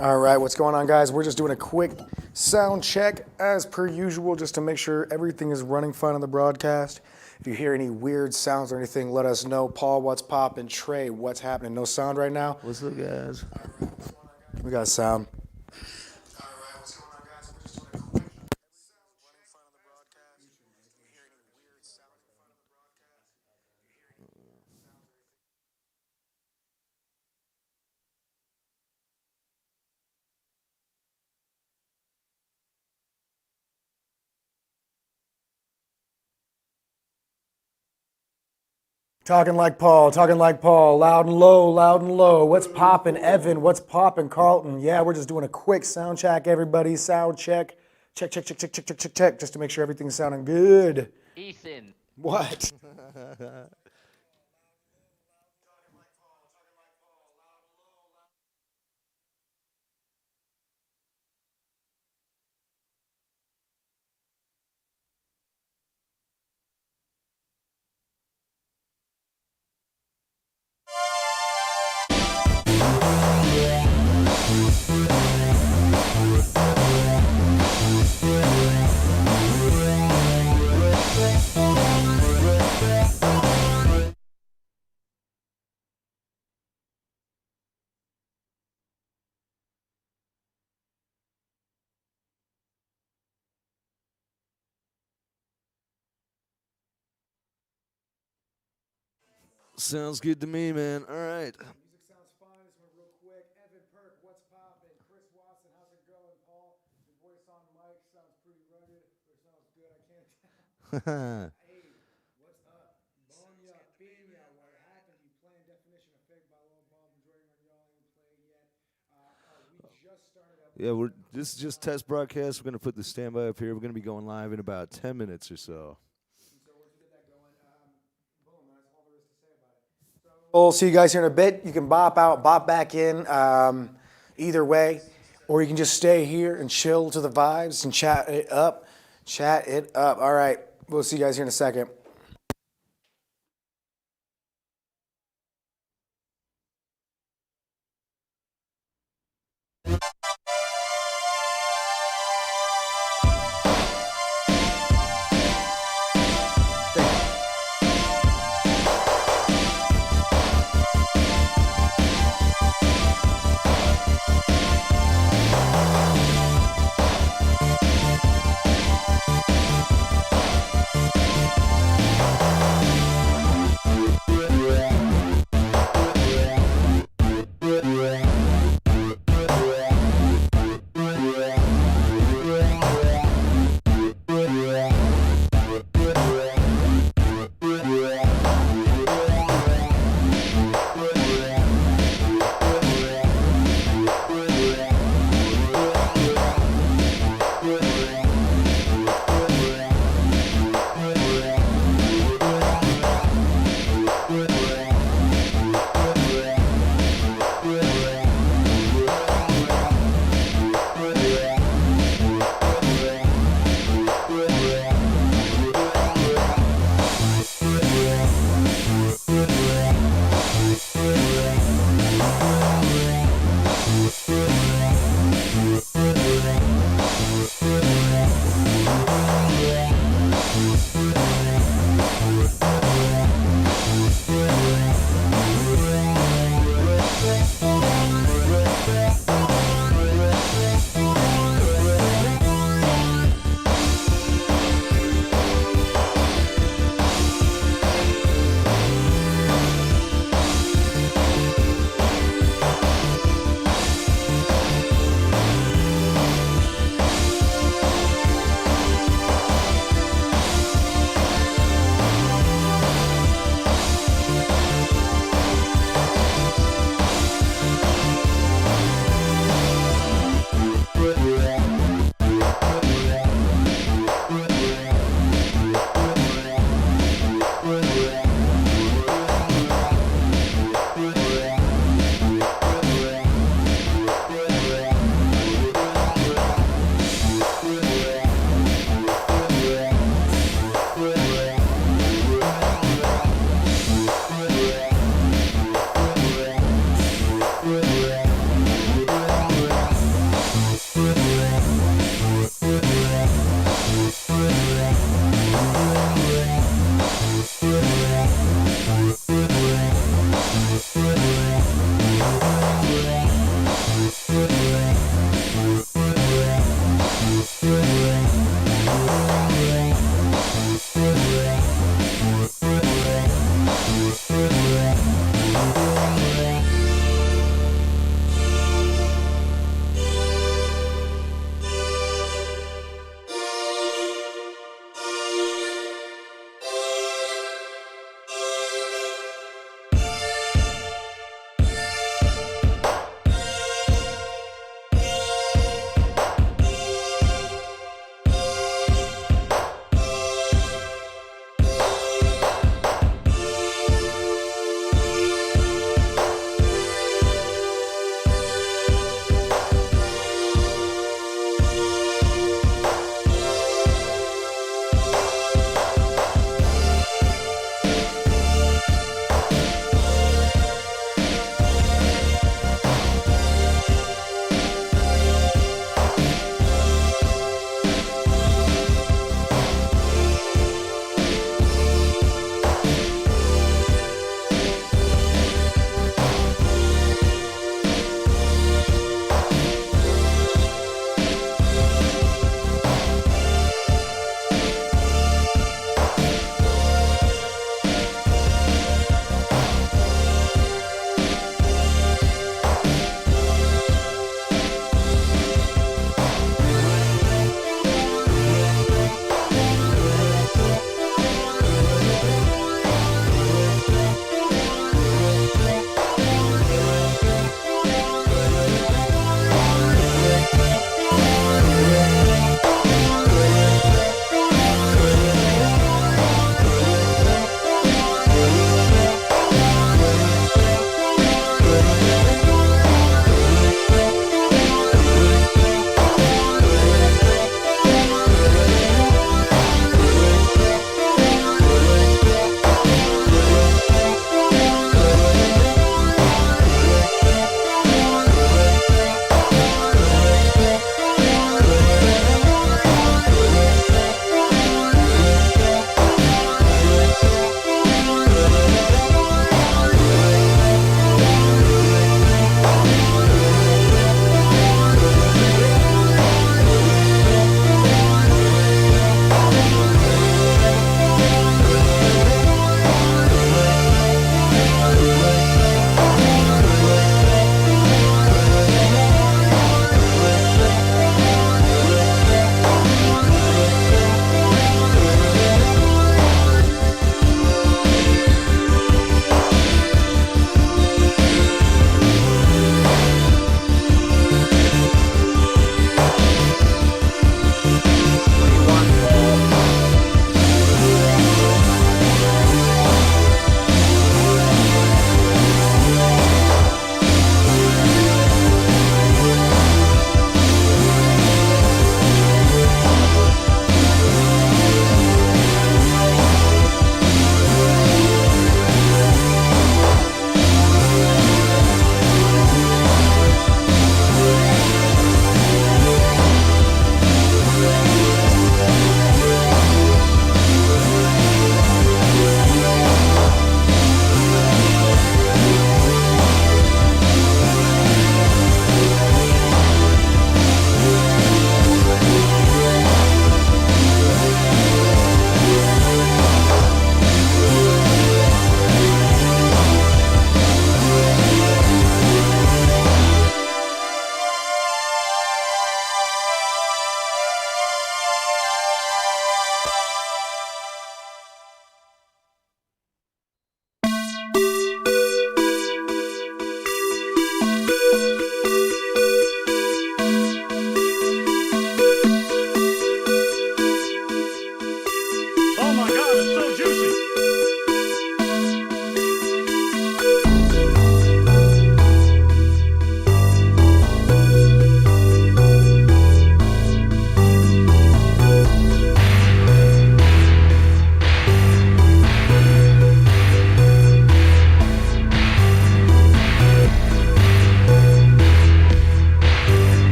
All right, what's going on, guys? We're just doing a quick sound check as per usual, just to make sure everything is running fine on the broadcast. If you hear any weird sounds or anything, let us know. Paul, what's poppin'? Trey, what's happening? No sound right now? What's up, guys? We got sound. Talking like Paul, loud and low, loud and low. What's poppin', Evan? What's poppin', Carlton? Yeah, we're just doing a quick sound check, everybody. Sound check. Check, check, check, check, check, check, check, check, just to make sure everything's sounding good. Ethan. What? Sounds good to me, man. All right. Music sounds fine. This one real quick. Evan Perk, what's poppin'? Chris Watson, how's it going? Paul, your voice on mic sounds pretty rugged, or sounds good. I can't tell. Hey, what's up? Bonya, Pinya, what happened? You playing Definition of Fake by Lil Bum, Jordan, and y'all ain't played yet. We just started up. Yeah, this is just test broadcast. We're gonna put the standby up here. We're gonna be going live in about 10 minutes or so. We'll see you guys here in a bit. You can bop out, bop back in, either way. Or you can just stay here and chill to the vibes and chat it up. Chat it up. All right. We'll see you guys here in a second.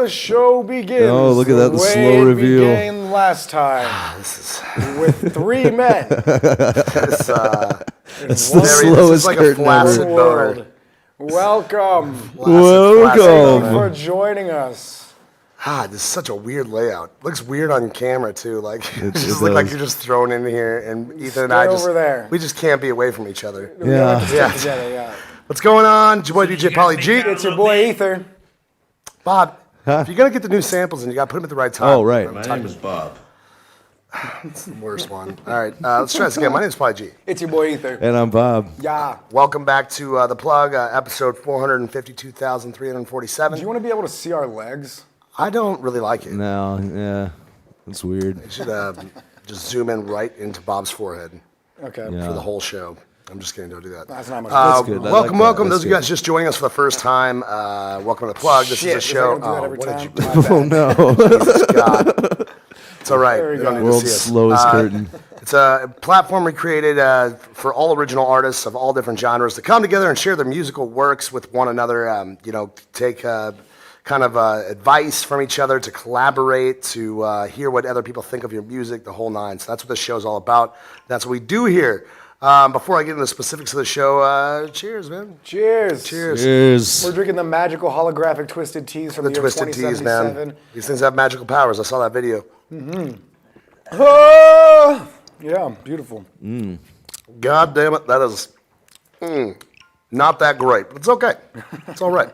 the show begins. Oh, look at that, the way slow it reveal. began last time. This with 3 men. is the slowest like a curtain flaccid ever. boner. Welcome. Welcome. Thank you for joining us. This is such a weird layout. Looks weird on camera too. Like it just does. look like you're just thrown in here, and Ethan and I just over there. we just can't be away from each other. Yeah. Yeah. Together, yeah. What's going on? It's your boy DJ Pauly G. It's your boy Ether. Bob, if you're gonna get the new samples and you gotta put them at the right time. Oh, right. My name is Bob. It's the worst one. All right, let's try this again. My name is Pauly G. It's your boy Ether. And I'm Bob. Yeah. Welcome back to The Plug, episode 452,347. Do you want to be able to see our legs? I don't really like it. No, yeah. That's weird. You should just zoom in right into Bob's forehead Okay. Yeah. for the whole show. I'm just kidding, don't do that. That's not much. That's good. I like Welcome, that. welcome. That's Those of you good. guys just joining us for the first time, welcome to The Plug. This Shit, is a show. Is that gonna do that every what did time? you Oh, no. Jesus God. It's all right. There we You don't go. need to World's see us. slowest curtain. It's a platform we created for all original artists of all different genres to come together and share their musical works with one another. Take kind of advice from each other, to collaborate, to hear what other people think of your music, the whole nine. So that's what this show's all about. That's what we do here. Before I get into the specifics of the show, cheers, man. Cheers. Cheers. Cheers. We're drinking the magical holographic twisted teas from The the year Twisted Teas, man. 2077. These things have magical powers. I saw that video. Yeah, beautiful. God damn it, that is not that great, but it's okay. It's all right.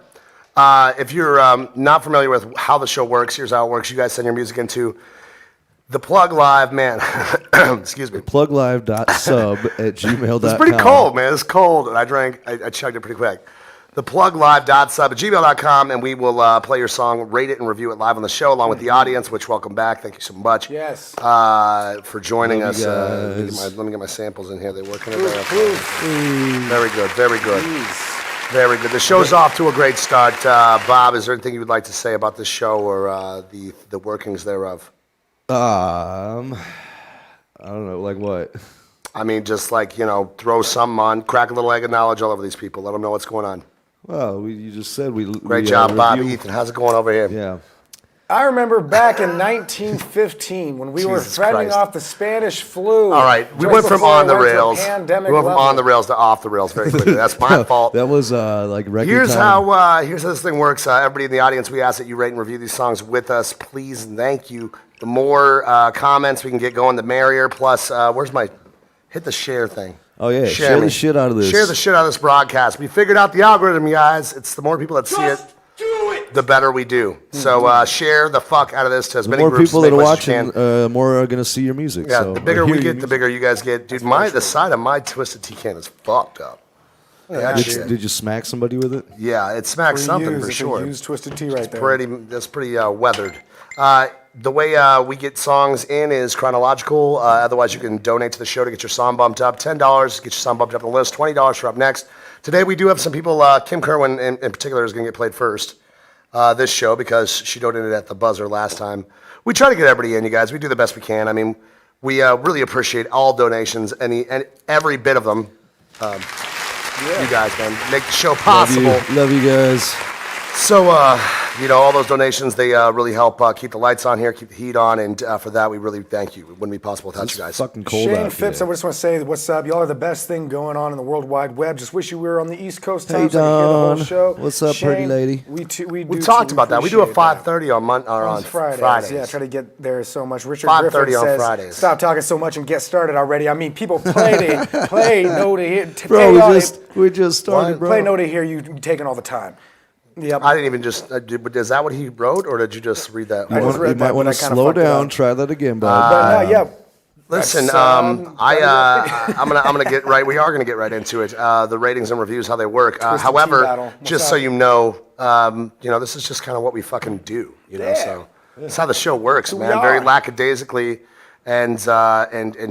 If you're not familiar with how the show works, here's how it works. You guys send your music into the Plug Live, man. Excuse me. Thepluglive.sub at gmail.com. It's pretty cold, man. It's cold, and I chugged it pretty quick. Thepluglive.sub at gmail.com, and we will play your song, rate it, and review it live on the show, along with the audience, which welcome back. Thank you so much. Yes. For joining Love us. you guys. Let me get my samples in here. They're working in there. Proof. Very good, very good. Jeez. Very good. The show's off to a great start. Bob, is there anything you would like to say about this show or the workings thereof? I don't know, like what? I mean, just like, throw something on, crack a little egg of knowledge all over these people. Let them know what's going on. Well, you just said we. Great we, job, Bob. review- Ethan, how's it going over here? Yeah. I remember back in 1915 when we were Jesus fending Christ. off the Spanish flu. All right, we just went from before on it the went to a rails. We pandemic went from level. on the rails to off the rails very quickly. That's my fault. That was like record Here's time. here's how this thing works. Everybody in the audience, we ask that you rate and review these songs with us, please, and thank you. The more comments we can get going, the merrier. Plus, hit the share thing. Oh, yeah. Share me. the shit out of this. Share the shit out of this broadcast. We figured out the algorithm, you guys. It's the more people that see it, the better we do. So share the fuck out of this to as The many more groups people as that are many watching, can. more are going to see your music. Yeah, so, the bigger or we hear get, your the music. bigger you guys get. Dude, the side of my Twisted Tea can is fucked up. Yeah, Did you smack somebody with it? yeah, it smacks something for It's a sure. used twisted tea right there. That's pretty weathered. The way we get songs in is chronological. Otherwise, you can donate to the show to get your song bumped up. $10, get your song bumped up on the list. $20 for up next. Today, we do have some people. Kim Kerwin, in particular, is going to get played first this show because she donated at the buzzer last time. We try to get everybody in, you guys. We do the best we can. I mean, we really appreciate all donations, and every bit of them. You guys, man, make the show possible. Love you guys. So, all those donations, they really help keep the lights on here, keep the heat on, and for that, we really thank you. It wouldn't be possible without you guys. It's fucking cold Shane out Phipps, today. I just want to say what's up. Y'all are the best thing going on in the World Wide Web. Just wish you were on the East Coast time Hey, so I could hear the whole Don. show. What's up, pretty Shane, lady? We talked about that. We do a appreciate that. 5:30 on Fridays. Yeah, try to get there so much. Richard 5:30 Griffin on says, Fridays. "Stop talking so much and get started already." I mean, people play no to hear. Bro, pay we just started, bro. play no to hear you taking all the time. Yep. I didn't even just. Is that what he wrote, or did you just read that? I just read You that, might but want I to kinda slow fucked it down. up. Try that again, bud. But no, yeah. Listen, That's, I'm gonna get right. We are gonna get right into it. The ratings and reviews, how they work. Tea However, battle. just What's so up? you know, this is just kind of what we fucking do. So that's how the show works, we man. Very are. lackadaisically and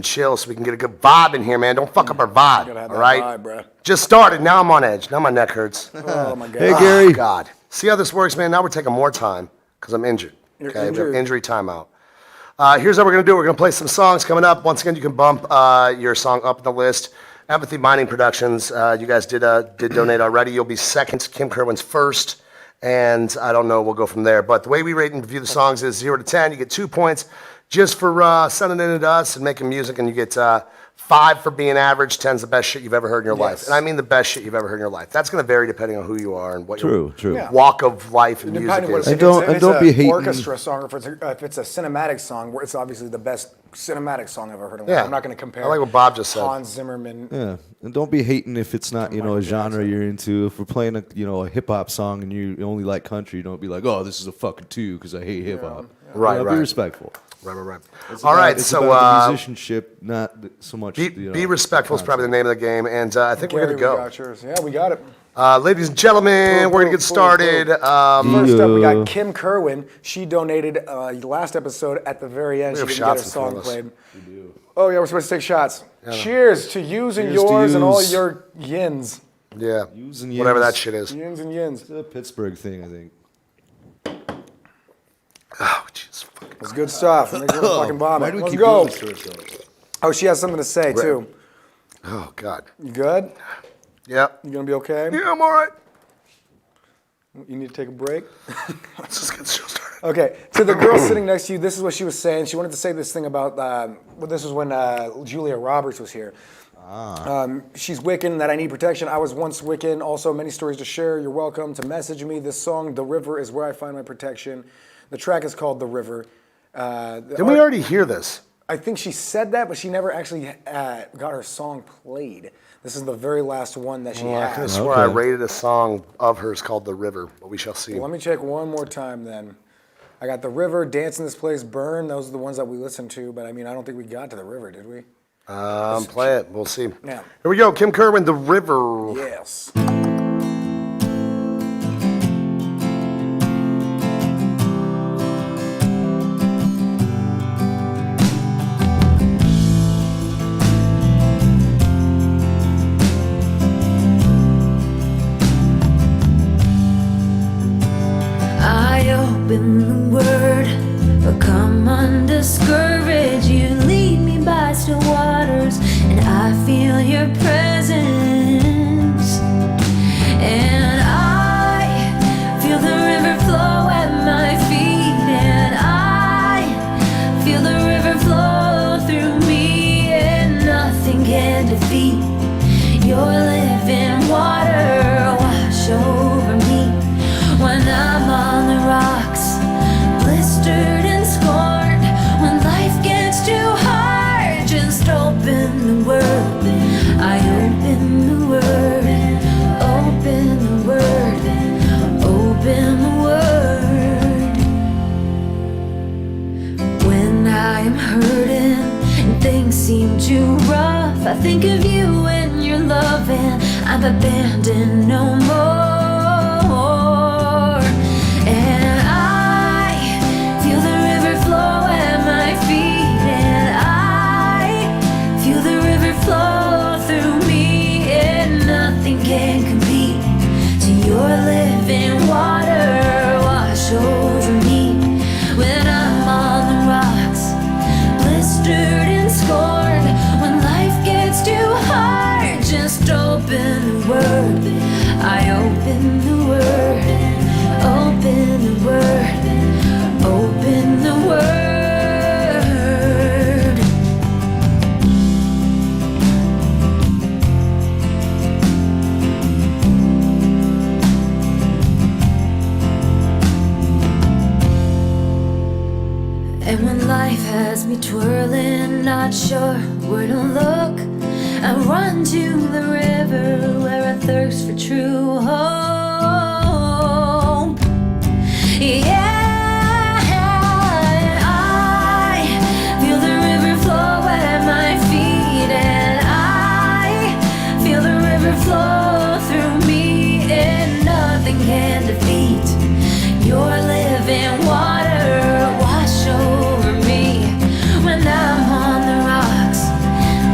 chill, so we can get a good vibe in here, man. Don't fuck up our vibe, Gotta have all that right? vibe, bruh. Just started. Now I'm on edge. Now my neck hurts. Oh my god. Hey, Gary. God. See how this works, man? Now we're taking more time because I'm injured. You're Okay, we have injured. injury timeout. Here's what we're going to do. We're going to play some songs coming up. Once again, you can bump your song up the list. Empathy Mining Productions, you guys did donate already. You'll be second. Kim Kerwin's first. and I don't know, we'll go from there. But the way we rate and review the songs is 0 to 10. You get 2 points just for sending it in to us and making music, and you get 5 for being average. 10's the best shit you've ever heard in your life. And I mean the best shit you've ever heard in your life. That's going to vary depending on who you are and what your walk of life and music is. And don't be hating. Orchestra song, or if it's a cinematic song, where it's obviously the best cinematic song I've ever heard in my life. I'm not going to compare. I like what Bob just said. Hans Zimmerman. Yeah, and don't be hating if it's not a genre you're into. If we're playing a hip hop song and you only like country, don't be like, oh, this is a fucking 2 because I hate hip hop. Right. Be respectful. Right. It's All right, it's so about the musicianship, not so much. Be respectful is probably the name of the game, and I think we're gonna go. We got yours. Yeah, we got it. Ladies and gentlemen, we're gonna get started. First up, we got Kim Kerwin. She donated last episode at the very end. She didn't get her song played. Oh yeah, we're supposed to take shots. Cheers to yous and yours and all your yins. Yeah, Yous and whatever yins. that shit is. Yins and yins. It's a Pittsburgh thing, I think. Oh, jeez. It's good stuff. We're gonna fucking bomb Why it. do we Let's keep go. doing this to ourselves? Oh, she has something to say too. Oh God. You good? Yeah. You gonna be okay? Yeah, I'm all right. You need to take a break? Let's just get the show started. Okay, to the girl sitting next to you, this is what she was saying. She wanted to say this thing about, this was when Julia Roberts was here. She's Wiccan, that I need protection. I was once Wiccan. Also, many stories to share. You're welcome to message me. This song, The River, is where I find my protection. The track is called The River. Didn't we already hear this? I think she said that, but she never actually got her song played. This is the very last one that she I could have had. swore I rated a song of hers called The River, but we shall see. Well, let me check one more time then. I got The River, Dance in This Place, Burn. Those are the ones that we listened to, but I mean, I don't think we got to The River, did we? Play it. We'll see. Yeah. Here we go. Kim Kerwin, The River. Yes. I open the word, but come undiscouraged. You lead me by still waters, and I feel your presence. And I feel the river flow at my feet, and I feel the river flow through me, and nothing can defeat your living water. Wash over me when I'm on the rocks, blistered and scorned. When life gets too hard, just open the word. I open the word, open the word, open the word. When I am hurting and things seem too rough, I think of you and your love, and I'm abandoned no more. And I feel the river flow at my feet, and I feel the river flow through me, and nothing can compete to your living water. Wash over me when I'm on the rocks, blistered and scorned. When life gets too hard, just open the word. I open the word, open the word, open the word. And when life has me twirling, not sure where to look, I run to the river where I thirst for true hope. Yeah, and I feel the river flow at my feet, and I feel the river flow through me, and nothing can defeat your living water. Wash over me when I'm on the rocks,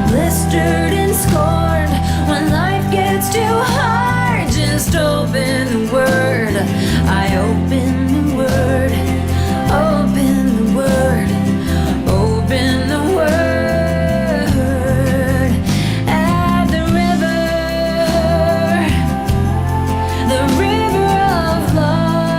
blistered and scorned. When life gets too hard, just open the word. I open the word, open the word, open the word. At the river of love.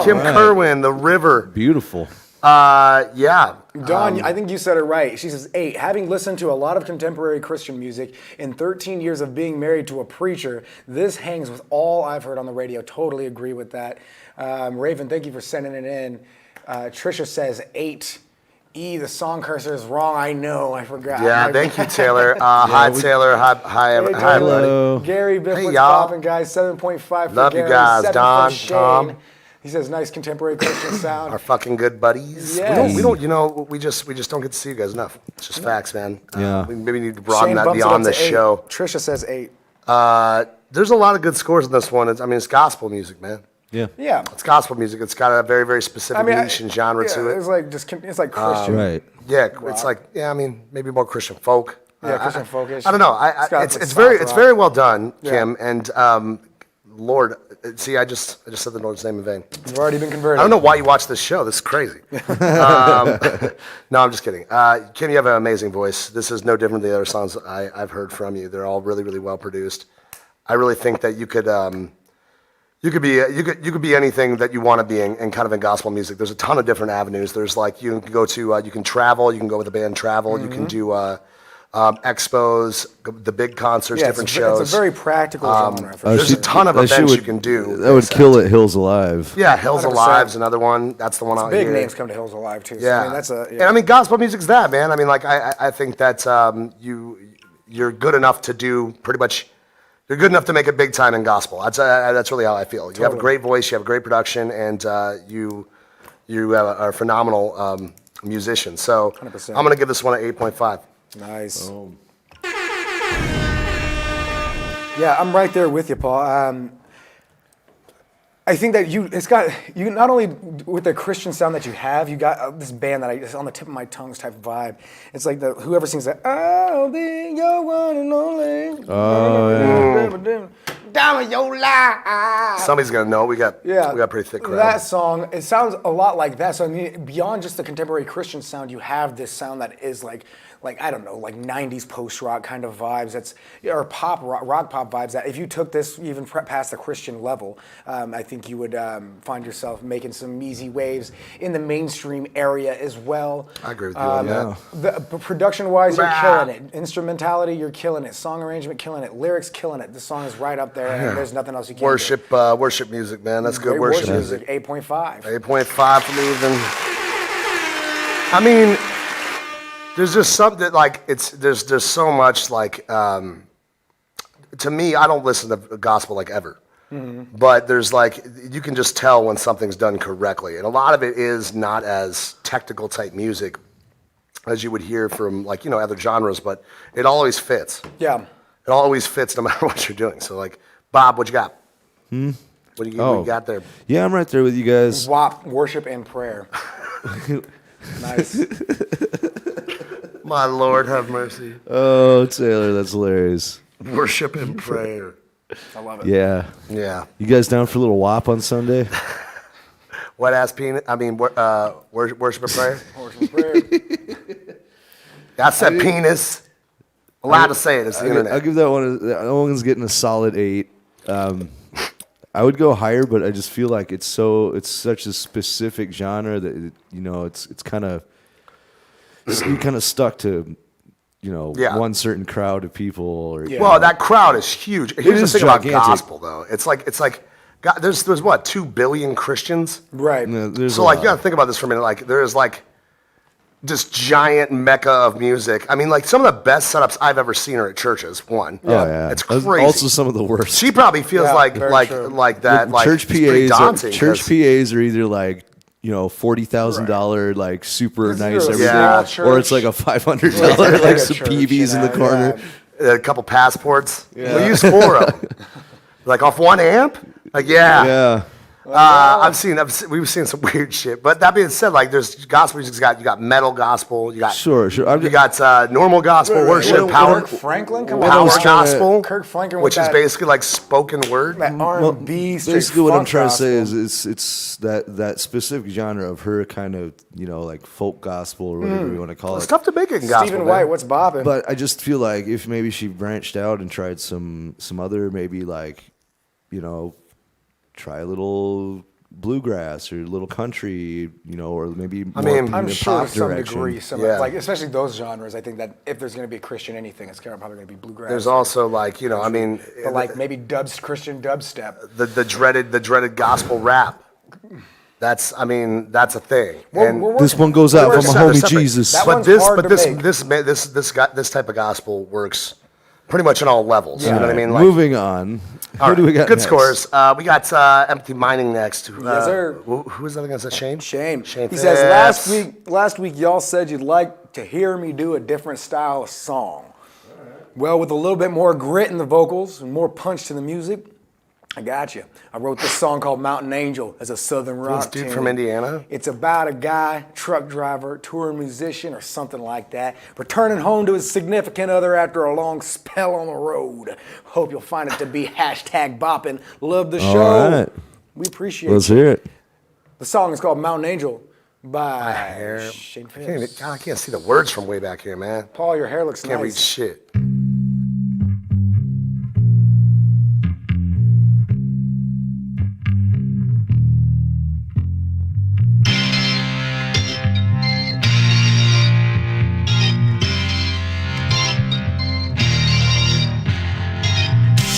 Kim Kerwin, The River. Beautiful. Yeah. Dawn, I think you said it right. She says, 8, having listened to a lot of contemporary Christian music in 13 years of being married to a preacher, this hangs with all I've heard on the radio. Totally agree with that. Raven, thank you for sending it in. Trisha says 8. The song cursor is wrong. I know. I forgot. Yeah, thank you, Taylor. Hi, Taylor. Hi, everybody. Hello. Gary Biff, Hey, what's y'all. poppin', guys? 7.5 for Love you Gary. guys. 7 Don, for Shane. Tom. He says, nice contemporary Christian sound. Our fucking good buddies. Yes. We don't, you know, we just don't get to see you guys enough. It's just facts, man. Yeah. We maybe need to broaden Shane that bumps it up beyond to the 8. show. Trisha says 8. There's a lot of good scores in this one. It's gospel music, man. Yeah. Yeah. It's gospel music. It's got a very, very specific niche and genre to it. It's like it's like Christian. Right. Yeah, it's like maybe more Christian folk. Yeah, Christian folk-ish. I don't know. It's very well done, Kim. And Lord, see, I just said the Lord's name in vain. You've already been converted. I don't know why you watch this show. This is crazy. No, I'm just kidding. Kim, you have an amazing voice. This is no different than the other songs I've heard from you. They're all really, really well produced. I really think that you could be anything that you want to be in kind of in gospel music. There's a ton of different avenues. There's like you can go to you can travel. You can go with the band travel. You can do expos, the big concerts, different shows. It's a very practical genre. For There's sure. a ton of events you can do. That would kill it. Hills Alive. Yeah, Hills 100%. Alive's another one. That's the one out Big here. names come to Hills Alive too. So, Yeah. I mean, that's And I mean, gospel music's that, man. I mean, like, I think that you're good enough to do pretty much, you're good enough to make it big time in gospel. That's really how I feel. You have a great voice, you have a great production, and you are a phenomenal musician. So 100%. I'm going to give this one an 8.5. nice. Yeah, I'm right there with you, Paul. I think that you not only with the Christian sound that you have, you got this band that it's on the tip of my tongue's type of vibe. It's like whoever sings that, I'll be your one and only. Oh, Down your life. Somebody's going to know. We got pretty thick crowd. That song, it sounds a lot like that. So I mean, beyond just the contemporary Christian sound, you have this sound that is like I don't know, like 90s post-rock kind of vibes. Or pop, rock pop vibes that if you took this even past the Christian level, I think you would find yourself making some easy waves in the mainstream area as well. I agree with you on that. Production-wise, you're killing it. Instrumentality, you're killing it. Song arrangement, killing it. Lyrics, killing it. The song is right up there, and there's nothing else you can do. Worship music, man. That's good Great worship music. music. 8.5. 8.5 for me even. I mean, there's just something like there's so much like to me, I don't listen to gospel like ever. Mm-hmm. But there's like you can just tell when something's done correctly. And a lot of it is not as technical type music as you would hear from like, other genres, but it always fits. Yeah. It always fits no matter what you're doing. So like, Bob, what you got? What do you got there? Yeah, I'm right there with you guys. WAP, worship and prayer. Nice. My Lord, have mercy. Oh, Taylor, that's hilarious. Worship and prayer. I love it. Yeah. Yeah. You guys down for a little WAP on Sunday? Wet ass penis. I mean, worship and prayer. Worship and prayer. I said penis. Allowed to say it. It's the internet. I'll give that one. That one's getting a solid 8. I would go higher, but I just feel like it's such a specific genre that it's kind of you kind of stuck to one certain crowd of people. Or Well, that crowd is huge. Here's the is thing gigantic. about gospel, though. It's like God, there's what 2 billion Christians. Right. there's So a like lot. you got to think about this for a minute. Like there is like this giant mecca of music. I mean, like some of the best setups I've ever seen are at churches. One. Oh yeah, It's crazy. Also, some of the worst. She probably feels Yeah, like very true. that. Like church it's pretty daunting. PAs are either like $40,000 like super It's nice either a everything, Yeah. small or it's like church. a $500 like Like a some church, PVs in the corner. A couple passports. We use 4 of them. Like off 1 amp. Like Yeah. we've seen some weird shit. But that being said, like there's gospel music's you got metal gospel, you got Sure. you got normal gospel worship, power Kirk Franklin, come power on. gospel, Kirk Franklin, which with is that- basically like spoken word. That R&B, straight Basically, what I'm funk trying to say gospel. is it's that specific genre of her kind of like folk gospel or whatever you want to call It's it. tough to make it in gospel. Stephen man. White, what's bopping? But I just feel like if maybe she branched out and tried some other maybe like try a little bluegrass or a little country, or maybe more mean, in I'm the sure pop to some direction. degree, Yeah. like especially those genres. I think that if there's going to be a Christian anything, it's probably going to be bluegrass. There's also like, but like maybe Christian dubstep. the dreaded gospel rap. That's a thing. And This one goes out They're from a separate. homie Jesus. That But one's this, hard but to this, make. this type of gospel works pretty much on all levels. You know what I mean? Like, Moving on. all Who do right, we got good next? scores. We got Empty Mining next. Yes, sir. Who is that against? Is that Shane? Shame. Shane He says Phipps. last week y'all said you'd like to hear me do a different style of song. Well, with a little bit more grit in the vocals and more punch to the music, I got you. I wrote this song called Mountain Angel as a southern rock This dude tune. from Indiana? It's about a guy, truck driver, touring musician, or something like that, returning home to his significant other after a long spell on the road. Hope you'll find it to be #bopping. Love the show. All right. We appreciate Let's you. hear it. The song is called Mountain Angel by Shane Phipps. God, I can't see the words from way back here, man. Paul, your hair looks Can't read nice. shit.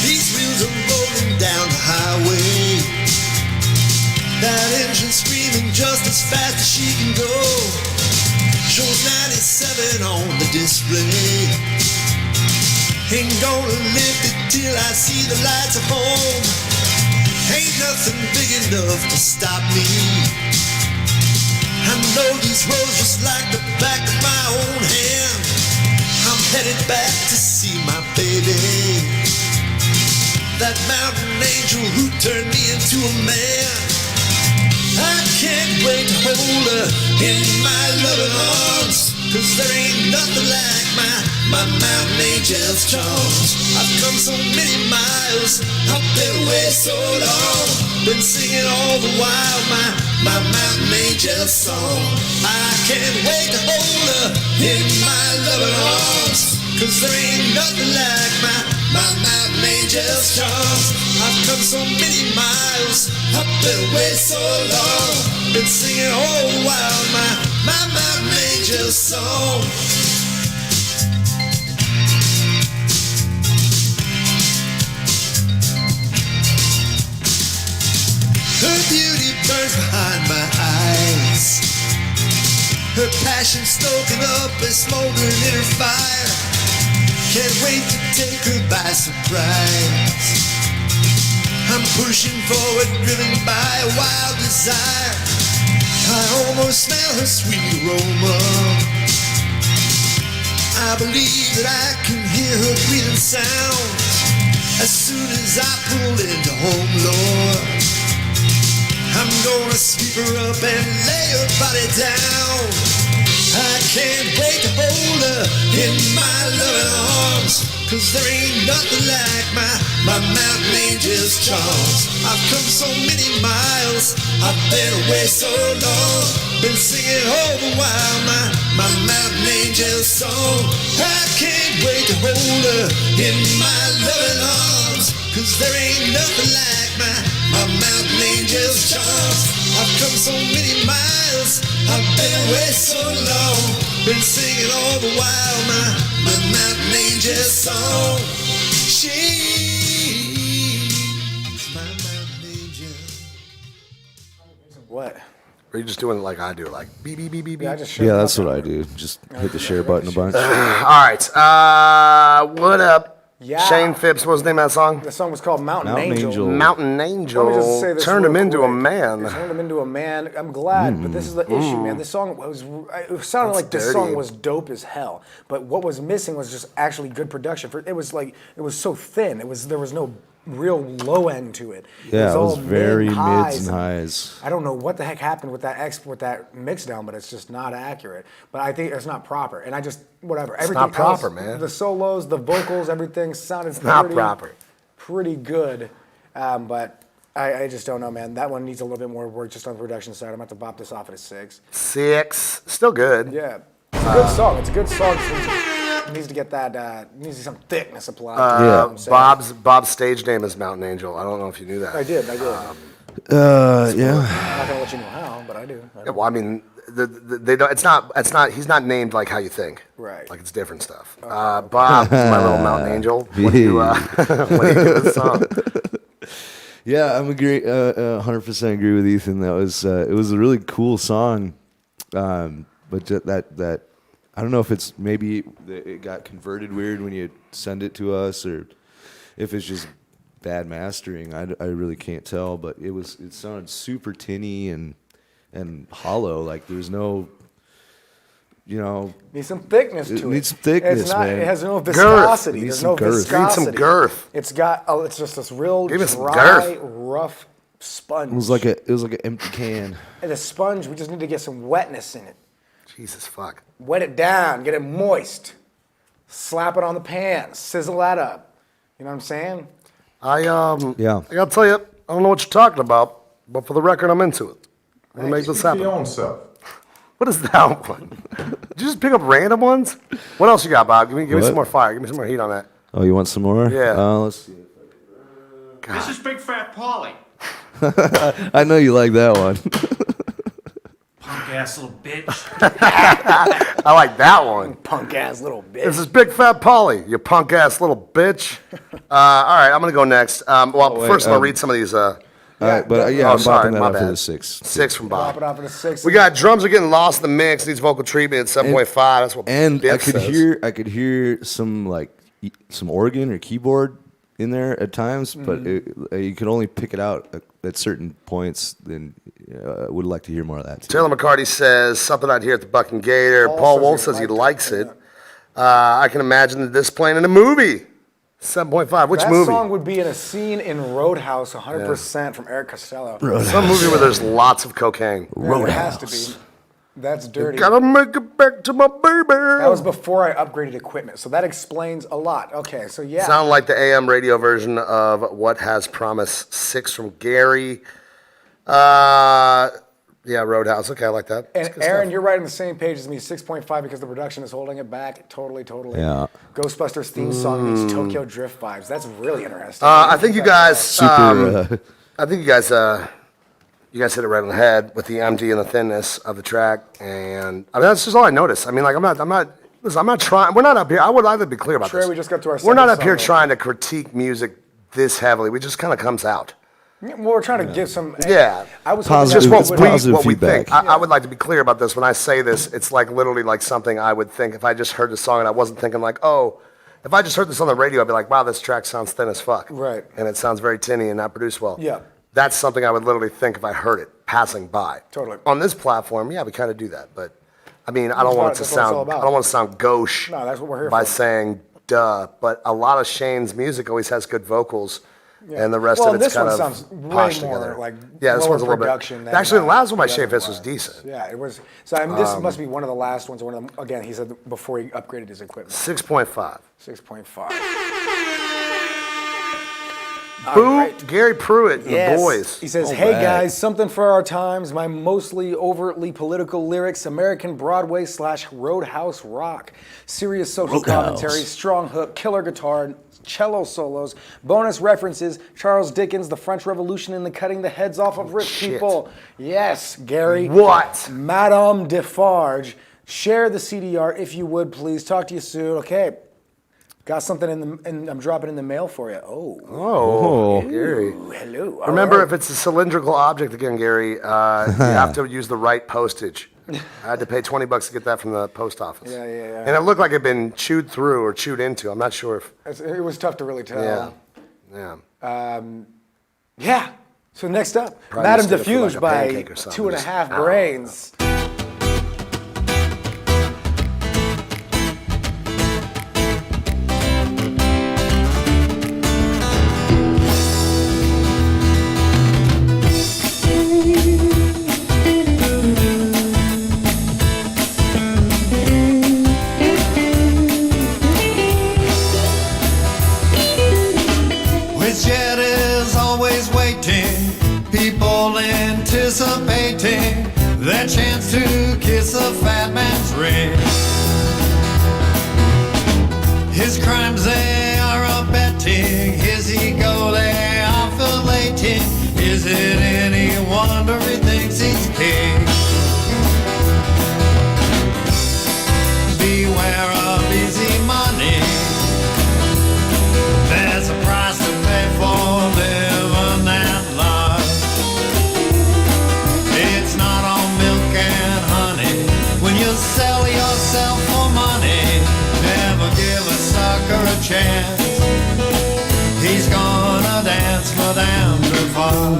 These wheels are rolling down the highway. That engine screaming just as fast as she can go. Shows 97 on the display. Ain't gonna lift it till I see the lights of home. Ain't nothing big enough to stop me. I know these roads just like the back of my own hand. I'm headed back to see my baby. That mountain angel who turned me into a man. I can't wait to hold her in my loving arms. Cause there ain't nothing like my mountain angel's charms. I've come so many miles, I've been away so long. Been singing all the while my mountain angel's song. I can't wait to hold her in my loving arms. Cause there ain't nothing like my mountain angel's charms. I've come so many miles, I've been away so long. Been singing all the while my mountain angel's song. Her beauty burns behind my eyes. Her passion stoking up and smoldering in her fire. Can't wait to take her by surprise. I'm pushing forward, driven by a wild desire. I almost smell her sweet aroma. I believe that I can hear her breathing sounds. As soon as I pull into home, Lord, I'm gonna sweep her up and lay her body down. I can't wait to hold her in my loving arms. Cause there ain't nothing like my mountain angel's charms. I've come so many miles, I've been away so long. Been singing all the while my mountain angel's song. I can't wait to hold her in my loving arms. Cause there ain't nothing like my mountain angel's charms. I've come so many miles, I've been away so long. Been singing all the while my mountain angel's song. She's my mountain angel. What? Or are you just doing it like I do, like beep, beep, beep, beep, beep? Yeah, I just Yeah, that's what I do. Just hit the share button a bunch. All right. What up? Yeah. Shane Phipps, what was the name of that song? The song was called Mountain Mountain Angel. Angel. Mountain Let me just say Angel this turned real him into a quick. man. It turned him into a man. I'm glad, but this is the issue, man. This song was. It sounded like this dirty. song was dope as hell, but what was missing was just actually good production. It was like it was so thin. There was no real low end to it. Yeah, it was all very mid-highs mids and highs. I don't know what the heck happened with that mix down, but it's just not accurate. But I think it's not proper, and I just whatever. Everything not proper, else, man. The solos, the vocals, everything sounded not proper. pretty good, but I just don't know, man. That one needs a little bit more work just on the production side. I'm gonna have to bop this off at a 6. 6. Still good. Yeah, it's a good song. It's a good song. It needs to get that. Needs some thickness applied. To it, you know what I'm saying? Bob's stage name is Mountain Angel. I don't know if you knew that. I did. Yeah. I'm not gonna let you know how, but I do. Yeah, well, I mean, they don't. It's not. He's not named like how you think. Right. Like it's different stuff. Bob, my little mountain angel. What do you? What do you give this song? Yeah, I'm agree. 100% agree with Ethan. That was it was a really cool song, but that I don't know if it's maybe it got converted weird when you send it to us, or if it's just bad mastering. I really can't tell, but it sounded super tinny and hollow. Like there's no, Needs some thickness to it. Needs some thickness, it's not, man. It has no viscosity. Needs There's some no girth. viscosity. Need some girth. It's got. It's just this real Give it some dry, girth. rough sponge. It was like an empty can. And the sponge, we just need to get some wetness in it. Jesus fuck. Wet it down, get it moist. Slap it on the pan, sizzle that up. You know what I'm saying? Yeah. I gotta tell you, I don't know what you're talking about, but for the record, I'm into it. I'm gonna make this happen. Your own self. What is that one? Did you just pick up random ones? What else you got, Bob? Give me What? some more fire. Give me some more heat on that. Oh, you want some more? Yeah. Let's see. This is Big Fat Pauly. I know you like that one. Punk ass little bitch. I like that one. Punk ass little bitch. This is Big Fat Pauly, you punk ass little bitch. All right, I'm gonna go next. wait, First I'll read some of these. All right, but oh, I'm sorry, bopping that my up for bad. the 6. 6 from Pop Bob. it off at a 6. We got drums are getting lost in the mix. Needs vocal treatment at 7.5. That's what. And Biff says. I could hear some some organ or keyboard in there at times, but you could only pick it out at certain points. Then I would like to hear more of that too. Taylor McCarty says something out here at the Buck and Gator. Paul Paul says Wolf he says he liked likes it. it. I can imagine this playing in a movie. 7.5. Which that movie? song would be in a scene in Roadhouse 100% from Eric Costello. Some movie where there's lots of cocaine. Yeah, it has to be. That's dirty. Gotta make it back to my baby. That was before I upgraded equipment, so that explains a lot. Okay, so yeah. Sound like the AM radio version of What Has Promise. 6 from Gary. Yeah, Roadhouse. Okay, I like that. That's And good Aaron, stuff. you're right on the same page as me. 6.5 because the production is holding it back. Totally. Yeah. Ghostbusters theme song needs Tokyo Drift vibes. That's really interesting. I think you guys. Super. I think you guys hit it right on the head with the empty and the thinness of the track, and I mean that's just all I noticed. I mean, like I'm not trying. We're not up here. I would like to be clear about Trey, this. we just got to our We're not second up here song. trying to critique music this heavily. We just kind of comes out. Well, we're trying to give some. Yeah. I was Positive- hoping Just that what we, positive what we feedback. think. I would like to be clear about this. When I say this, it's like literally like something I would think if I just heard the song and I wasn't thinking like, oh, if I just heard this on the radio, I'd be like, wow, this track sounds thin as fuck. Right. And it sounds very tinny and not produced well. Yeah. That's something I would literally think if I heard it passing by. Totally. On this platform, yeah, we kind of do that, but I mean, I don't want it to That's what it's all sound. about. I don't want to sound gauche. No, that's what we're here by for. saying duh. But a lot of Shane's music always has good vocals. And the rest of it's this kind one of sounds way posh more together. like Yeah, this lower one's a little production bit. than, Actually, the last one by the Shane other Fist was one. decent. Yeah, it was. So I mean, this must be one of the last ones. One of them. Again, he said before he upgraded his equipment. 6.5. 6.5. Boo, right. Gary Pruitt and Yes. the boys. He says, All hey right. guys, something for our times. My mostly overtly political lyrics, American Broadway / Roadhouse rock. Serious social Roadhouse. commentary, strong hook, killer guitar, cello solos, bonus references, Charles Dickens, the French Revolution, and the cutting the heads off of rich shit. people. Yes, Gary. What? Madame Defarge. Share the CDR if you would, please. Talk to you soon. Okay. Got something and I'm dropping in the mail for you. Oh, Gary. Ooh, hello. All Remember, right. if it's a cylindrical object again, Gary, you have to use the right postage. I had to pay $20 to get that from the post office. Yeah. And it looked like it'd been chewed through or chewed into. I'm not sure if. It was tough to really tell. Yeah. Yeah. So next up, Probably Madame just did it for Diffused like a by pancake or something. 2.5 Just- ow. Brains. Which yet is always waiting, people anticipating their chance to kiss a fat man's ring. His crimes they are abetting, his ego they are filleting. Is it in wonder he thinks he's king. Beware of easy money. There's a price to pay for living that life. It's not all milk and honey. When you sell yourself for money, never give a sucker a chance. He's gonna dance for them to fall.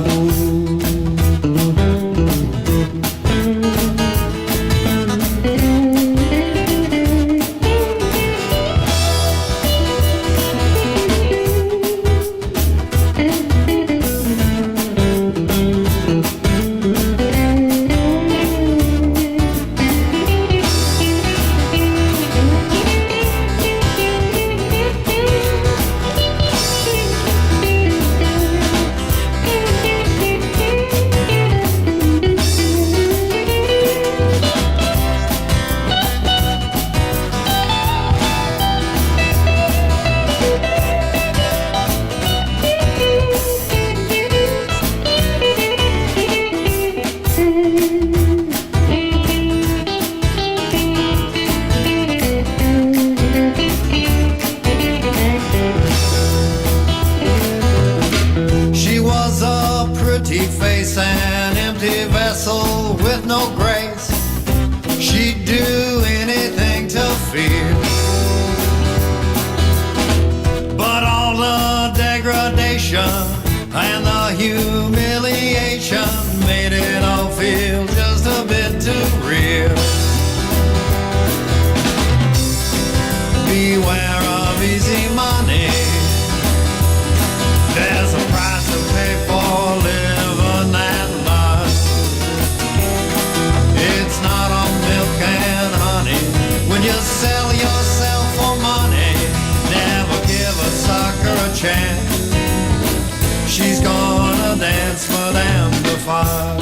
An empty vessel with no grace. She'd do anything to fear. But all the degradation and the humiliation made it all feel just a bit too real. Beware of easy money. There's a price to pay for living that life. It's not all milk and honey. When you sell yourself for money, never give a sucker a chance. She's gonna dance for them to fight.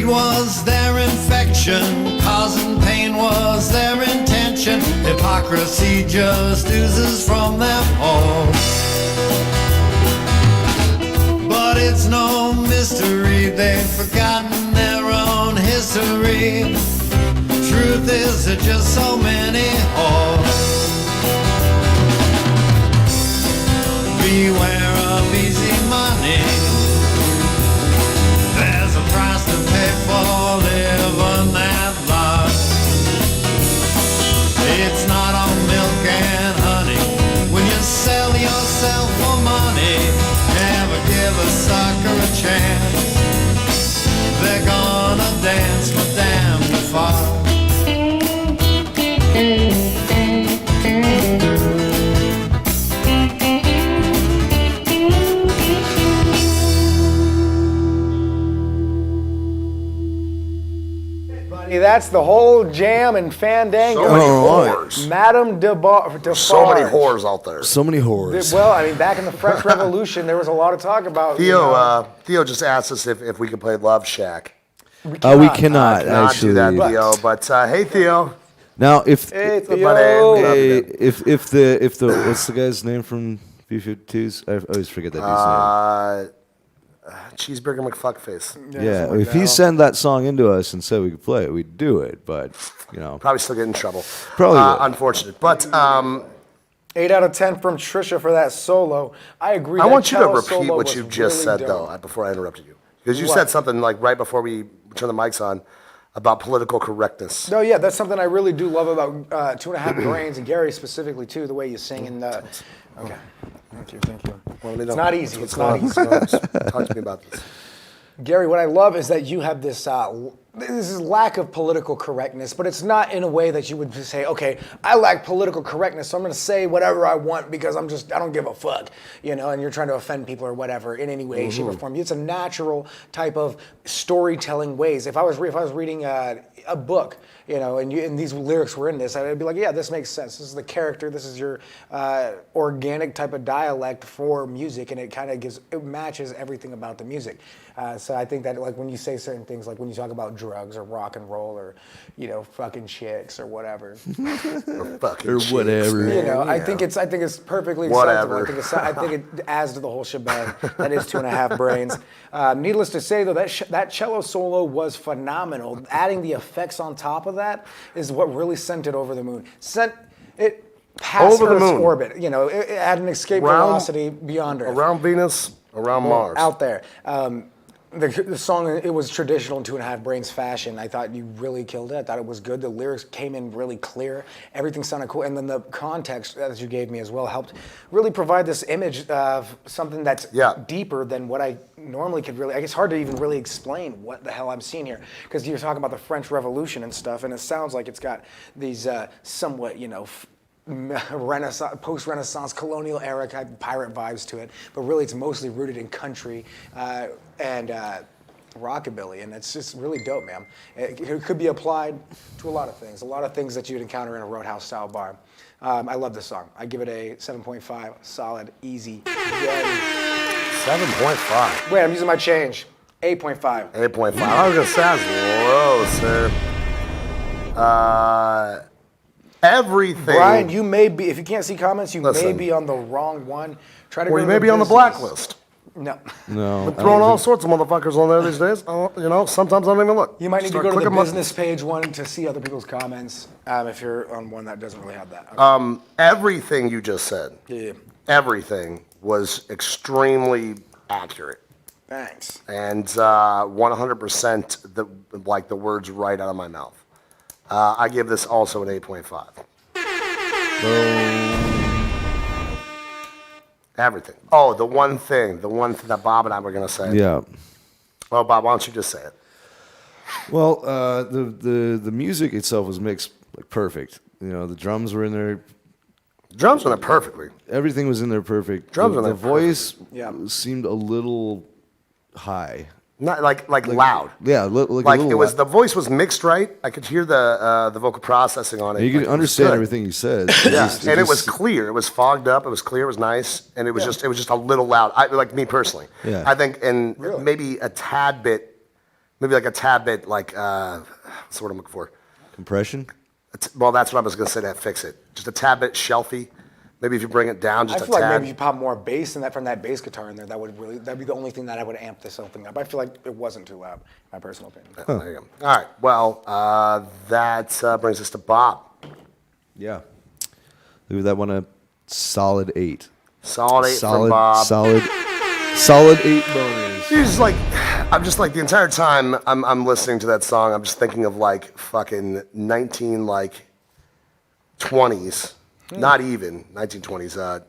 Was their infection, causing pain was their intention. Hypocrisy just oozes from them all. But it's no mystery, they've forgotten their own history. Truth is, there just so many whores. Beware of easy money. There's a price to pay for living that life. It's not all milk and honey. When you sell yourself for money, never give a sucker a chance. They're gonna dance for damn to fall. That's the whole jam and fandango. So many whores. Madame Defarge. So many whores out there. So many whores. Well, I mean, back in the French Revolution, there was a lot of talk about. Theo just asked us if we could play Love Shack. We cannot Not actually do that, Theo. But hey, Theo. Now, if Hey, Buddy, Theo. we love you. if the what's the guy's name from B-52s? I always forget that dude's Cheeseburger McFuckface. Yeah, if he sent that song into us and said we could play it, we'd do it. But Probably still get in trouble. Probably would. Unfortunate. But 8 out of 10 from Trisha for that solo. I agree. I that want you to cello repeat solo what was you just really said, dope. though, before I interrupted you. Because you What? said something like right before we turned the mics on about political correctness. No, yeah, that's something I really do love about 2.5 Brains and Gary specifically too. The way you sing in the. Okay, thank you. Well, It's not easy. What's It's not going on? easy. Talk to me about this. Gary, what I love is that you have this this lack of political correctness, but it's not in a way that you would just say, okay, I lack political correctness, so I'm going to say whatever I want because I don't give a fuck, and you're trying to offend people or whatever in any way, shape, or form. It's a natural type of storytelling ways. If I was reading a book, and these lyrics were in this, I'd be like, yeah, this makes sense. This is the character. This is your organic type of dialect for music, and it matches everything about the music. So I think that like when you say certain things, like when you talk about drugs or rock and roll or fucking chicks or whatever, Fucking chicks, whatever. man. I think it's perfectly Whatever. acceptable. I think it adds to the whole shebang. That is 2.5 Brains. Needless to say, though, that cello solo was phenomenal. Adding the effects on top of that is what really sent it over the moon. Sent it past Over the Earth's moon. orbit. It had an escape Around- velocity beyond Earth. Around Venus, around Mars. Out there. The song, it was traditional in 2.5 Brains fashion. I thought you really killed it. I thought it was good. The lyrics came in really clear. Everything sounded cool. And then the context that you gave me as well helped really provide this image of something that's deeper than what I normally could really, I guess hard to even really explain what the hell I'm seeing here. Because you're talking about the French Revolution and stuff, and it sounds like it's got these somewhat, Renaissance, post-Renaissance, colonial era type pirate vibes to it, but really it's mostly rooted in country and rockabilly, and it's just really dope, man. It could be applied to a lot of things that you'd encounter in a Roadhouse-style bar. I love this song. I give it a 7.5, solid, easy. 7.5. Wait, I'm using my change. 8.5. 8.5. I was going to say that's low, sir. Everything. Brian, you may be, if you can't see comments, you may Listen. be on the wrong one. Try to Or go you to may be on the business. blacklist. No. No. Throwing all sorts of motherfuckers on there these days. Sometimes I don't even look. You might need Start to go to the clicking my- business page one to see other people's comments if you're on one that doesn't really have that. Okay. Everything you just said, Yeah. everything was extremely accurate. Thanks. And 100% the words right out of my mouth. I give this also an 8.5. Everything. Oh, the one thing that Bob and I were going to say. Yeah. Well, Bob, why don't you just say it? Well, the music itself was mixed like perfect. The drums were in there. Drums went perfectly. Everything was in there perfect. Drums the were in the there voice Yeah. seemed a little high. Not like loud. Yeah, like Like a little it was loud. the voice was mixed right. I could hear the vocal processing on it. You Like, could it was understand good. everything he said. Yeah, and it was clear. It was fogged up. It was clear. It was nice, and it was just a little loud. Like me personally. Yeah. I think, and Really? maybe a tad bit, what's the word I'm looking for? compression. Well, that's what I was going to say to fix it. Just a tad bit shelfy. Maybe if you bring it down just I a feel like tad. maybe you pop more bass from that bass guitar in there. That'd be the only thing that I would amp this whole thing up. I feel like it wasn't too loud, my personal opinion. There you go. All right. Well, that brings us to Bob. Yeah. Leave that one a solid 8. Solid 8 Solid, from Bob. solid 8 boners. He's I'm just like the entire time I'm listening to that song, I'm just thinking of like fucking 20s, not even 1920s.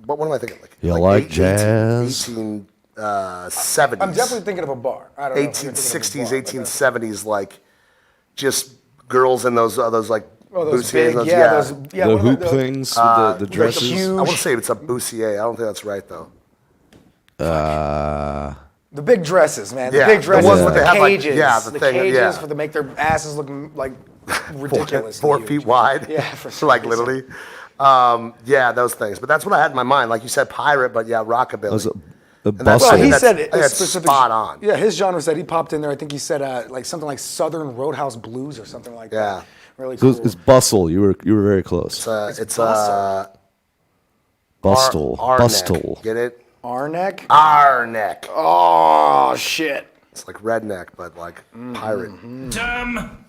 What am I thinking? You like jazz? 1870s. I'm definitely thinking of a bar. I don't know if you're thinking 1860s, of a bar, but that's- 1870s, like just girls in those like Oh, those Bussiers, big, those- yeah, The what hoop about things with the dresses. huge- I want to say it's a Bussier. I don't think that's right though. The big dresses, man. The Yeah, big the dresses. ones The that they have, like, cages. yeah, the the thing, cages yeah. for to make their asses look like ridiculous. 4 feet wide. Yeah, for some like reason. literally. Yeah, those things. But that's what I had in my mind. Like you said, pirate, but yeah, rockabilly. Was a And that's- bustle. Well, he that's- said I think that's specific. spot on. Yeah, his genre said he popped in there. I think he said like something like Southern Roadhouse Blues or something like Yeah. that. Really So cool. it's bustle. You were very close. It's Bustle. Arnett. Bustle. Get it? Our neck? Our neck. Oh, shit. It's like redneck, but like pirate. Dumb.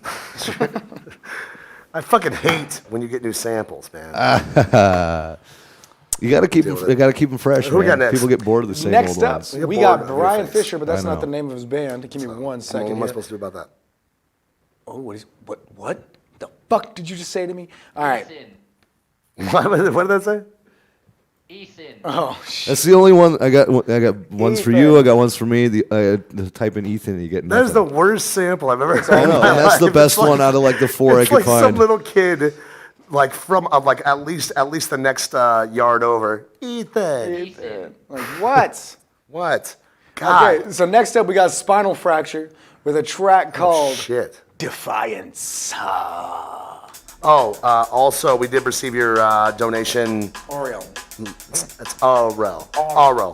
I fucking hate when you get new samples, man. You gotta keep them. You gotta keep them fresh. Who we man. got next? People get bored of the same Next old up, ones. we bored got of your Brian face. Fisher, but that's I not know. the name of his band. Give me 1 second. What am I here. supposed to do about that? Oh, what the fuck did you just say to me? All right. What did that say? Ethan. Oh, shit. That's the only one I got. I got ones for Ethan. you. I got ones for me. The type in Ethan, and you get That is the nothing. worst sample I've ever heard. I know, in my and that's the life. best It's like- one out of like the four I It's could like some find. little kid, like from like at least the next yard over. Ethan. Like, what? What? God. Okay, so next up we got Spinal Fracture with a track called Shit. Defiance. Also, we did receive your donation. Oriole. It's Aurel. Aurel.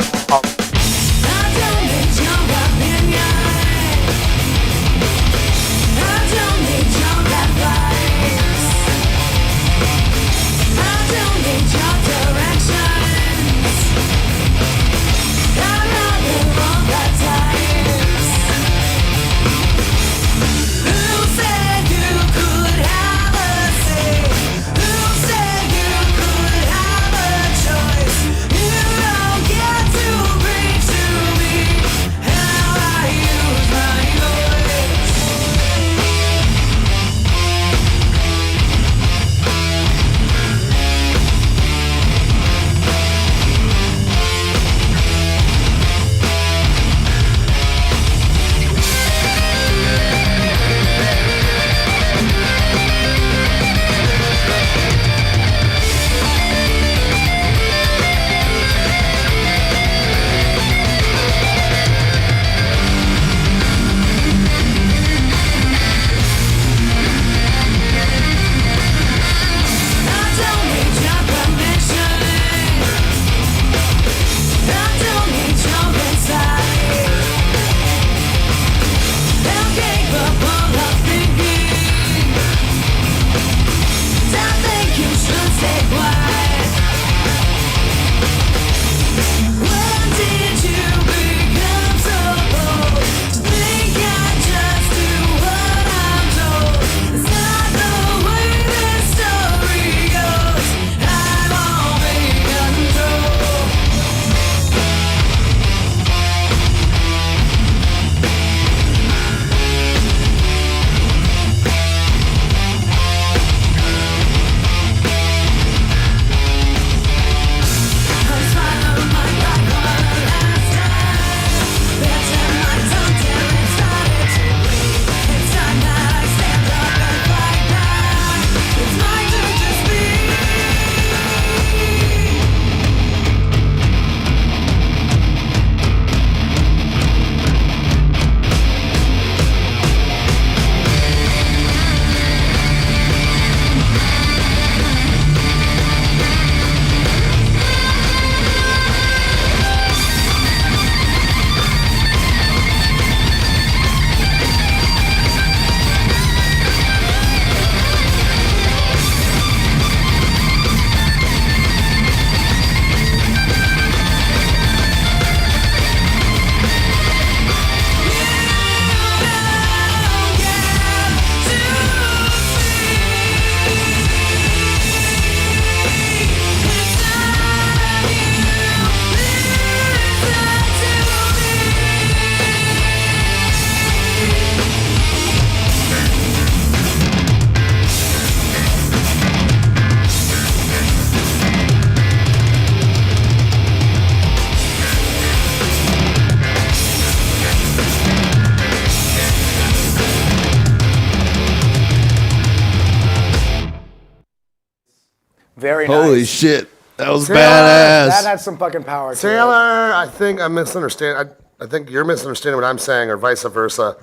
Very nice. Holy shit, that was Taylor, badass. That had some fucking power to it. Taylor, I think I'm misunderstanding. I think you're misunderstanding what I'm saying, or vice versa.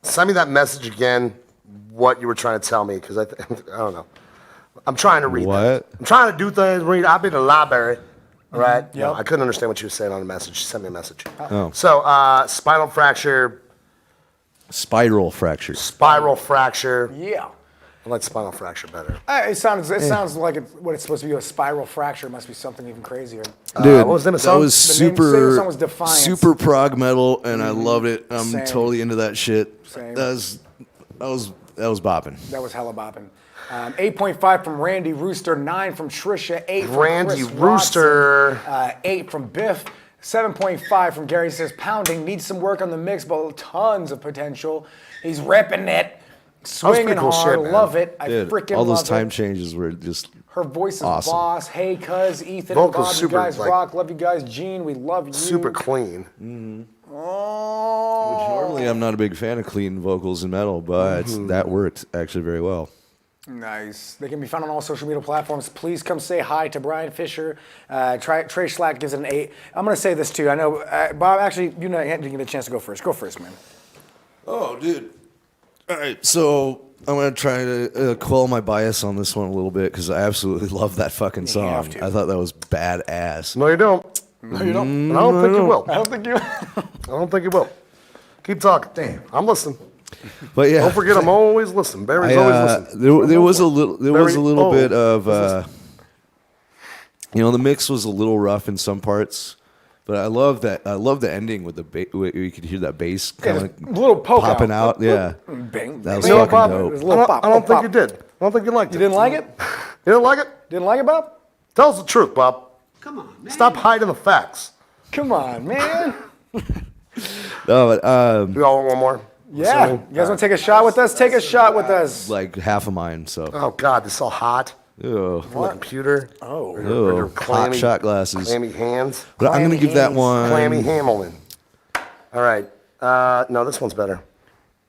Send me that message again. What you were trying to tell me, because I don't know. I'm trying to read. What? That. I'm trying to do things. Read. I've been to the library. All right. Yep. No, I couldn't understand what you were saying on the message. Send me a message. Oh. So, spinal fracture, Spiral fracture. spiral fracture. Yeah. I like spinal fracture better. It sounds like what it's supposed to be, a spiral fracture. It must be something even crazier. Dude, what was the name of the that song? was The name of the super, song was Defiance. super prog metal, and I loved it. I'm Same. totally into that shit. Same. That was bopping. That was hella bopping. 8.5 from Randy Rooster, 9 from Trisha, 8 from Randy Chris Rooster. Watson, 8 from Biff, 7.5 from Gary. Says Pounding needs some work on the mix, but tons of potential. He's ripping it, swinging pretty cool hard, shit, man. love it. I Dude, freaking all those love time it. changes were just Her voice is awesome. boss. Hey, cuz Ethan, Vocals and Bob, super, you guys like- rock. Love you guys, Gene. We love you. Super clean. Oh. Normally, I'm not a big fan of clean vocals in metal, but that worked actually very well. Nice. They can be found on all social media platforms. Please come say hi to Brian Fisher. Trey Schlack gives it an 8. I'm going to say this too. I know, Bob, actually, you didn't get a chance to go first. Go first, man. Oh, dude. All right, so I'm going to try to quell my bias on this one a little bit because I absolutely love that fucking song. have to. I thought that was badass. No, you don't. No, you don't. And I don't think you will. I don't think you. I don't think you will. Keep talking. Damn. I'm listening. But yeah, Don't forget, I'm always listening. Barry's always listening. there was a little bit of What's the mix was a little rough in some parts, but I love the ending with the you could hear that bass kind of a little poke popping out. Yeah, Bing. that was bing. fucking Bob, dope. There's a little pop. I don't little think you pop. did. I don't think you liked You it. didn't like it? You didn't like it? Didn't like it, Bob? Tell us the truth, Bob. Come on, man. Stop hiding the facts. Come on, man. No, but, You all want one more? Yeah. You guys want to take a shot with us? Take a shot with us. like half of mine. So, Oh, God, this is all hot. ew, From the computer. Oh. ew, hot clammy- shot glasses. Clammy hands. But I'm gonna give that one. Clammy Hamilton. All right. No, this one's better.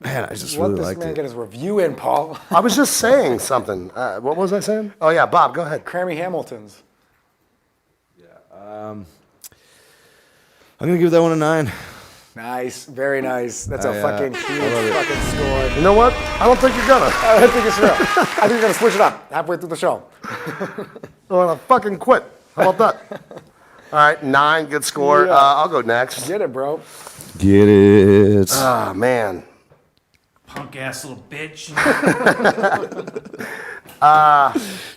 Man, I just Let really this liked man it. get his review in, Paul. I was just saying something. What was I saying? Oh, yeah, Bob, go ahead. Crammy Hamilton's. I'm gonna give that one a 9. Nice. Very nice. That's a I fucking love huge it. fucking score. You know what? I don't think you're gonna. I don't think it's real. I think you're going to switch it up halfway through the show. I'm gonna fucking quit. How about that? All right, 9, good score. Yeah. I'll go next. Get it, bro. Get it. Oh, man. Punk ass little bitch.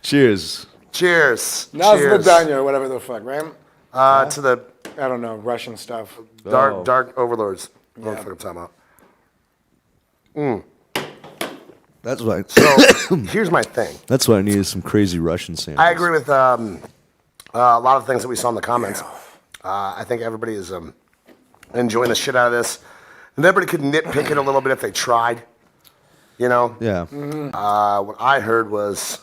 Cheers. Cheers. Now's Cheers. Vidania or whatever the fuck, right? To the I don't know, Russian stuff. dark overlords. I don't know what the fuck I'm talking That's why. about. So, here's my thing. That's why I needed some crazy Russian samples. I agree with a lot of things that we saw in the comments. I think everybody is enjoying the shit out of this. And everybody could nitpick it a little bit if they tried. You know? Yeah. What I heard was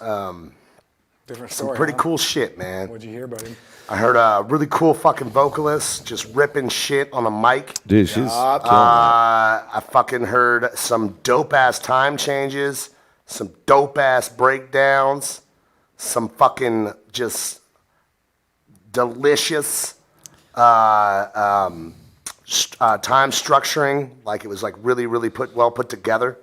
Different some story. pretty huh? cool shit, man. What'd you hear, buddy? I heard a really cool fucking vocalist just ripping shit on a mic. Dude, she's killing it. I fucking heard some dope ass time changes, some dope ass breakdowns, some fucking just delicious time structuring. Like it was like really well put together.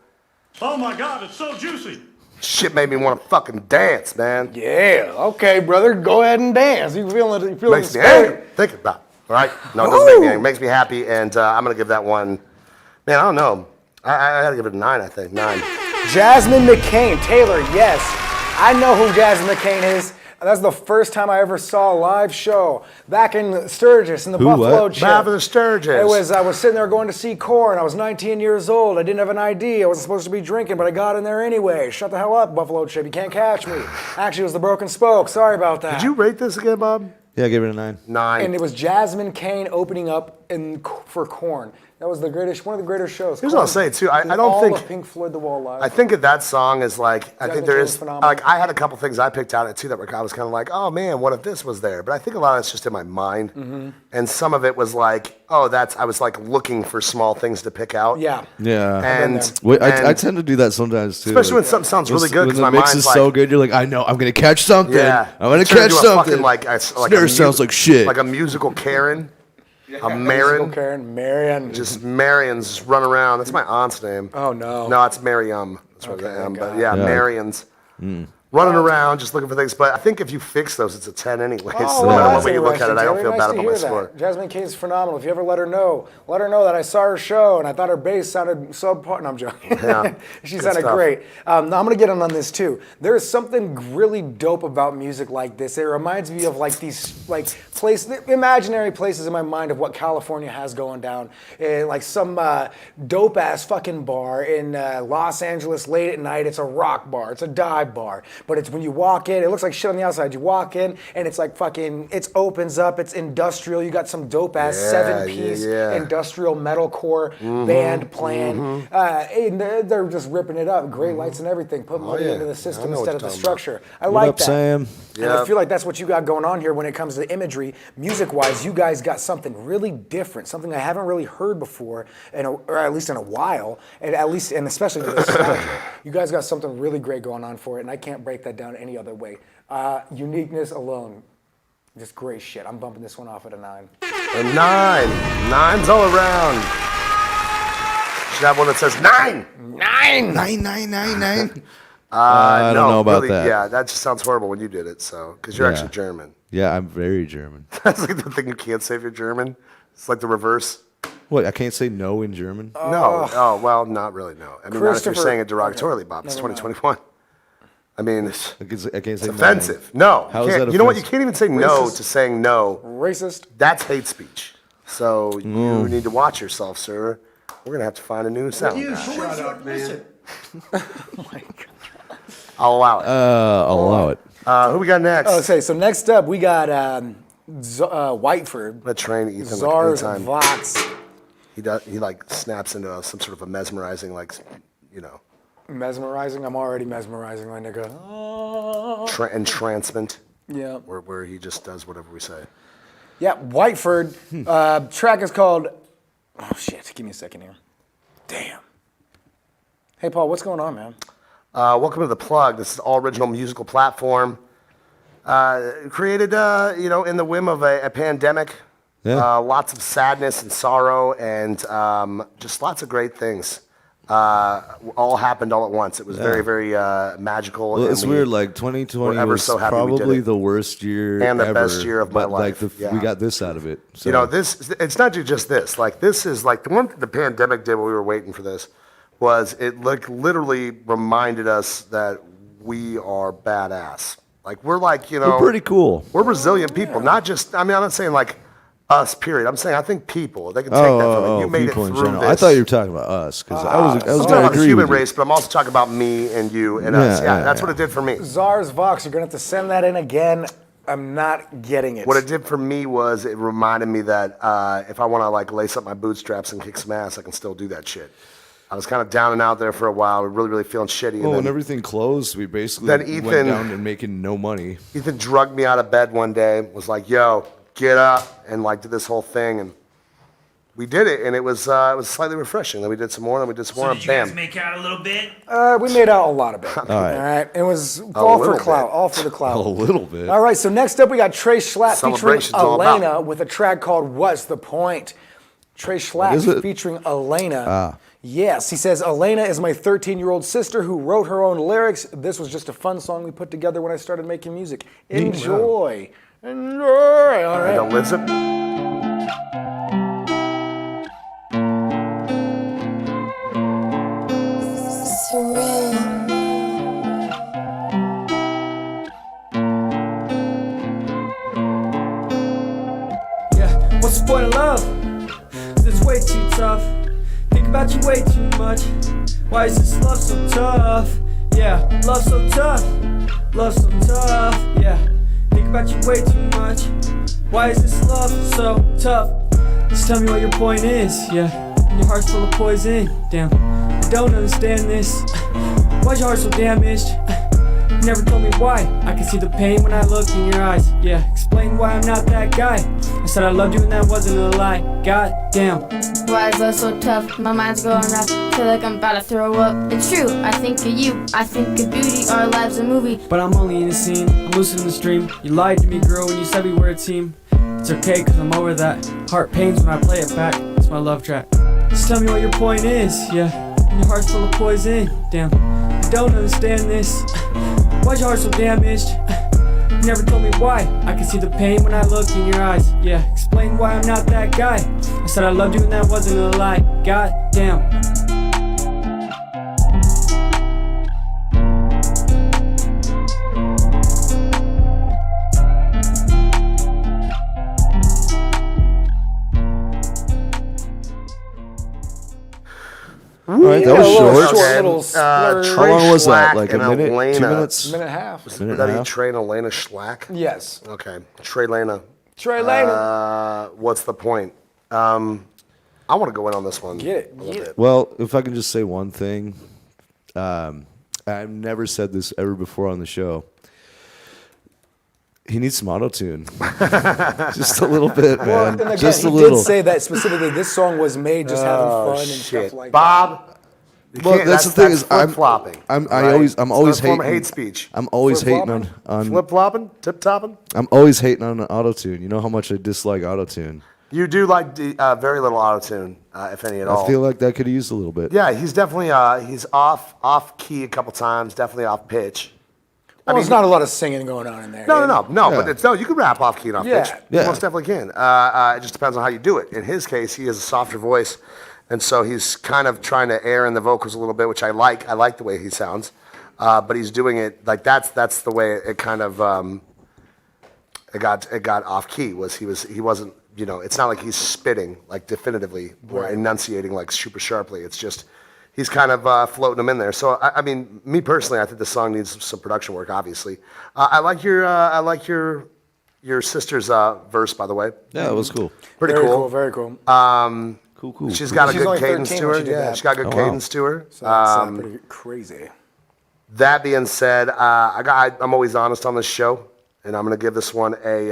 Oh my God, it's so juicy. Shit made me want to fucking dance, man. Yeah. Okay, brother. Go ahead and dance. You feeling it? You feeling Makes me inspired? angry. Think about it. All right? No, it doesn't make me angry. It makes me happy, and I'm going to give that one, man, I don't know. I got to give it a 9, I think. 9. Jasmine McCain. Taylor, yes. I know who Jasmine McCain is. That's the first time I ever saw a live show. Back in Sturgis in the Who, Buffalo what? Chip. Bob and the Sturgis. I was sitting there going to see Korn. I was 19 years old. I didn't have an ID. I wasn't supposed to be drinking, but I got in there anyway. Shut the hell up, Buffalo Chip. You can't catch me. Actually, it was the Broken Spoke. Sorry about that. Did you rate this again, Bob? Yeah, I gave it a 9. 9. And it was Jasmine Cain opening up for Korn. That was one of the greatest shows. Here's what I'll say, too. I Did don't all think- of Pink Floyd The Wall live. I think that song is like, I think there Jasmine is, Cain's phenomenal. like, I had a couple things I picked out, too, that I was kind of like, oh, man, what if this was there? But I think a lot of it's just in my mind. Mm-hmm. And some of it was like, I was like looking for small things to pick out. Yeah. Yeah. And, Wait, I and tend to do that sometimes too. especially when Like, something sounds really good, when because the my mix mind's is like, so good, you're like, I know, I'm gonna catch something. yeah. I'm gonna Turn catch into a something. Fucking, like Snare sounds like shit. Like a musical Karen. A Musical Marin. Karen, Marion. Just Marions just run around. That's my aunt's name. Oh, no. No, it's Mariam. That's what Okay, I am. thank But God. yeah, Yeah. Marions. running around just looking for things. But I think if you fix those, it's a 10 anyways. Oh, So no well, matter what that's way you look at it, interesting, I don't Taylor. feel Nice bad to about hear my that. score. Jasmine K is phenomenal. If you ever let her know that I saw her show and I thought her bass sounded subpar. No, I'm joking. Yeah, She good sounded stuff. great. Now I'm gonna get in on this too. There is something really dope about music like this. It reminds me of like these imaginary places in my mind of what California has going down. Like some dope ass fucking bar in Los Angeles late at night. It's a rock bar. It's a dive bar. But it's when you walk in, it looks like shit on the outside. You walk in and it's like fucking, it opens up. It's industrial. You got some dope ass 7-piece industrial metalcore band playing. And they're just ripping it up. Great lights and everything. Put money into the system know what instead of you're the talking structure. I What like up, that. Sam? And I feel like that's what you got going on here when it comes to imagery. Music-wise, you guys got something really different, something I haven't really heard before, or at least in a while, and especially with nostalgia. You guys got something really great going on for it, and I can't break that down any other way. Uniqueness alone, just great shit. I'm bumping this one off at a 9. A 9. 9's all around. Should have one that says 9. 9! 9. I don't know about that. Yeah, that just sounds horrible when you did it. So, because you're actually German. Yeah, I'm very German. That's like the thing you can't say if you're German. It's like the reverse. What? I can't say no in German. No. Oh, well, not really. No. I mean, not if you're saying it derogatorily, Bob. It's Never mind. 2021. I mean, it's I can't say no. offensive. No. How you is can't- that You know what? You offensive? can't even say no Racist. to saying no. Racist. That's hate speech. So you need to watch yourself, sir. We're gonna have to find a new sound. You guy. shut up, man. I'll allow it. I'll allow it. Who we got next? Okay, so next up we got Whiteford. Let's train Ethan Czars like anytime. Vox. He like snaps into some sort of a mesmerizing, like, you know, Mesmerizing. I'm already mesmerizing, my nigga. entrancement, Yeah. where he just does whatever we say. Yeah, Whiteford. Track is called. Oh shit! Give me a second here. Damn. Hey Paul, what's going on, man? Welcome to The Plug. This is all original musical platform. Created, in the whim of a pandemic. Yeah. Lots of sadness and sorrow and just lots of great things. All happened all at once. It was very, very magical. Well, and it's weird. Like 2020 ever was so happy we did probably it. the worst year And the ever, best year of my but, like, life. we got this out of it. So. You know, it's not just this. Like, this is like the one thing the pandemic did when we were waiting for this was it like literally reminded us that we are badass. Like, we're like, we're pretty cool. we're resilient people. Not just, I mean, I'm not saying like us, period. I'm saying I think people, they can take that from it. You made it people through in general. this. I thought you were talking about us because I was I'm going talking to about the agree human with you. race, but I'm also talking about me and you and us. Yeah, Yeah, that's yeah. what it did for me. Czars Vox. You're gonna have to send that in again. I'm not getting it. What it did for me was it reminded me that if I want to like lace up my bootstraps and kick some ass, I can still do that shit. I was kind of down and out there for a while, really, really feeling shitty. Well, and when then everything closed, we basically Then went Ethan- down and making no money. Ethan drugged me out of bed one day, was like, "Yo, get up," and like did this whole thing, and we did it, and it was slightly refreshing. Then we did some more, then we did some more, So and did you guys bam. make out a little bit? We made out a lot of it. All right. It was all for little clout. bit. All for the clout. A little bit. All right, so next up we got Trey Schlatt featuring Celebration's all about. Elena with a track called What's the Point? Trey is Schlatt it? featuring Elena. Yes, he says, Elena is my 13-year-old sister who wrote her own lyrics. This was just a fun song we put together when I started making music. Enjoy. Enjoy. All right. Now, listen. Yeah, what's the point of love? It's way too tough. Think about you way too much. Why is this love so tough? Yeah, love so tough. Love so tough. Yeah, think about you way too much. Why is this love so tough? Just tell me what your point is. Yeah, and your heart's full of poison. Damn, I don't understand this. Why's your heart so damaged? You never told me why. I can see the pain when I look in your eyes. Yeah, explain why I'm not that guy. I said I loved you and that wasn't a lie. God damn. Why is love so tough? My mind's going up. Feel like I'm about to throw up. It's true, I think of you. I think of beauty. Our life's a movie. But I'm only in a scene, I'm lucid in the stream. You lied to me, girl, when you said we were a team. It's okay, cause I'm over that. Heart pains when I play it back. It's my love track. Just tell me what your point is, yeah. And your heart's full of poison. Damn, I don't understand this. Why's your heart so damaged? You never told me why. I can see the pain when I look in your eyes. Yeah, explain why I'm not that guy. I said I loved you and that wasn't a lie. God damn. All right, that was short. Little splurge. How long was that? Schlack Like a and minute? 2 Elena. minutes? Minute and a half. Minute Would and that a be half? Trey and Elena Schlack? Yes. Okay. Trey Lena. Trey Lane. What's the point? I want to go in on this one. Get it. a little Get bit. Well, if I can just say one thing, I've never said this ever before on the show. He needs some auto-tune. Just a little bit, man. Well, and again, just a he little. did say that specifically. This song was made just having fun and Shit. stuff like Bob. Well, that's the thing is, flip-flopping. I'm right? always It's a form of hating. hate speech. I'm always hating Flip-flopping? on Flip-flopping? Tip-topping? I'm always hating on auto-tune. You know how much I dislike auto-tune. You do like very little auto-tune, if any at all. I feel like that could have used a little bit. Yeah, he's definitely he's off key a couple times, definitely off pitch. that. Well, there's not a lot of singing going on in there. No, Yeah. but it's you can rap off key and off Yeah. pitch. Yeah. You most definitely can. It just depends on how you do it. In his case, he has a softer voice, and so he's kind of trying to air in the vocals a little bit, which I like. I like the way he sounds, but he's doing it like that's the way it kind of it got off key. He wasn't. You know, it's not like he's spitting like definitively or enunciating like super sharply. It's just he's kind of floating them in there. So I mean, me personally, I think the song needs some production work. Obviously, I like your sister's verse, by the way. Yeah, it was cool. Pretty Very cool. cool. Very cool. Cool. She's got a She's good only cadence 13 to when her. she did Yeah, that. she's got good Oh, wow. cadence to her. So that's pretty crazy. That being said, I'm always honest on this show, and I'm going to give this one a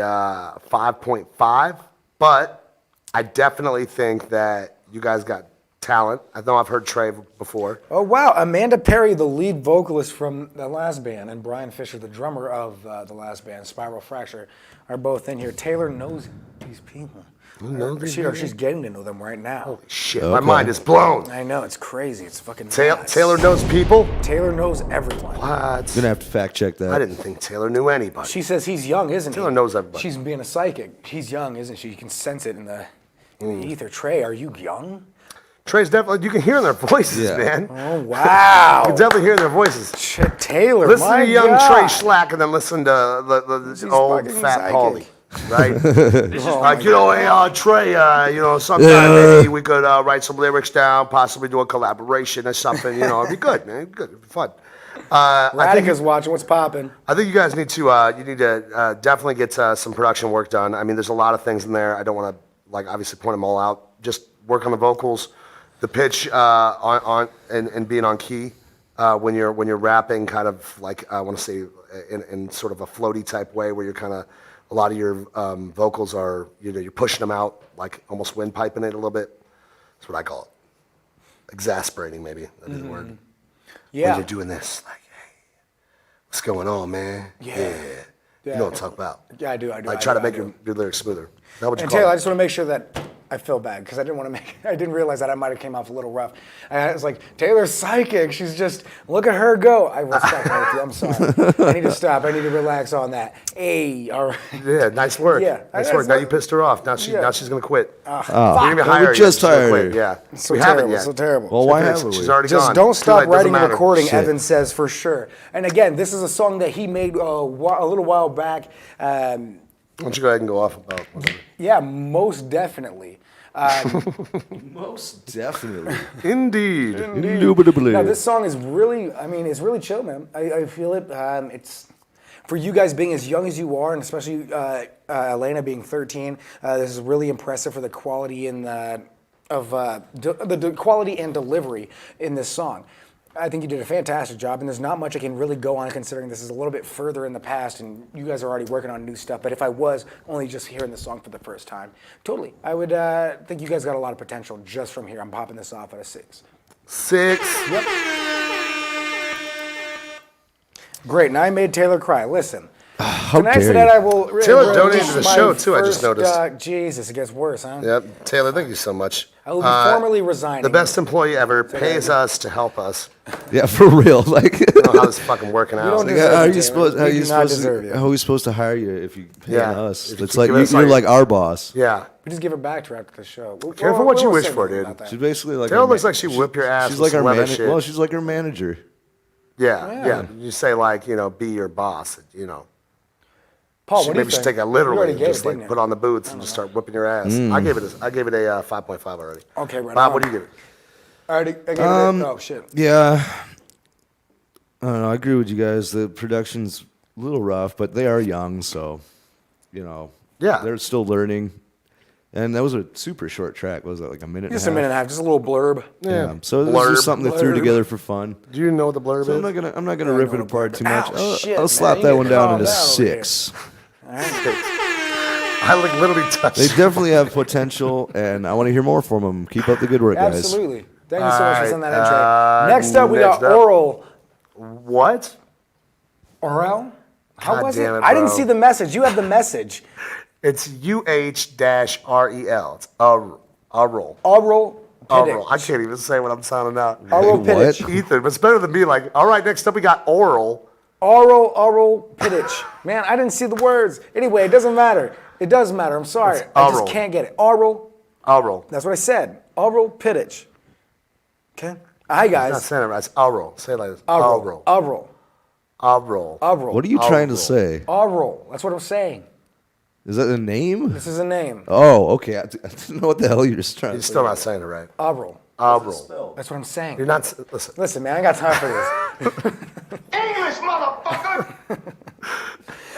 5.5. But I definitely think that you guys got talent. I know I've heard Trey before. Oh, wow. Amanda Perry, the lead vocalist from the last band, and Brian Fisher, the drummer of the last band, Spiral Fracture, are both in here. Taylor knows these people. She's getting to know them right now. Holy shit, my mind is blown. I know, it's crazy. It's fucking nuts. Taylor knows people? Taylor knows everyone. What? Gonna have to fact check that. I didn't think Taylor knew anybody. She says he's young, isn't he? Taylor knows everybody. She's being a psychic. He's young, isn't she? You can sense it in the ether. Trey, are you young? Trey's definitely, you can hear in their voices, Yeah. man. Oh, wow. You can definitely hear in their voices. Shit, Taylor, Listen my to young God. Trey Schlack and then listen to the She's old fucking fat psychic. Pauly. Right? Like, hey, Trey, sometime maybe we could write some lyrics down, possibly do a collaboration or something. You know, it'd be good, man. It'd be good. It'd be fun. Radica's watching. What's popping? I think you guys need to definitely get some production work done. I mean, there's a lot of things in there. I don't want to obviously point them all out. Just work on the vocals, the pitch and being on key when you're rapping. Kind of like I want to say in sort of a floaty type way where you're kind of a lot of your vocals are you're pushing them out like almost windpiping it a little bit. That's what I call it. Exasperating, maybe that'd be the word. Yeah. When you're doing this, like, hey, what's going on, man? Yeah. You know what I'm talking about. Yeah, I do. Like, try to make your lyrics smoother. Is that what you And call Taylor, I it? just want to make sure that I feel bad because I didn't realize that I might have came off a little rough. I was like, Taylor's psychic. She's just, look at her go. I will stop right with you. I'm sorry. I need to stop. I need to relax on that. Hey, all right. Yeah, nice work. Yeah, nice that's work. Now what- you pissed her off. Now Yeah. she's gonna quit. Oh, We're gonna hire we her. just She's gonna hired quit. her. Yeah. So we terrible. haven't yet. So terrible. Well, why haven't we? She's already Just gone. don't Too stop late, doesn't writing and matter. recording, Shit. Evan says for sure. And again, this is a song that he made a little while back. Why don't you go ahead and go off about whatever. Yeah, most definitely. Most definitely. Indeed. Indubitably. Now, this song is really, it's really chill, man. I feel it. It's for you guys being as young as you are, and especially Elena being 13. This is really impressive for the quality and the quality and delivery in this song. I think you did a fantastic job, and there's not much I can really go on considering this is a little bit further in the past, and you guys are already working on new stuff. But if I was only just hearing the song for the first time, totally, I would think you guys got a lot of potential just from here. I'm popping this off at a 6. 6. Yep. Great. Now I made Taylor cry. Listen, How Next to dare that, you? I will. Taylor release donated to the my show, too, I just first, noticed. Jesus, it gets worse, huh? Yep. Taylor, thank you so much. I will be formally resigning. The best employee ever pays us to help us. Yeah, for real. Like, I don't know how this is fucking working out. don't like, deserve how are it, you Taylor. supposed? How We are you do not supposed deserve to? you. How are we supposed to hire you if you pay Yeah. us? If you It's keep like giving us you're all like our boss. Yeah. We just give it back to her after the show. Careful what you wish for, dude. She's basically like. Taylor our looks like she whip your ass She's with like our some leather manager. shit. Well, she's like our manager. Yeah. You say like, be your boss, Paul, what do you Maybe she think? take that You literally already and gave just it, like didn't put you? on the boots and just start whipping your ass. I gave it a 5.5 already. Okay, right Bob, on. what do you give it? I gave it. Oh shit. Yeah. I don't know. I agree with you guys. The production's a little rough, but they are young, so Yeah. they're still learning. And that was a super short track. What was that, like a minute? Just a and minute and a half, just a little blurb. Yeah. So this Blurb. is just something they threw Blurb. together for fun. Do you know what the blurb So is? I'm not gonna rip it apart too much. Ow, shit, I'll slap man, that you one gotta down calm into down over here. 6. I like literally touched. They definitely have potential, and I want to hear more from them. Keep up the good work, guys. Absolutely. Thank you so much for sending that Alright, intro. Next up, we got next up. Oral. What? Oral? How God was damn it? it, I didn't bro. see the message. You have the message. It's UH-REL. It's Oral. Oral. Oral. I Pidditch. can't even say what I'm sounding out. Oral What? Pidditch. Ethan, but it's better than me. Like, all right, next up we got Oral. Oral Pidditch. Man, I didn't see the words. Anyway, it doesn't matter. It does matter. I'm sorry. It's I oral. just can't get it. Oral. Oral. That's what I said. Oral Pidditch. Okay? Hi, I'm not guys. saying it right. It's Oral. Say it like this. Oral. Oral. Oral. Oral. Oral. What are you trying to Oral. say? Oral. That's what I'm saying. Is that a name? This is a name. Oh, okay. I didn't know what the hell you were trying You're to say. still not saying it right. Oral. Oral. That's what I'm saying. You're not. Listen. Listen, man, I got time for this. English, motherfucker.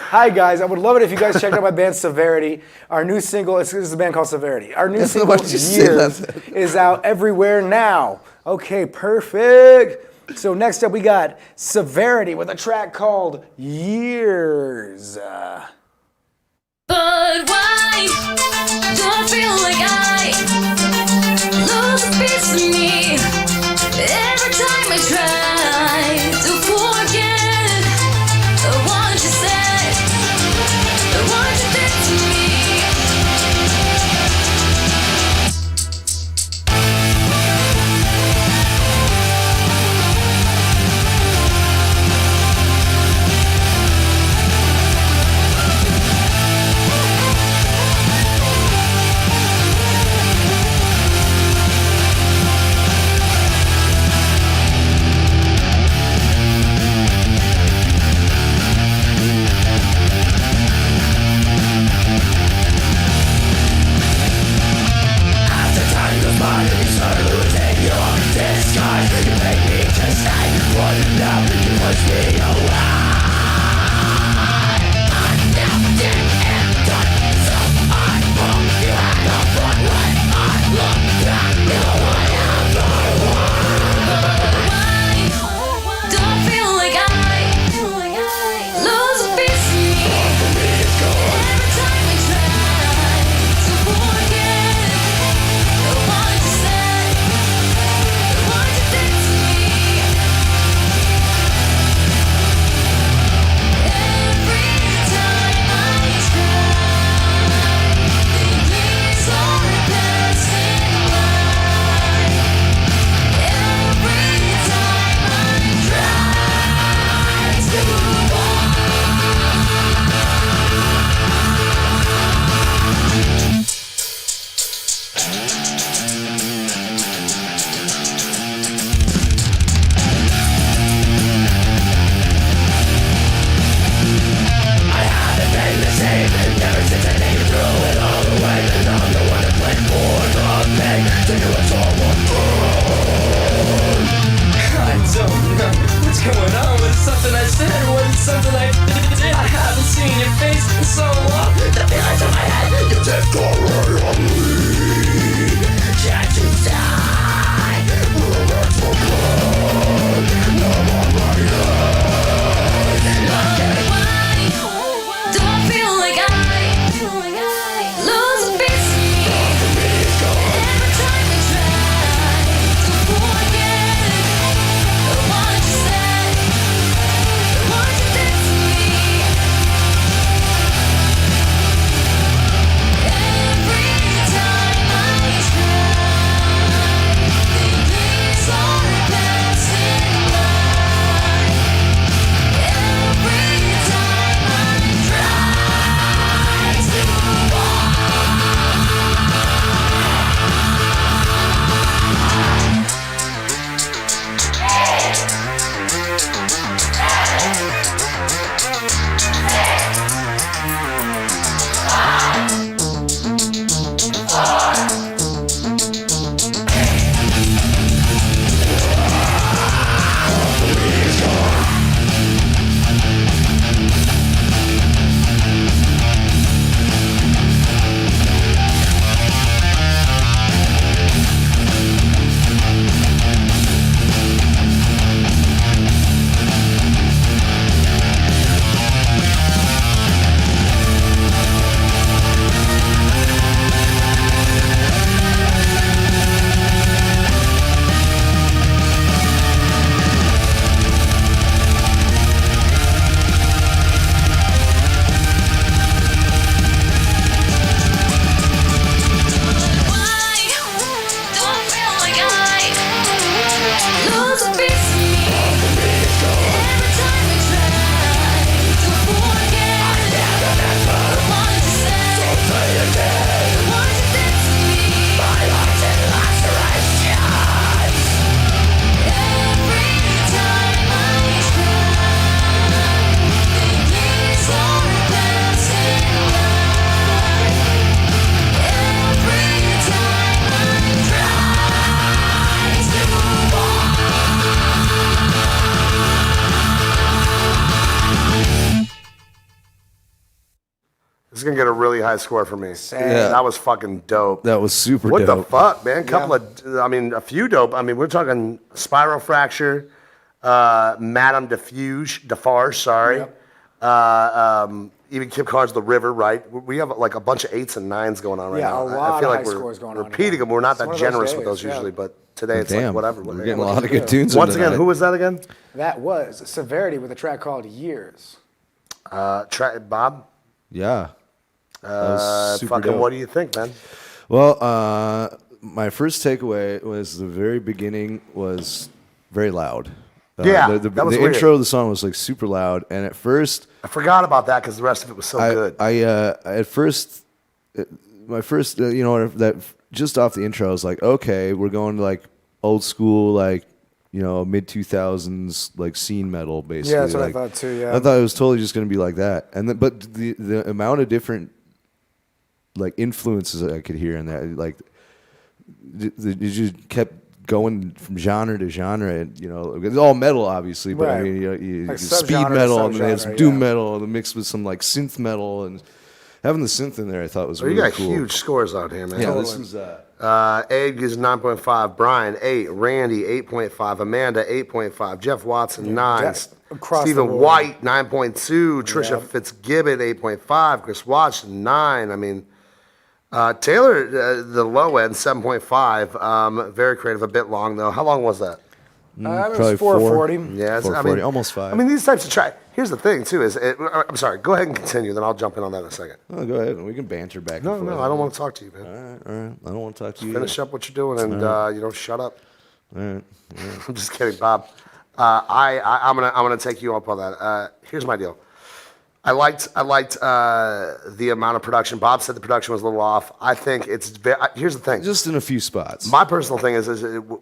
Hi, guys. I would love it if you guys checked out my band Severity. Our new single, this is a band called Severity. Our new single, why did you say Years, that? is out everywhere now. Okay, perfect. So next up, we got Severity with a track called Years. But why do I feel like I lose a piece of me every time I try to forget what you said, what you did to me? Do I feel like I lose a piece of me every time I try to forget what you said, what you did to me? Every time I try, the years are passing by. Every time I try to move on. I don't know what's going on. Was it something I said? Was it something I did? I haven't seen your face in so long. The feelings in my head, you just go right on me. Can't you die? Let's go blood. Now I'm right Why do I feel like I lose a piece of me every time I try gonna get a really high score for me. Yeah. That was fucking dope. That was super What dope. the fuck, man? A few dope. I mean, we're talking Spiral Fracture, Madame Defarge, sorry. Yep. Even Kip Carr's The River, right? We have like a bunch of 8s and 9s going on right Yeah, now. a lot I feel of like high we're scores going on repeating again. them. We're not It's one that of those generous days, with those yeah. usually, but today it's Damn. like whatever. We're getting a lot of good tunes. Once again, tonight. who was that again? That was Severity with a track called Years. Bob? Yeah. That was super Fucking dope. what do you think, man? Well, my first takeaway was the very beginning was very loud. Yeah, the that was the weird. intro of the song was like super loud, and at first, I forgot about that because the rest of it was so good. at first, my first, that just off the intro, I was like, okay, we're going to like old school, like mid 2000s, like scene metal, basically. Yeah, that's what I like, thought too, yeah. I thought it was totally just going to be like that, and then, but the amount of different like influences that I could hear in that, like, it just kept going from genre to genre, and it's all metal, obviously, but I Right. mean, you Like speed subgenre to metal, and then they had subgenre, some doom yeah. metal, and mixed with some like synth metal, and having the synth in there, I thought was You really got cool. huge scores out here, man. Yeah, this is Egg is 9.5. Brian 8. Randy 8.5. Amanda 8.5. Jeff Watson 9. Jeff, across the Stephen board. White 9.2. Trisha Yeah. Fitzgibbon 8.5. Chris Watch 9. I mean, Taylor the low end 7.5. Very creative, a bit long though. How long was that? It was probably 440. Yeah, 440, almost 5. I mean, these types of tracks. Here's the thing too. I'm sorry. Go ahead and continue. Then I'll jump in on that in a second. Oh, go ahead, we can banter back. No, and forth. no, I don't want to talk to you, man. All right. I don't want to talk to you. Finish up what you're doing and shut up. All right. I'm just kidding, Bob. I'm gonna take you up on that. Here's my deal. I liked the amount of production. Bob said the production was a little off. I think here's the thing. Just in a few spots. My personal thing is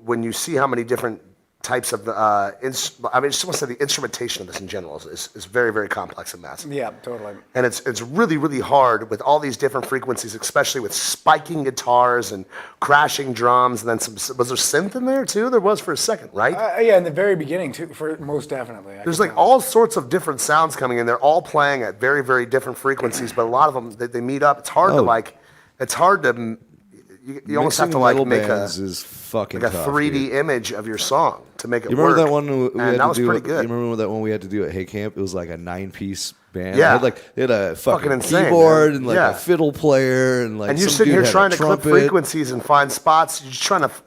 when you see how many different types of I just want to say the instrumentation of this in general is very, very complex and massive. Yeah, totally. And it's really, really hard with all these different frequencies, especially with spiking guitars and crashing drums, and then was there synth in there too? There was for a second, right? Yeah, in the very beginning too, for most definitely. There's like all sorts of different sounds coming in. They're all playing at very, very different frequencies, but a lot of them they meet up. It's hard to you almost have to like metal make bands is fucking like a tough, 3D dude. image of your song to make it You work. remember that one we had and that to was do? pretty good. You remember that one we had to do at Hay Camp? It was like a 9-piece band. Yeah. They had a fucking insane, keyboard man. and like Yeah. a fiddle player and like. And you're some sitting dude here had trying a to clip trumpet. frequencies and find spots. What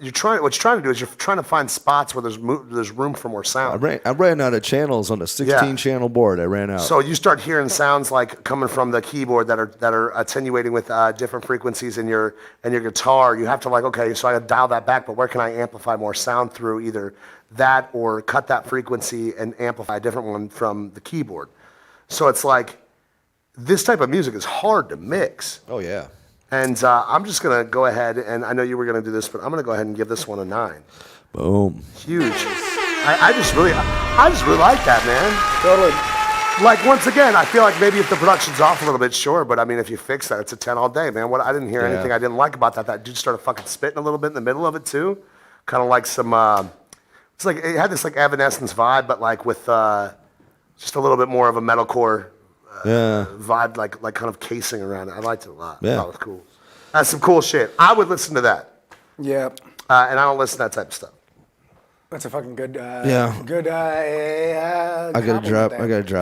you're trying to do is you're trying to find spots where there's room for more I sound. ran out of channels on a 16-channel board. I ran out. So you start hearing sounds like coming from the keyboard that are attenuating with different frequencies in your guitar. You have to like, okay, so I got to dial that back, but where can I amplify more sound through either that or cut that frequency and amplify a different one from the keyboard. So it's like this type of music is hard to mix. Oh yeah. And I'm just gonna go ahead, and I know you were gonna do this, but I'm gonna go ahead and give this one a 9. Boom. Huge. I just really like that, man. Totally. Like once again, I feel like maybe if the production's off a little bit, sure, but I mean if you fix that, it's a 10 all day, man. I didn't hear anything I didn't like about that. That dude started fucking spitting a little bit in the middle of it too, kind of like some. It's like it had this like Evanescence vibe, but like with just a little bit more of a metalcore vibe, like kind of casing around it. I liked it a lot. Yeah. That was cool. That's some cool shit. I would listen to that. Yeah. And I don't listen to that type of stuff. That's a fucking good. Good. I gotta drop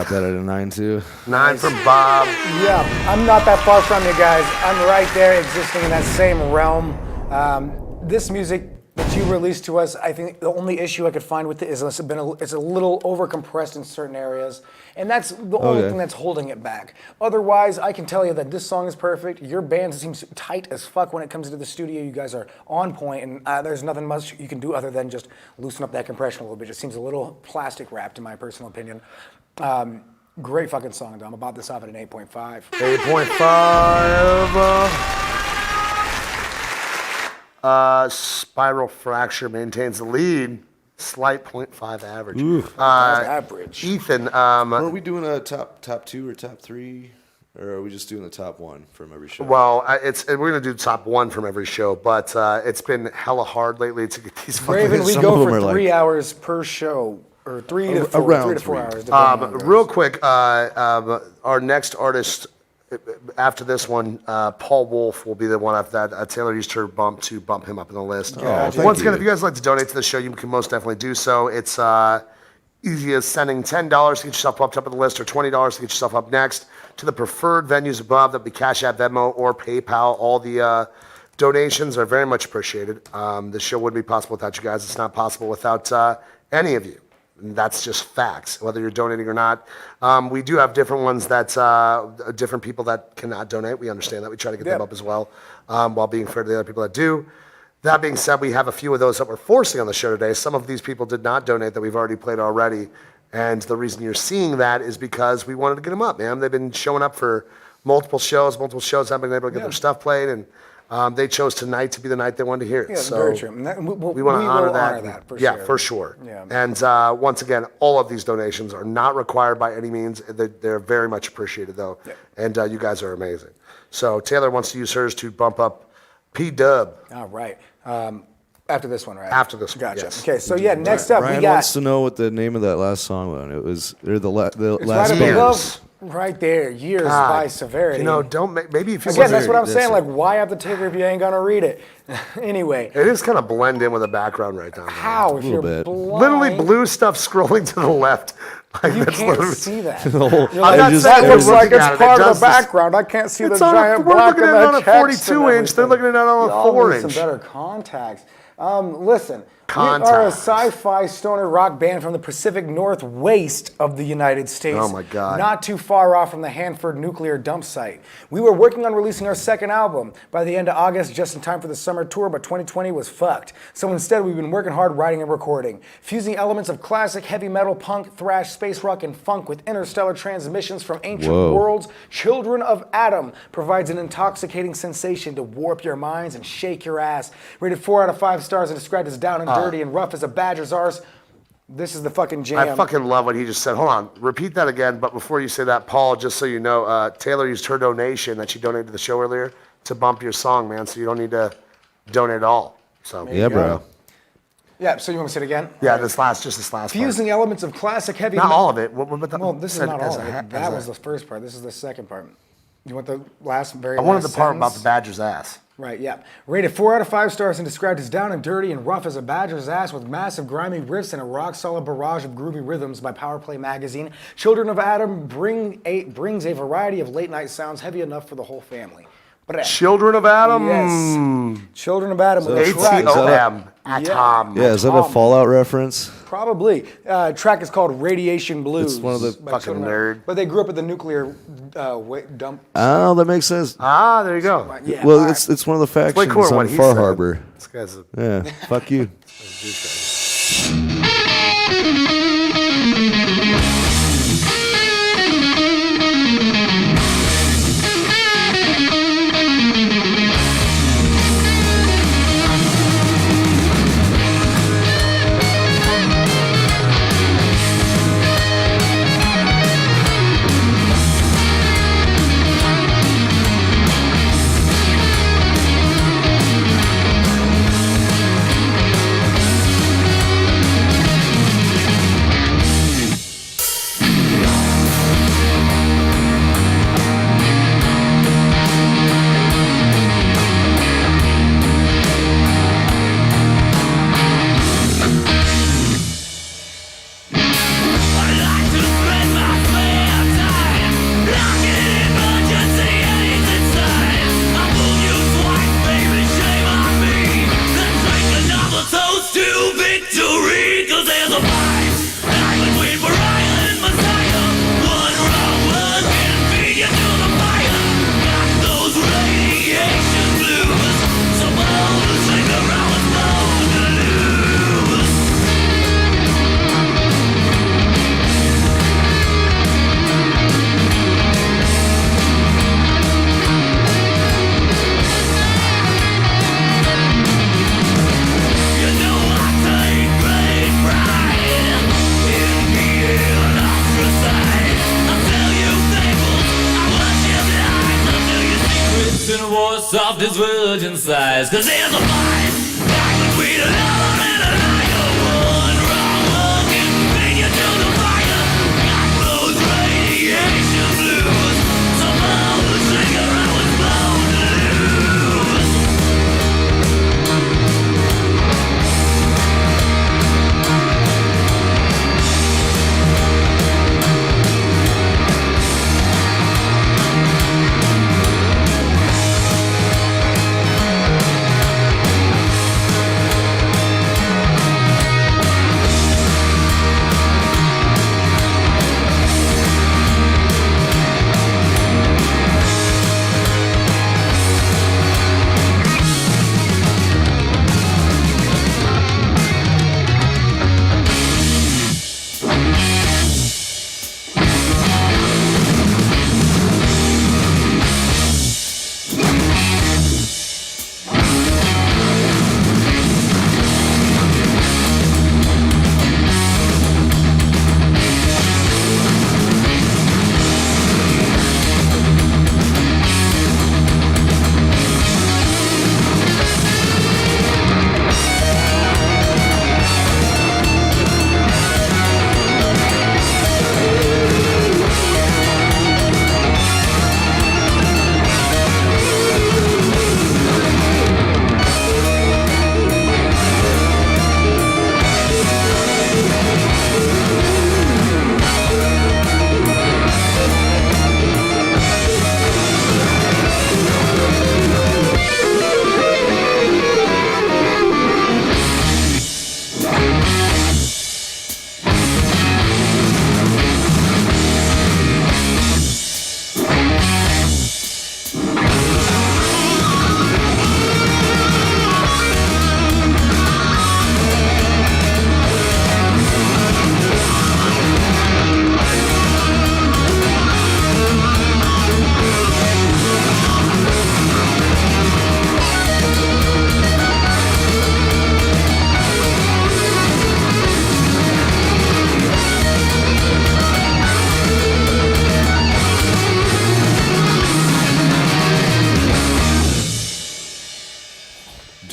that at a 9 too. 9 from Bob. Yeah, I'm not that far from you guys. I'm right there, existing in that same realm. This music that you released to us, I think the only issue I could find with it is it's a little overcompressed in certain areas, and that's the only thing that's holding it back. Otherwise, I can tell you that this song is perfect. Your band seems tight as fuck when it comes to the studio. You guys are on point, and there's nothing much you can do other than just loosen up that compression a little bit. It seems a little plastic wrapped, in my personal opinion. Great fucking song, though. I'm about this off at an 8.5. 8.5. Spiral Fracture maintains the lead. Slight 0.5 average. Average. Ethan. Are we doing a top 2 or top 3, or are we just doing the top 1 from every show? Well, we're gonna do top 1 from every show, but it's been hella hard lately to get these. Raven, we some go of them for are 3 like- hours per show, or 3 to 4, Around 3 to 4 3. hours. depending on Real quick, our next artist after this one, Paul Wolf will be the one after that. Taylor used her bump to bump him up in the list. thank Once again, you. if you guys like to donate to the show, you can most definitely do so. It's easy as sending $10 to get yourself bumped up in the list, or $20 to get yourself up next to the preferred venues above. That'll be Cash App, Venmo, or PayPal. All the donations are very much appreciated. The show wouldn't be possible without you guys. It's not possible without any of you. And that's just facts, whether you're donating or not. We do have different ones that, different people that cannot donate. We understand that. We try to get them up as well, while being fair to the other people that do. That being said, we have a few of those that we're forcing on the show today. Some of these people did not donate that we've already played already. And the reason you're seeing that is because we wanted to get them up, man. They've been showing up for multiple shows, haven't been able to get their stuff played, and they chose tonight to be the night they wanted to hear it. Yeah, So very true. we want to honor that. for Yeah, sure. for sure. Yeah. And once again, all of these donations are not required by any means. They're very much appreciated, though. Yeah. And you guys are amazing. So Taylor wants to use hers to bump up P-Dub. All right. After this one, right? After this one, Gotcha. yes. Okay, so yeah, next up Brian we got. wants to know what the name of that last song was. It was or the last Right bar. above, right there, Years God, by Severity. You know, maybe if you Again, that's what I'm That's saying. it. Like, why have the ticker if you ain't gonna read it? Anyway, It is kind of blend in with the background right now. how if little you're bit. blind, Literally blue stuff scrolling to the left. Like, you that's can't literally- see that. The whole- You're like, I'm not just- saying that we're looks like looking it's at it. part It of does the this- background. I can't see the It's on giant we're black looking and at it on the a text and 42-inch. They're looking at it on a Y'all need 4-inch. some better contacts. Listen, we are a Contacts. sci-fi stoner rock band from the Pacific Northwest of the United States. Oh my God. Not too far off from the Hanford nuclear dump site. We were working on releasing our second album by the end of August, just in time for the summer tour, but 2020 was fucked. So instead, we've been working hard writing and recording, fusing elements of classic heavy metal, punk, thrash, space rock, and funk with interstellar transmissions from ancient Whoa. worlds. Children of Adam provides an intoxicating sensation to warp your minds and shake your ass. Rated 4 out of 5 stars and described as down and dirty and rough as a badger's arse. This is the fucking jam. I fucking love what he just said. Hold on, repeat that again. But before you say that, Paul, just so you know, Taylor used her donation that she donated to the show earlier to bump your song, man. So you don't need to donate at all. So Yeah, bro. Yeah, so you want me to say it again? yeah, this last part. Fusing elements of classic heavy Not metal. all of it. What Well, this is not all of it. That was the first part. This is the second part. You want the last, very I wanted the last part about the sentence? badger's ass. Right, yeah. Rated 4 out of 5 stars and described as down and dirty and rough as a badger's ass with massive grimy riffs and a rock-solid barrage of groovy rhythms by Powerplay magazine. Children of Adam brings a variety of late-night sounds heavy enough for the whole family. Children of Adam. Yes. Children of Adam. with a track- ATOM. Atom. Yeah, is that a Fallout reference? Probably. Track is called Radiation Blues. It's one of the by fucking Children of- nerd. But they grew up at the nuclear dump. Oh, that makes sense. Ah, there you go. Yeah, Well, all it's one of the factions Way cooler on what he Far said. Harbor. This guy's a Yeah, fuck you. Soft as virgin sighs, 'cause there's a fight back between a lover and a liar. One wrong look can bring you to the fire. Got those radiation blues, some of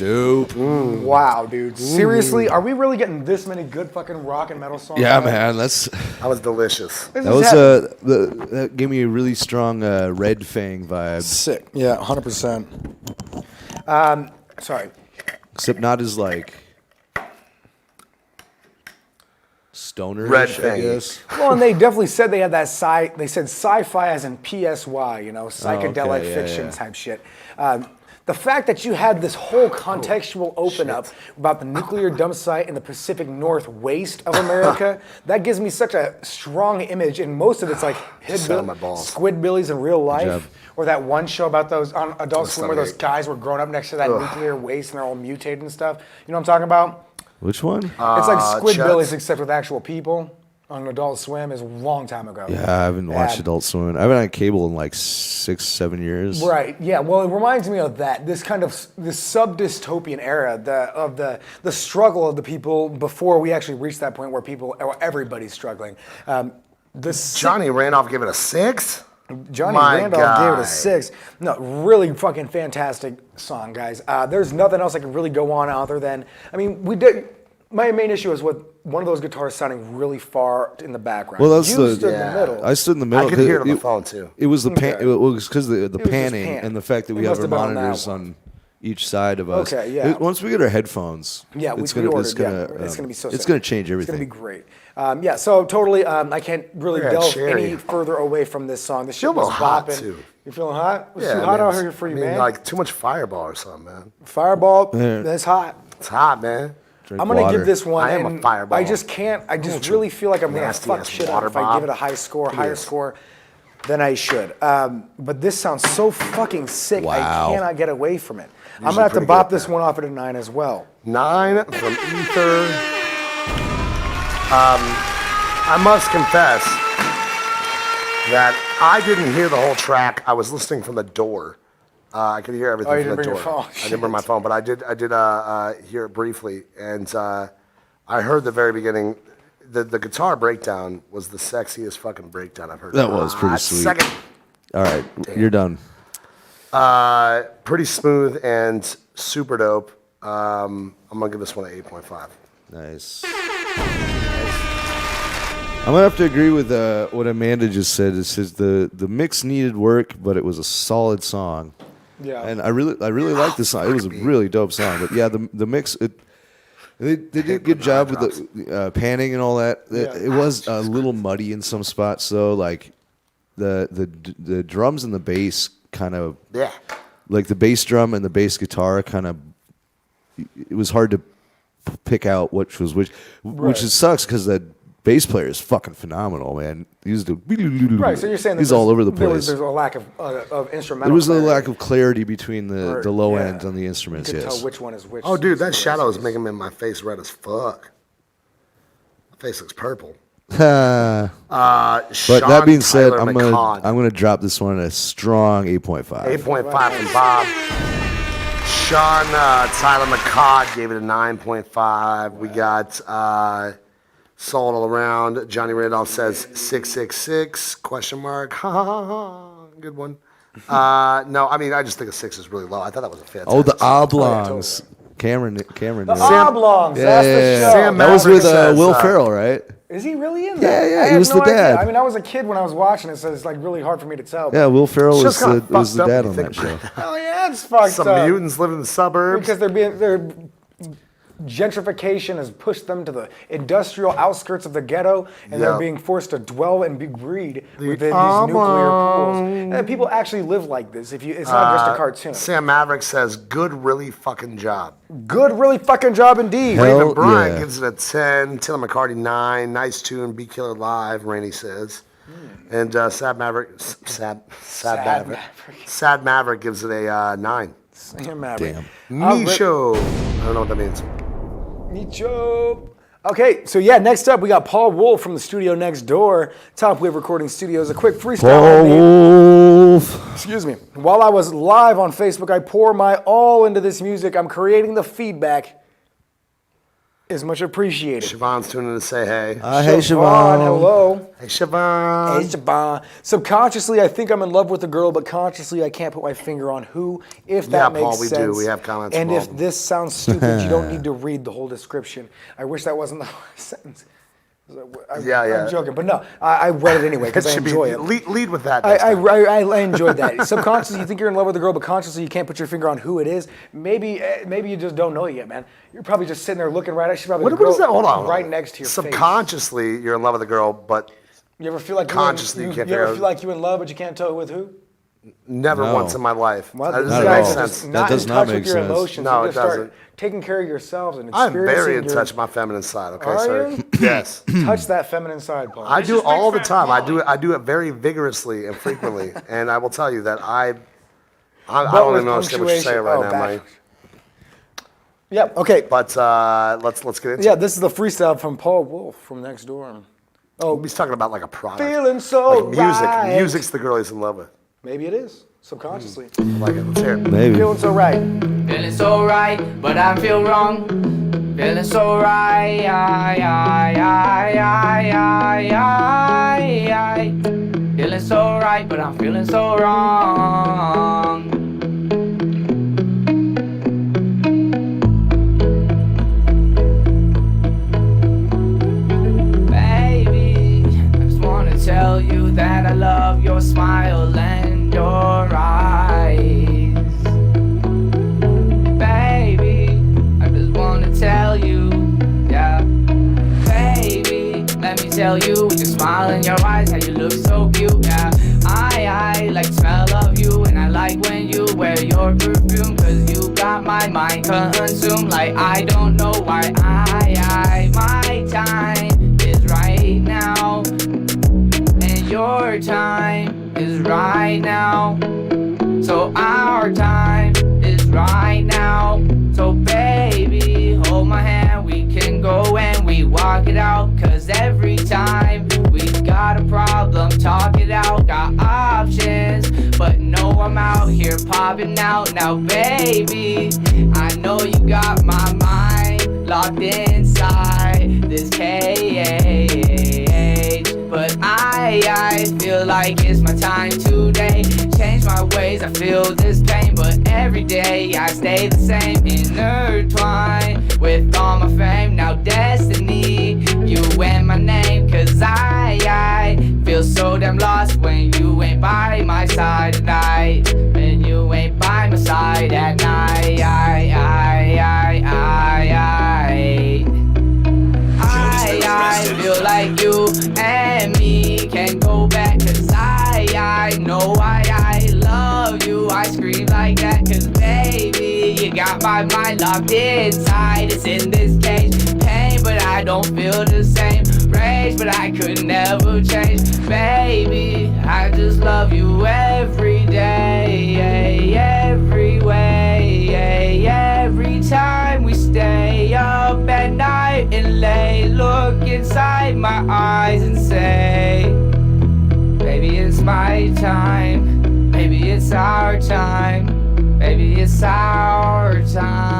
dope. Wow, dude. Seriously, are we really getting this many good fucking rock and metal songs? Yeah, out? man. That was delicious. This That is was heavy. that gave me a really strong Red Fang vibe. Sick. Yeah, 100%. Sorry. Except not as like stoner. Red I Fang. guess. Well, and they definitely said they had that they said sci-fi as in PSY, you know, psychedelic okay, yeah, fiction yeah. type shit. The fact that you had this whole contextual open up about the nuclear dump site in the Pacific Northwest of America, that gives me such a strong image. And most of it's like Sound my balls. squidbillies in real life. job. Or that one show about those on Adult Swim where those Stomach. guys were growing up next to that nuclear waste and they're all mutated and stuff. You know what I'm talking about? Which one? It's like Squidbillies Chuds. except with actual people on Adult Swim. Is a long time ago. Yeah, I haven't watched Bad. Adult Swim. I haven't had cable in like 6-7 years. Right. Yeah. Well, it reminds me of that. This kind of this sub-dystopian era of the struggle of the people before we actually reach that point where everybody's struggling. Johnny Randolph gave it a 6? Johnny My Randolph gave it guy. a 6. No, really fucking fantastic song, guys. There's nothing else I can really go on other than, I mean, we did. My main issue is with one of those guitars sounding really far in the background. Well, that's You the- stood in the middle. I stood in the middle. I could 'cause hear it on the phone, too. It was the pan. Okay. It was because the just panning pan. and the fact that It we have must our have been on that monitors one. on each side of us. Okay, yeah. Once we get our headphones, Yeah, it's we gonna ordered. it's gonna it's gonna be so. it's sick. gonna change It's everything. gonna be great. Yeah, so totally. I can't really Yeah, delve cherry. any further away from this song. This shit Feel a was little hot, bopping. too. You feeling hot? It's Yeah, too hot man. out here for you, I mean, man. like too much Fireball or something, man. Fireball. Yeah. That's hot. It's hot, man. Drink I'm gonna water. give this one. I am a and Fireball. I just can't. I just really feel like I'm gonna nasty fuck ass shit up water if I bob. give it a high score, It higher is. score than I should. But this sounds so fucking sick. Wow. I cannot get away from it. I'm Usually gonna have to pretty bop good at this that. one off at a 9 as well. 9 from Ether. I must confess that I didn't hear the whole track. I was listening from the door. I could hear everything Oh, you from the didn't door. bring your phone. I didn't bring my phone, but I did hear it briefly, and I heard the very beginning. The guitar breakdown was the sexiest fucking breakdown I've heard. That was pretty sweet. Second, All right, you're done. pretty smooth and super dope. I'm gonna give this one an 8.5. Nice. I'm gonna have to agree with what Amanda just said. It says the mix needed work, but it was a solid song. Yeah. And I really liked the song. It was a really dope song. But yeah, the mix. They did a good job with the panning and all that. It was a little muddy in some spots, though. Like the drums and the bass kind of Yeah. like the bass drum and the bass guitar kind of. It was hard to pick out which was which, which sucks because the bass player is fucking phenomenal, man. He's the Right, so you're saying that he's all over the there's place. a lack of instrumental. There was a clarity. lack of clarity between the low yeah. end on the instruments. You could Yes. tell which one is which. Oh, dude, that shadow is making my face red as fuck. My face looks purple. but that being said, I'm gonna drop this one at a strong 8.5. 8.5 from Bob. Sean Tyler McCod gave it a 9.5. We got Solid All Around. Johnny Randolph says 666 question mark. Ha ha ha ha. Good one. No, I mean I just think a 6 is really low. I thought that was a fantastic. Oh, the song. oblongs. Cameron. The oblongs. That's the show. Sam That was Maverick with says, Will Ferrell, right? Is he really in that? Yeah, I he had was no the idea. dad. I mean, I was a kid when I was watching it, so it's like really hard for me to tell. Yeah, Will Ferrell It's was just kinda the fucked up dad when on you that think show. Oh yeah, it's fucked Some up. mutants live in the suburbs. Because they're gentrification has pushed them to the industrial outskirts of the ghetto, and they're Yeah. being forced to dwell and be breed within these oblongs. nuclear pools. And people actually live like this. It's not just a cartoon. Sam Maverick says, good, really fucking job. Good, really fucking job indeed. Hell Raven Bryant yeah. gives it a 10. Taylor McCarty, 9. Nice tune. Be Killer Live, Rainey says. And Sad Maverick gives it a 9. Sam Maverick. Damn. Micho. I don't know what that means. Micho. Okay, so yeah, next up we got Paul Wolf from the studio next door, Top Wave Recording Studios. A quick freestyle. I made. Wolf. Excuse me. While I was live on Facebook, I pour my all into this music. I'm creating the feedback. is much appreciated. Siobhan's tuning in to say hey. Hey, Siobhan. Hello. Hey, Siobhan. Hey, Siobhan. Subconsciously, I think I'm in love with the girl, but consciously, I can't put my finger on who. If that makes Paul, we sense. do. We have comments And from if all- this sounds stupid, you don't need to read the whole description. I wish that wasn't the sentence. I'm joking, but no, I read it anyway because I enjoy it. Lead with that. I enjoyed that. Subconsciously, you think you're in love with the girl, but consciously, you can't put your finger on who it is. Maybe you just don't know yet, man. You're probably just sitting there looking right at. She's probably What is that? Hold on. right next to your face. Subconsciously, you're in love with a girl, but You ever feel like consciously, you you can't ever figure feel like you in love, but you can't tell with who? never No. once in my life. Well, That this doesn't guy make is sense. just That not does in not touch make with your sense. emotions. No, you it just start doesn't. taking care of yourselves and I'm very experiencing in touch with my feminine side. Okay, Are sir. you? Yes. Touch that feminine side, Paul. I do just all big the fat time. I Pauly. do it very vigorously and frequently. And I will tell you that I But don't with even understand what you're saying punctuation- right oh, now, bad. Mike. Yep. Okay. But let's get into Yeah, it. this is the freestyle from Paul Wolf from next door. Oh, He's talking about like a product. feeling so like music. right. Music's the girl he's in love with. Maybe it is subconsciously. I like it. Let's hear it. Maybe. Feeling so right. Feeling so right, but I feel wrong. Feeling so right, feeling so right, but I'm feeling so wrong. Baby, I just wanna tell you that I love your smile and your eyes. Baby, I just wanna tell you, yeah. Baby, let me tell you, with your smile in your eyes, how you look so cute, yeah. I like the smell of you, and I like when you wear your perfume, cause you got my mind consumed, like I don't know why my time is right now, and your time is right now. So our time is right now. So baby, hold my hand, we can go and we walk it out. Cause every time we got a problem, talk it out. Got options, but no, I'm out here popping out. Now baby, I know you got my mind locked inside this cage. But I feel like it's my time today. Change my ways, I feel this pain, but every day I stay the same. Intertwined with all my fame. Now destiny, you and my name. Cause I feel so damn lost when you ain't by my side at night. When you ain't by my side at night. I feel like you and me can go back. Cause I know I love you. I scream like that cause baby, you got my mind locked inside. It's in this cage. Pain, but I don't feel the same. Rage, but I could never change. Baby, I just love you every day, every way, every time we stay up at night and lay. Look inside my eyes and say, baby, it's my time. Maybe it's our time. Maybe it's our time.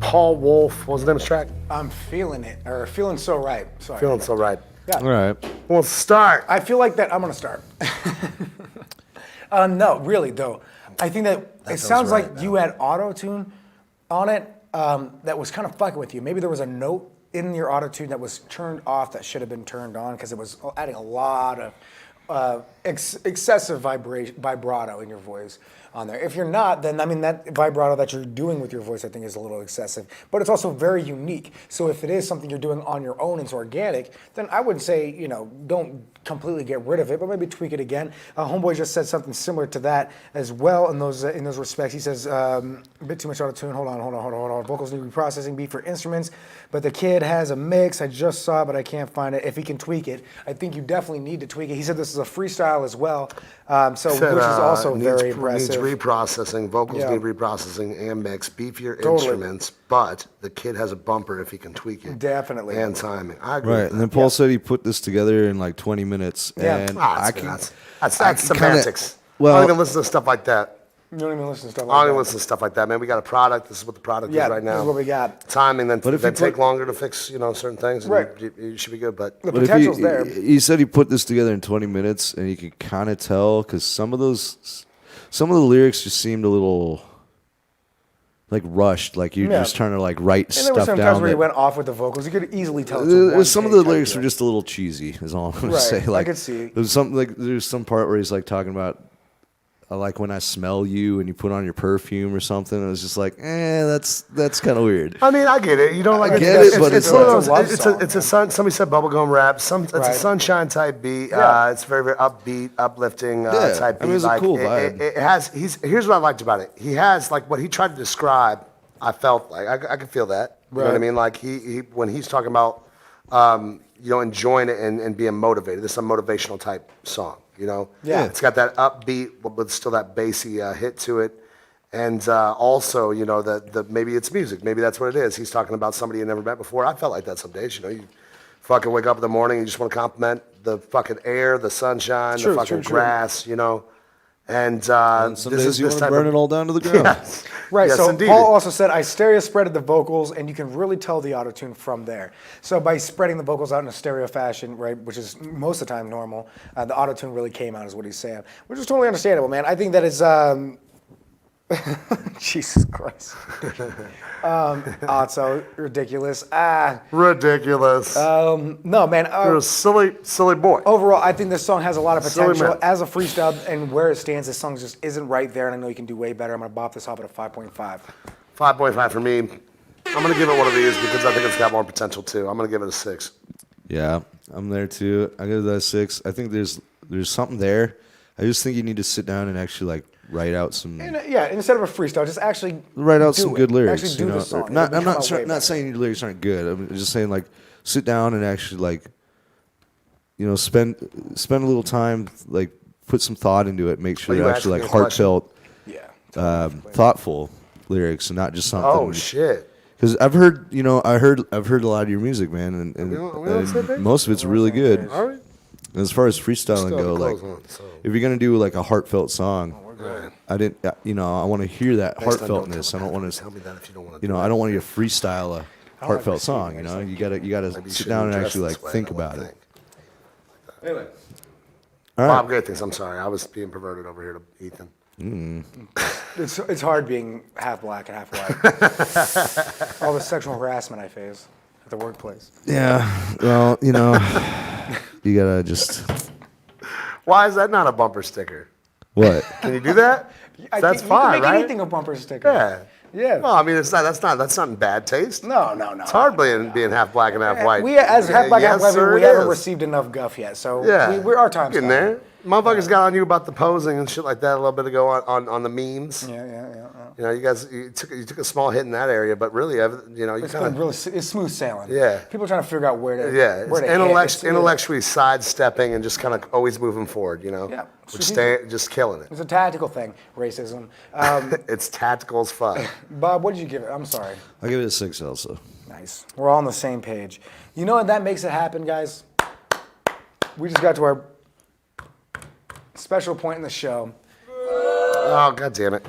Paul Wolf. What was the name of the track? I'm feeling it, or feeling so right. Sorry. Feeling so right. All right. We'll start. I feel like that. I'm gonna start. No, really though. I think that it feels sounds right, like you had auto tune on it that was kind of fucking with you. Maybe there was a note in your auto tune that was turned off that should have been turned on because it was adding a lot of excessive vibrato in your voice on there. If you're not, then I mean that vibrato that you're doing with your voice I think is a little excessive, but it's also very unique. So if it is something you're doing on your own, it's organic, then I would say, you know, don't completely get rid of it, but maybe tweak it again. Homeboy just said something similar to that as well in those respects. He says, a bit too much auto-tune, hold on. Vocals need reprocessing, beat for instruments, but the kid has a mix. I just saw it, but I can't find it. If he can tweak it, I think you definitely need to tweak it. He said this is a freestyle as well, which is also very impressive. Needs reprocessing. Vocals Yeah. need reprocessing and mix. Beef your Totally. instruments, but the kid has a bumper if he can tweak it. Definitely. And timing. I agree. Right, and then Paul said he put this together in like 20 minutes. Yeah. And That's semantics. I don't even listen to stuff like that. You don't even listen to stuff I like don't that. even listen to stuff like that, man. We got a product. This is what the product is right now. This is what we got. Timing, then But if you take put- longer to fix, certain things. And Right. you should be good, but The But if potential's there. He said he put this together in 20 minutes, and you can kind of tell because some of the lyrics just seemed a little like rushed, like you're Yeah. just trying to like write And there were stuff some down. times where he that- went off with the vocals. You could easily tell. It's a some of one the take lyrics type were deal. just a little cheesy. Is all I'm gonna Right, say. I Like could see. there's some part where he's like talking about. I like when I smell you and you put on your perfume or something. It was just like, that's kind of weird. I mean, I get it. You don't like I get it, but it's it's one of like- those. It's a love It's song, a sun. Somebody said bubblegum rap. It's Right. a sunshine type beat. Yeah. It's very very upbeat, uplifting Yeah, type beat. I mean, it's a cool vibe. It has. Here's what I liked about it. He has like what he tried to describe. I felt like I could feel that. You know what I Right. mean? Like he when he's talking about enjoying it and being motivated. This is a motivational type song. Yeah. It's got that upbeat but still that bassy hit to it. And also, the maybe it's music. Maybe that's what it is. He's talking about somebody you never met before. I felt like that some days. You fucking wake up in the morning and you just want to compliment the fucking air, the sunshine, True, the fucking true. grass, And And some this days is you this want to type burn of, it all down to the ground. Yes. Right, Yes, so indeed. Paul also said, I stereo spreaded the vocals, and you can really tell the auto-tune from there. So by spreading the vocals out in a stereo fashion, right, which is most of the time normal, the auto-tune really came out is what he's saying, which is totally understandable, man. I think that is, Jesus Christ. Also ridiculous. Ridiculous. No, man. You're a silly boy. Overall, I think this song has a lot of Silly potential. man. As a freestyle and where it stands, this song just isn't right there, and I know you can do way better. I'm going to bop this up at a 5.5. 5.5 for me. I'm going to give it one of these because I think it's got more potential too. I'm going to give it a 6. Yeah, I'm there too. I give that a 6. I think there's something there. I just think you need to sit down and actually like write out some Yeah, instead of a freestyle, just actually write out do some it. good lyrics. Actually do the song. Not, It'll I'm come not out way not better. saying your lyrics aren't good. I'm just saying like sit down and actually like spend a little time, like put some thought into it. Make sure Are you they're actually asking like me a question? heartfelt, thoughtful lyrics and not just something. Oh shit. Because I've heard a lot of your music, man, and we on the same page? most of it's really good. All right. As far as freestyling Still go, have like clothes on, so. if you're gonna do like a heartfelt song, Right. I didn't, I want to hear that Next time, don't heartfeltness. tell I me don't that. want Tell me that if you don't want to, I don't want you to freestyle a heartfelt song. You receiving, you gotta Maybe you sit shouldn't down and dress actually this like way, think I would about it. think. Anyway, all Bob right. Great things. I'm sorry. I was being perverted over here to Ethan. It's hard being half black and half white. All the sexual harassment I face at the workplace. Yeah. Well, you gotta just Why is that not a bumper sticker? what? Can you do that? That's You fine, can make right? anything a bumper sticker. Yeah. Yeah. Well, I mean, that's not in bad taste. No. It's hard being half black and half white. We, as half black, half Yes, white, sir, we it haven't is. received enough guff yet. So Yeah. we're our time's Getting coming. there. Motherfuckers got on you about the posing and shit like that a little bit ago on the memes. Yeah. You guys you took a small hit in that area, but really, you It's kind been of really it's smooth sailing. Yeah. People are trying to figure out where to yeah, where it's to hit. It's, intellectually sidestepping and just kind of always moving forward. Yeah. Which just killing it. It's a tactical thing, racism. It's tactical as fuck. Bob, what did you give it? I'm sorry. I'll give it a 6 also. Nice. We're all on the same page. You know what that makes it happen, guys? We just got to our special point in the show. Oh, God damn it.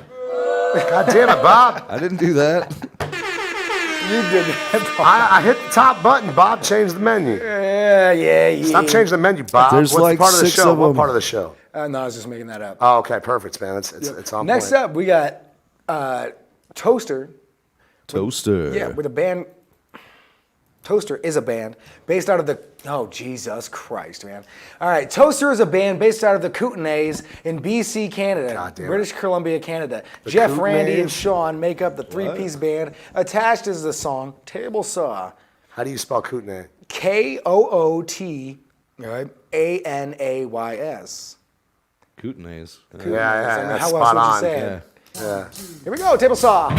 God damn it, Bob. I didn't do that. You did that. I hit the top button. Bob changed the menu. Yeah. Stop changing the menu, Bob. There's What's like part of the 6 show? of What them. part of the show? No, I was just making that up. Oh, okay, perfect, man. It's on Next point. up, we got Toaster. Toaster. Yeah, with a band. Toaster is a band based out of the. Oh, Jesus Christ, man. All right, Toaster is a band based out of the Kootenays in BC, Canada. God damn it. British Columbia, Canada. Jeff, Randy, and Kootenays? Sean make up the three-piece band. Attached is the song Table Saw. How do you spell Kootenay? Kooty, right? Anays. Kootenays. Yeah, I mean, that's how else spot would you on. say Yeah. it? Yeah. Here we go, Table Saw.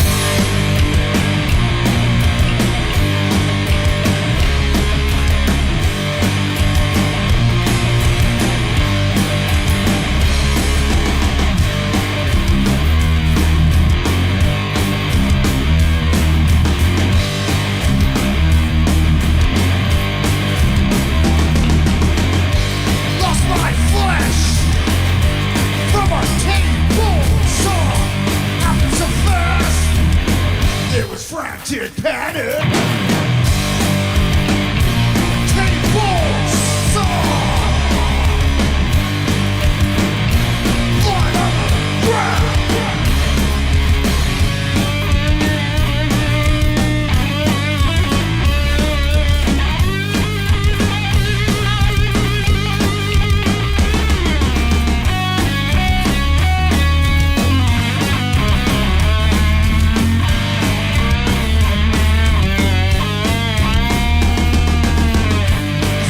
in panic. Tables, blood on the ground.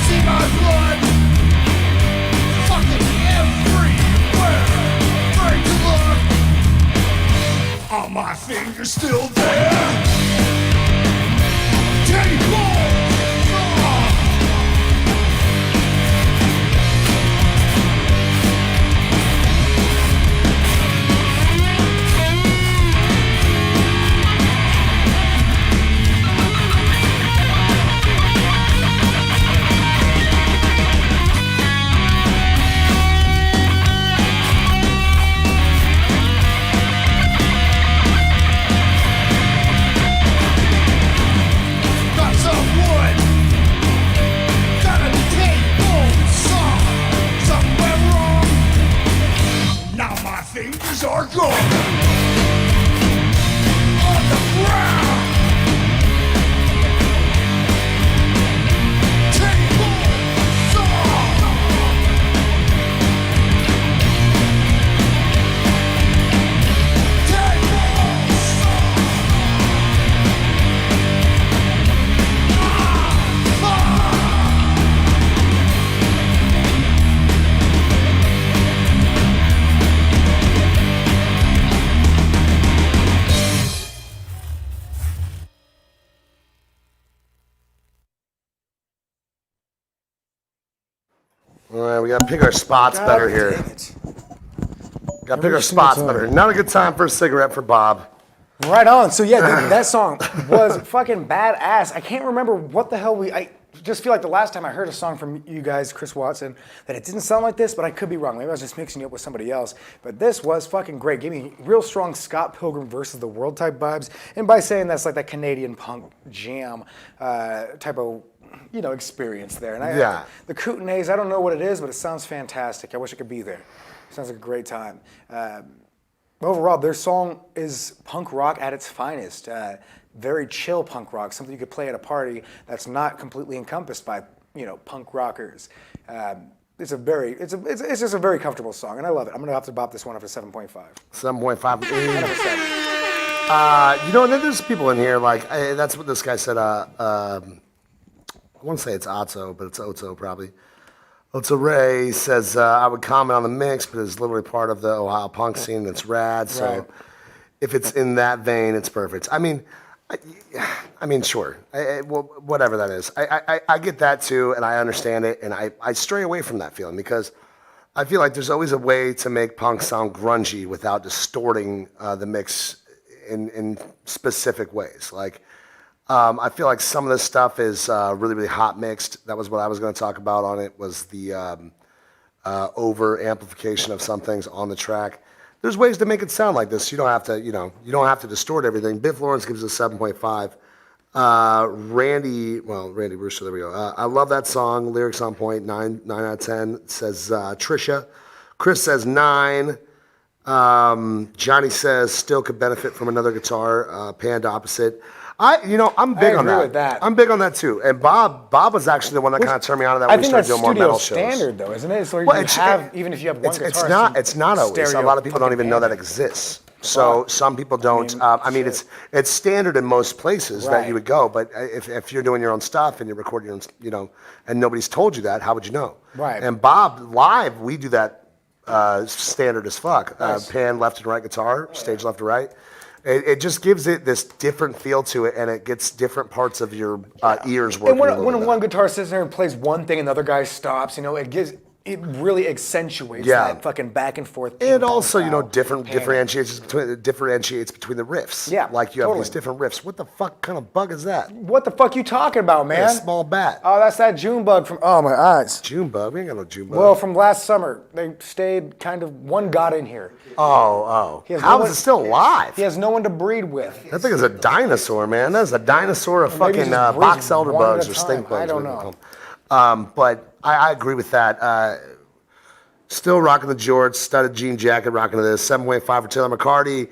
See my blood fucking everywhere. Break the look. Are my fingers still there? Tables, got some wood. Got a table saw somewhere wrong. Now my fingers are gone. On the ground. Table saw. Table All right, we gotta pick our spots better here. Gotta pick our spots better. Not a good time for a cigarette for Bob. Right on. So yeah, that song was fucking badass. I can't remember what the hell I just feel like the last time I heard a song from you guys, Chris Watson, that it didn't sound like this, but I could be wrong. Maybe I was just mixing it up with somebody else. But this was fucking great. Gave me real strong Scott Pilgrim versus the World type vibes. And by saying that's like that Canadian punk jam type of experience there. And Yeah. The Kootenays, I don't know what it is, but it sounds fantastic. I wish I could be there. Sounds like a great time. Overall, their song is punk rock at its finest. Very chill punk rock, something you could play at a party that's not completely encompassed by punk rockers. It's just a very comfortable song, and I love it. I'm gonna have to bop this one up to 7.5. 7.5. And then there's people in here like that's what this guy said. I want to say it's Otto, but it's Otto probably. Otto Ray says I would comment on the mix, but it's literally part of the Ohio punk scene. That's rad. So Right. if it's in that vein, it's perfect. I mean, sure. Whatever that is, I get that too, and I understand it, and I stray away from that feeling because I feel like there's always a way to make punk sound grungy without distorting the mix in specific ways. Like, I feel like some of this stuff is really, really hot mixed. That was what I was going to talk about on it, was the over amplification of some things on the track. There's ways to make it sound like this. You don't have to, you don't have to distort everything. Biff Lawrence gives us 7.5. Randy Brewster, there we go. I love that song. Lyrics on point. 9 out of 10. Says Trisha. Chris says 9. Johnny says still could benefit from another guitar. Panned opposite. I'm big on that. I agree with that. I'm big on that too. And Bob was actually the one that kind of turned me on to that I when we think started that's doing more studio metal shows. standard, though, isn't it? So Well, even if you have one guitar, it's not always. A lot of people don't even know that exists. So some people don't. It's standard in most places that Right. you would go. But if you're doing your own stuff and you're recording your own, and nobody's told you that, how would you know? Right. And Bob, live, we do that standard as fuck. Nice. Pan left and right guitar, stage left to right. It just gives it this different feel to it, and it gets different parts of your ears working. And a little when bit. one guitar sits there and plays one thing and the other guy stops, it gives it really accentuates Yeah. that fucking back and forth. And ping-pong also, you know, style panning. differentiates between the riffs. Yeah, like you have totally. these different riffs. What the fuck kind of bug is that? What the fuck you talking about, man? A small bat. Oh, that's that June bug from. Oh, my eyes. June bug. We ain't got no June bug. Well, from last summer, they stayed kind of. One got in here. Oh. He has How no is one- it still alive? He has no one to breed with. That thing is a dinosaur, man. That's a dinosaur of Maybe fucking just box breeds elder one at bugs a or time. stink bugs. I don't whatever they know. call 'em. But I agree with that. Still rocking the jorts, studded jean jacket, rocking to this. 7.5 for Taylor McCarty.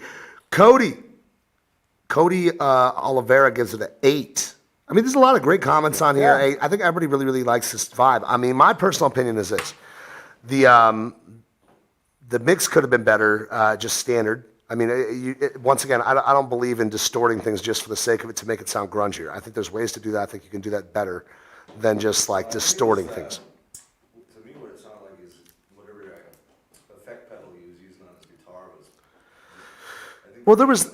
Cody Oliveira gives it an 8. I mean, there's a lot of great comments on here. Yeah. I think everybody really, really likes this vibe. I mean, my personal opinion is this. The mix could have been better, just standard. I mean, once again, I don't believe in distorting things just for the sake of it to make it sound grungier. I think there's ways to do that. I think you can do that better than just like distorting things. To me, what it sounded like is whatever effect pedal he was using on his guitar was. Well, there was.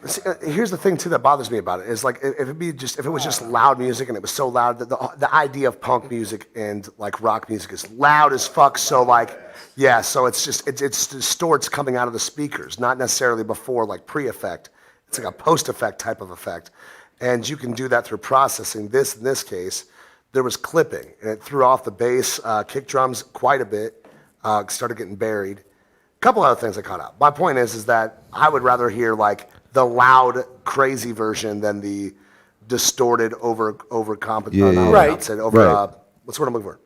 See, here's the thing too that bothers me about it is like if it was just loud music and it was so loud that the idea of punk music and like rock music is loud as fuck. So like, yeah, so it's just it's distorts coming out of the speakers, not necessarily before like pre-effect. It's like a post-effect type of effect, and you can do that through processing. In this case, there was clipping and it threw off the bass, kick drums quite a bit. Started getting buried. A couple other things I caught out. My point is that I would rather hear like the loud, crazy version than the distorted, overcompensated. Yeah. Right. What's the word I'm looking for?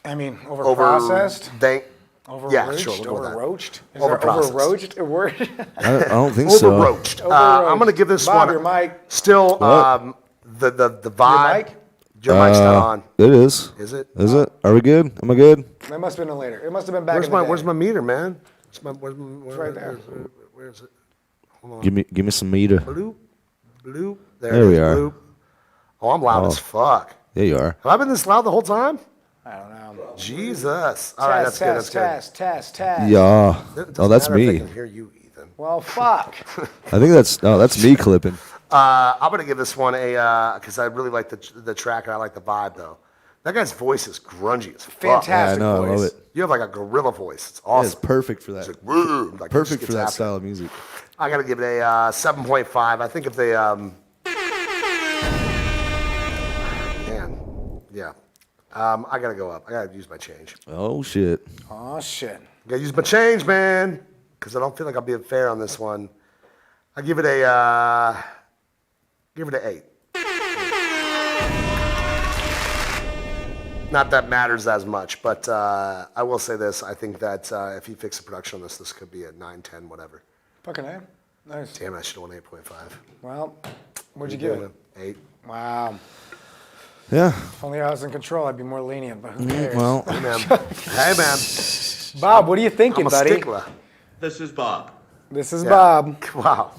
I mean, overprocessed? Yeah, sure. We'll go with that. Overroached? Is Overprocessed. there overroached a word? I don't think so. Overroached. I'm going to give this Bob, one. your mic. Still, the vibe. mic? Your mic's not on. It is. Is it? Is it? Are we good? Am I good? That must have been later. It must have been back in the day. Where's my meter, man? It's right there. Where is it? Give me some meter. Bloop, bloop. There it we is, are. Bloop. Oh, I'm loud as fuck. There you are. Have I been this loud the whole time? I don't know. Jesus. All right, that's good. That's good. Test. Yeah. It doesn't Oh, that's matter if I me. can hear you, Ethan. Well, fuck. I think that's me clipping. I'm gonna give this one a because I really like the track and I like the vibe though. That guy's voice is grungy as fuck. Yeah, I Fantastic know. I voice. love it. You have like a gorilla voice. It's Yeah, awesome. it's perfect for that. It's like, "Woo," like, it Perfect just for gets that after it. style of music. I gotta give it a 7.5. I think if they yeah. I gotta go up. I gotta use my change. Oh shit. Oh, shit. I gotta use my change, man, because I don't feel like I'll be fair on this one. I give it a 8. Not that matters as much, but I will say this. I think that if he fixed the production on this could be a 9, 10, whatever. Fucking A. Nice. Damn, I should have won 8.5. Well, what'd you give it? 8. Wow. Yeah. If only I was in control, I'd be more lenient, but who cares? Well, Hey, man. Hey, man. Bob, what are you thinking, I'm a buddy? stickler. This is Bob. This is Yeah. Bob. Wow.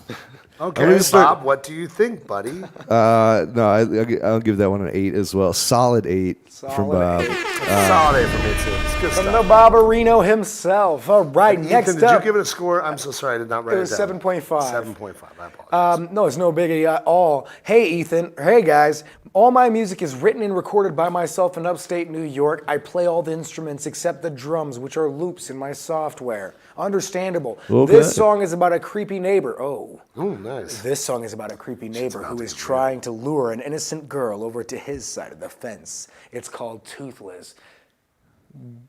Okay, gonna start- Bob, what do you think, buddy? no, I'll give that one an 8 as well. Solid 8 from Solid Bob. 8. Solid 8 for me, too. It's good From stuff. the Barbarino himself. All right, Ethan, next did up. you give it a score? I'm so sorry, I did not write it, It was down. 7.5. 7.5, I apologize. No, it's no biggie at all. Hey, Ethan. Hey, guys. All my music is written and recorded by myself in upstate New York. I play all the instruments except the drums, which are loops in my software. Understandable. Okay. This song is about a creepy neighbor. Oh. Ooh, nice. This song is about a creepy neighbor who is trying to lure an innocent girl over to his side of the fence. It's called Toothless.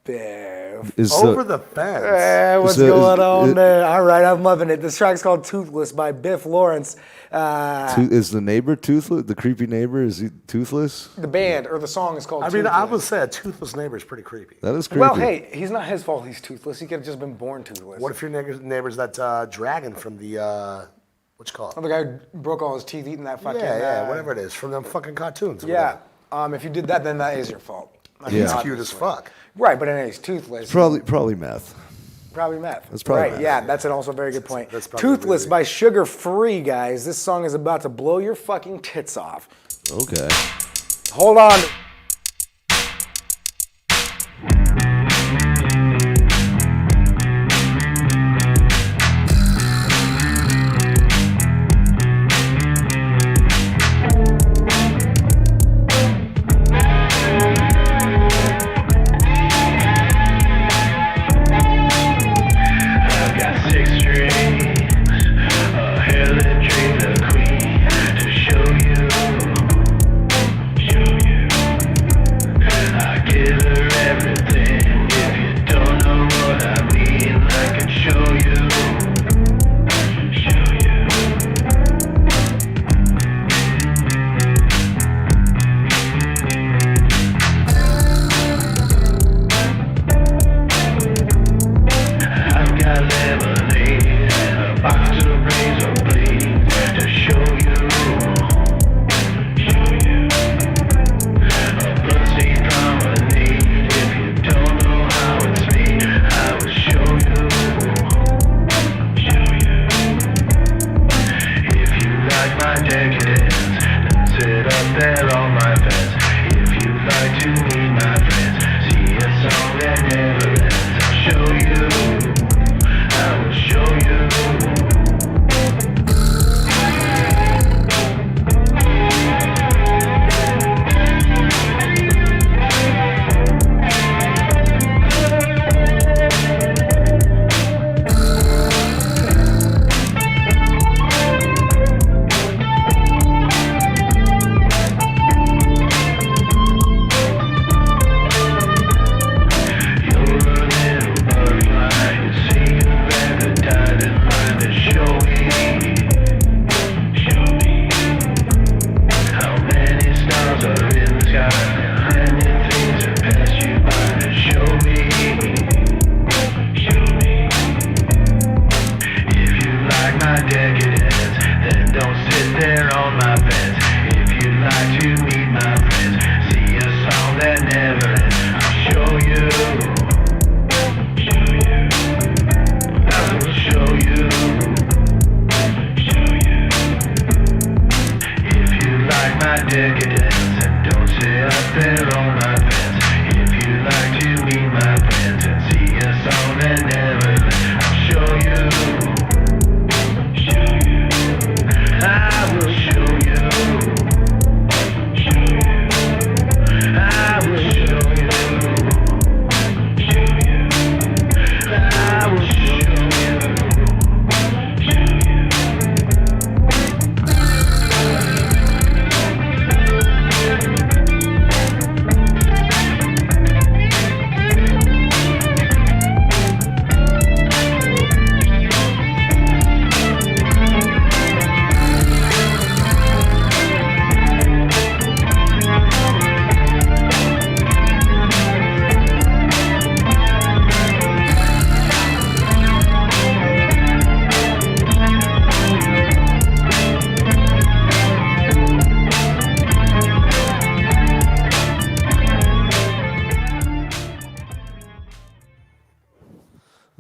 Biff. Is Over the fence. What's Is the- going on is- there? All right, I'm loving it. This track's called Toothless by Biff Lawrence. Is the neighbor toothless? The creepy neighbor, is he toothless? The band or the song is called I mean, Toothless. I would say a toothless neighbor is pretty creepy. That is creepy. Well, hey, he's not his fault he's toothless. He could have just been born toothless. What if your neighbor's that dragon from the, what you call Oh, it? the guy who broke all his teeth eating that fucking... Yeah, whatever it is, from them fucking cartoons. or Yeah. whatever. If you did that, then that is your fault. I mean, Yeah. He's cute as obviously. fuck. Right, but anyways, toothless. Probably meth. Probably meth. That's probably right. meth. Yeah, that's also a very good point. That's probably Toothless really- by Sugar Free, guys. This song is about to blow your fucking tits off. Okay. Hold on.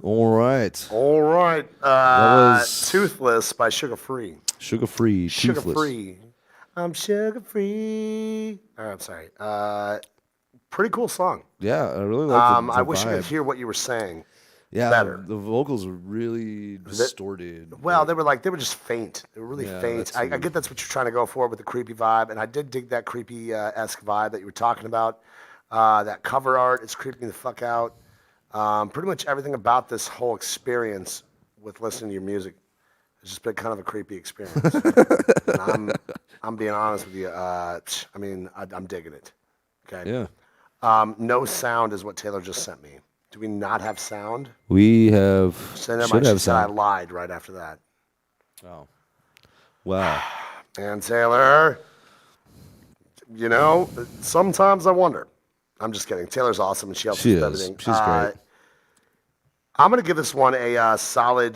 All right. All right. was- Toothless by Sugar Free. Sugar free. Sugar Toothless. Free. I'm sugar free. I'm sorry. Pretty cool song. Yeah, I really like the I wish you could vibe. hear what you were saying. Yeah, better. the vocals were really distorted. Well, they were just faint. They were really Yeah, faint. that's I weird. get that's what you're trying to go for with the creepy vibe, and I did dig that creepy esque vibe that you were talking about. That cover art is creeping the fuck out. Pretty much everything about this whole experience with listening to your music has just been kind of a creepy experience. And I'm being honest with you. I mean, I'm digging it. Okay. Yeah. No sound is what Taylor just sent me. Do we not have sound? We have. So never should mind. She have said I sound. lied right after that. Oh. Wow. And Taylor, you know, sometimes I wonder. I'm just kidding. Taylor's awesome, and she helps She with is. everything. She's great. I'm gonna give this one a solid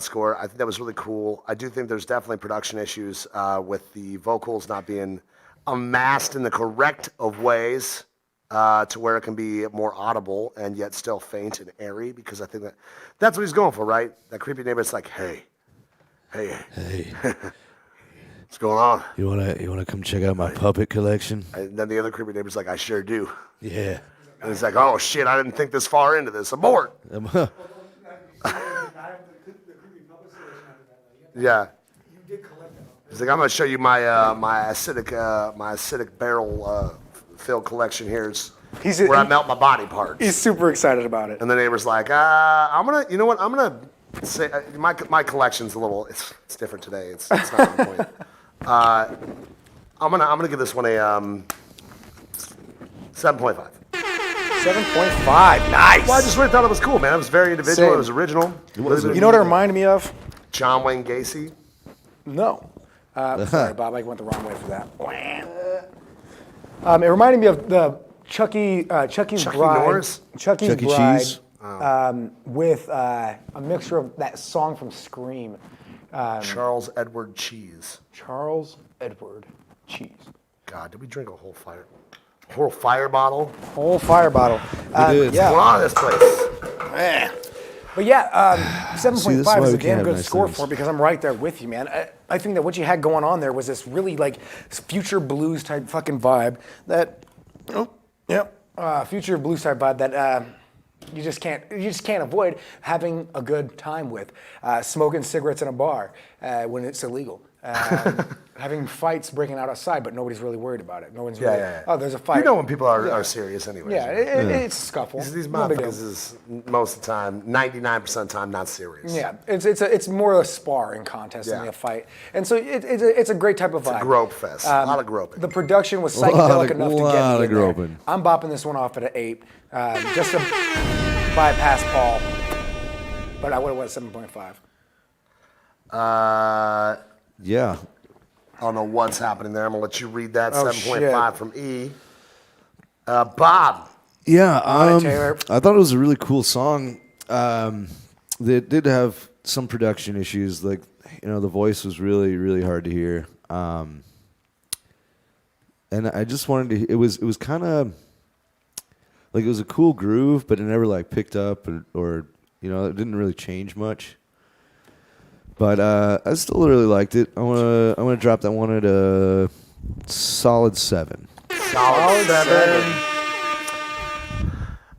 score. I think that was really cool. I do think there's definitely production issues with the vocals not being amassed in the correct of ways to where it can be more audible and yet still faint and airy. Because I think that's what he's going for, right? That creepy neighbor. It's like, hey, what's going on? You wanna come check out my puppet collection? And then the other creepy neighbor's like, I sure do. Yeah. And he's like, oh shit, I didn't think this far into this. Abort. Yeah. He's like, I'm gonna show you my acidic barrel fill collection here. It's where I melt my body parts. He's super excited about it. And the neighbor's like, I'm gonna, you know what? I'm gonna say my collection's a little, it's different today. It's not on point. I'm gonna give this one a 7.5. 7.5. Nice. Well, I just really thought it was cool, man. It was very individual. Same. It was original. You know what it reminded me of? John Wayne Gacy. No. Sorry, Bob. I went the wrong way for that. It reminded me of the Chucky's Chucky Bride. Norris? Chucky's Chuck E. Bride. Cheese? With a mixture of that song from Scream. Charles Edward Cheese. Charles Edward Cheese. God, did we drink a whole fire bottle? Whole fire bottle. did. What's going on in this place? But yeah, See, this 7.5 is why is we a can't damn have good nice score things. for it because I'm right there with you, man. I think that what you had going on there was this really like future blues type fucking vibe that, future blues type vibe that you just can't avoid having a good time with. Smoking cigarettes in a bar when it's illegal. Having fights breaking out outside, but nobody's really worried about it. No one's really, oh, there's a fight. You know when people are serious anyway. Yeah, it's a scuffle. These No big deal. motherfuckers is most of the time, 99% of the time, not serious. Yeah, it's more a sparring contest than Yeah. a fight, and so it's a a great type of vibe. It's a grope fest. A lot of groping. The production was psychedelic enough to get lot me of in there. groping. I'm bopping this one off at an 8, just to bypass Paul. But I would have went 7.5. Yeah. I don't know what's happening there. I'm going to let you read that. Oh, 7.5 shit. from E. Bob. Yeah, it, Taylor. I thought it was a really cool song. They did have some production issues, like the voice was really, really hard to hear. And I just wanted to. It was kind of like it was a cool groove, but it never like picked up or it didn't really change much. But I still really liked it. I'm gonna drop that one at a solid 7. Solid 7.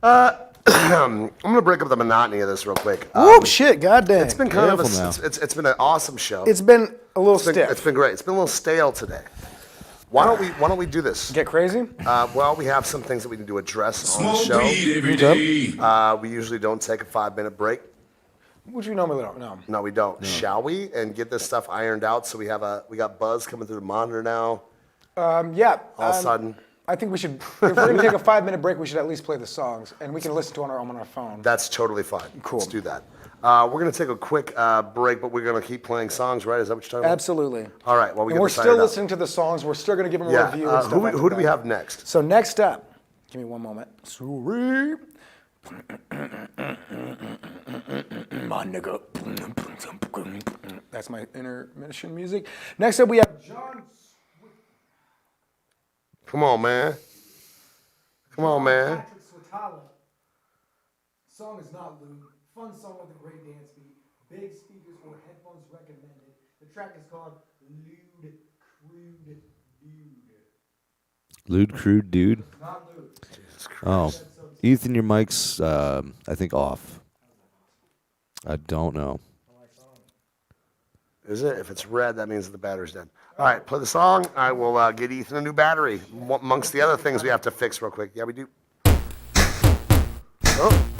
I'm gonna break up the monotony of this real quick. Oh shit! Goddamn. It's been kind of Careful now. it's been an awesome show. It's been a little It's been, stiff. it's been great. It's been a little stale today. Why don't we do this? Get crazy? Well, we have some things that we need to address on the show. every day. We usually don't take a 5-minute break. Which we normally don't. No. No, we don't. Shall we? And get this stuff ironed out so we got buzz coming through the monitor now. Yeah. All of a sudden. I think we should. If we're gonna take a 5-minute break, we should at least play the songs, and we can listen to on our phone. That's totally fine. Cool. Let's do that. We're going to take a quick break, but we're going to keep playing songs, right? Is that what you're talking about? Absolutely. All right. Well, we And get we're this still ironed out. listening to the songs. We're still gonna give them a Yeah. review and stuff like Who do we that. have next? So next up, give me one moment. Sorry. My nigga. That's my intermission music. Next up, we have John. Come on, man. Come on, man. Patrick Swatala. Song is not lewd. Fun song with a great dance beat. Big speakers or headphones recommended. The track is called Lewd Crude Dude. Lewd Crude Dude. Not lewd. Oh, Ethan, your mic's I think off. I don't know. Is it? If it's red, that means the battery's dead. All right, play the song. I will get Ethan a new battery. Amongst the other things we have to fix real quick. Yeah, we do. Oh.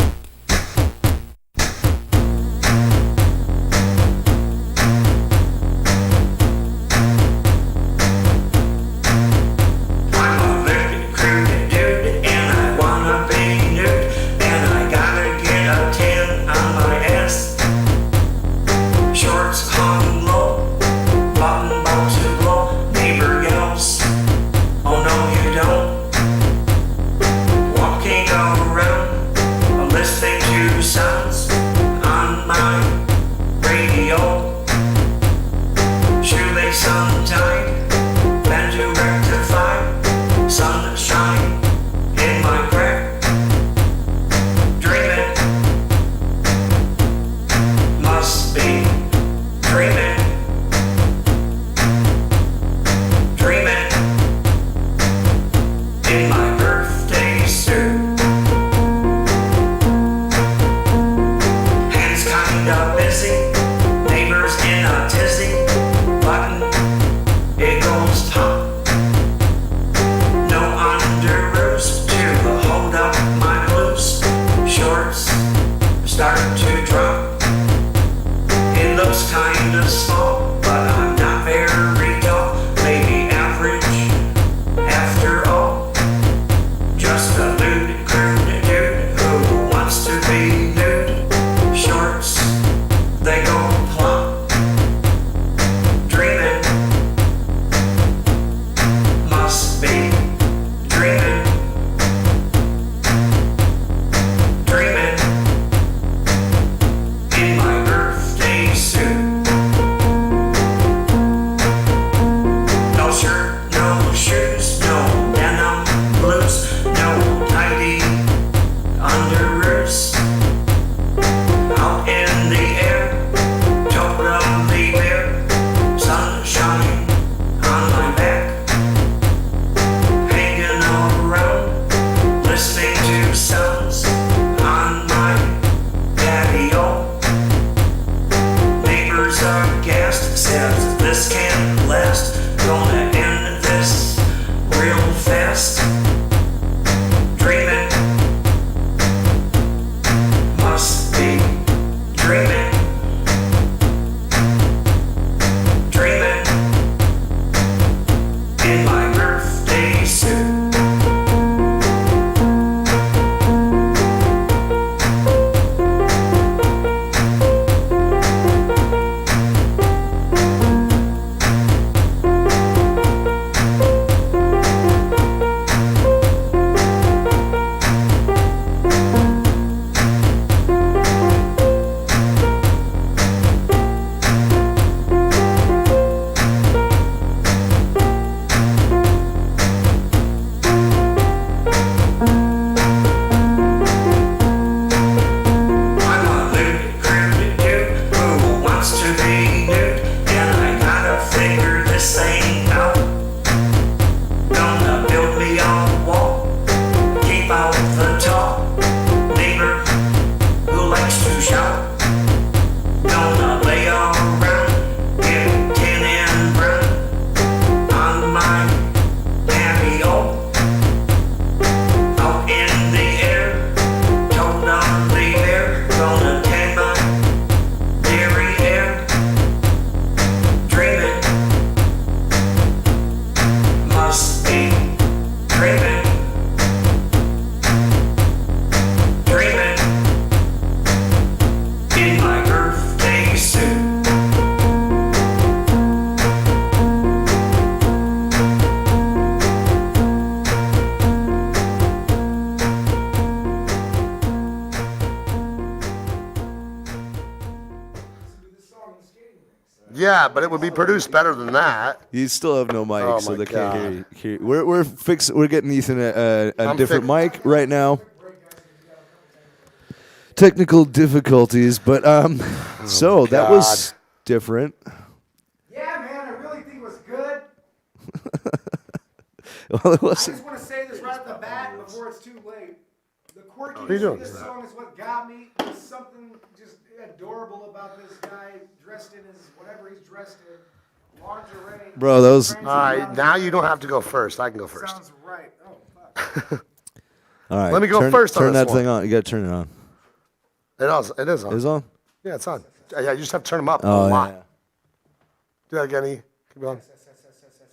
Yeah, but it would be produced better than that. You still have no mic, Oh so my they can't hear God. you. We're getting Ethan a different mic right now. technical difficulties, but so that was different. Yeah, man, I really think it was good. Well, it I wasn't. just want to say this right at the bat before it's too late. The What are you quirkiness doing? of this song is what got me. There's something just adorable about this guy dressed in his whatever he's dressed in. Lingerie. Bro, those. All right, now you don't have to go first. I can go first. Sounds right. Oh, fuck. All right. Let me go turn, first on Turn this that one. thing on. You got to turn it on. It is on. Is it on? Yeah, it's on. Yeah, you just have to turn them up Oh, a lot. yeah. Do that again, E. Keep going.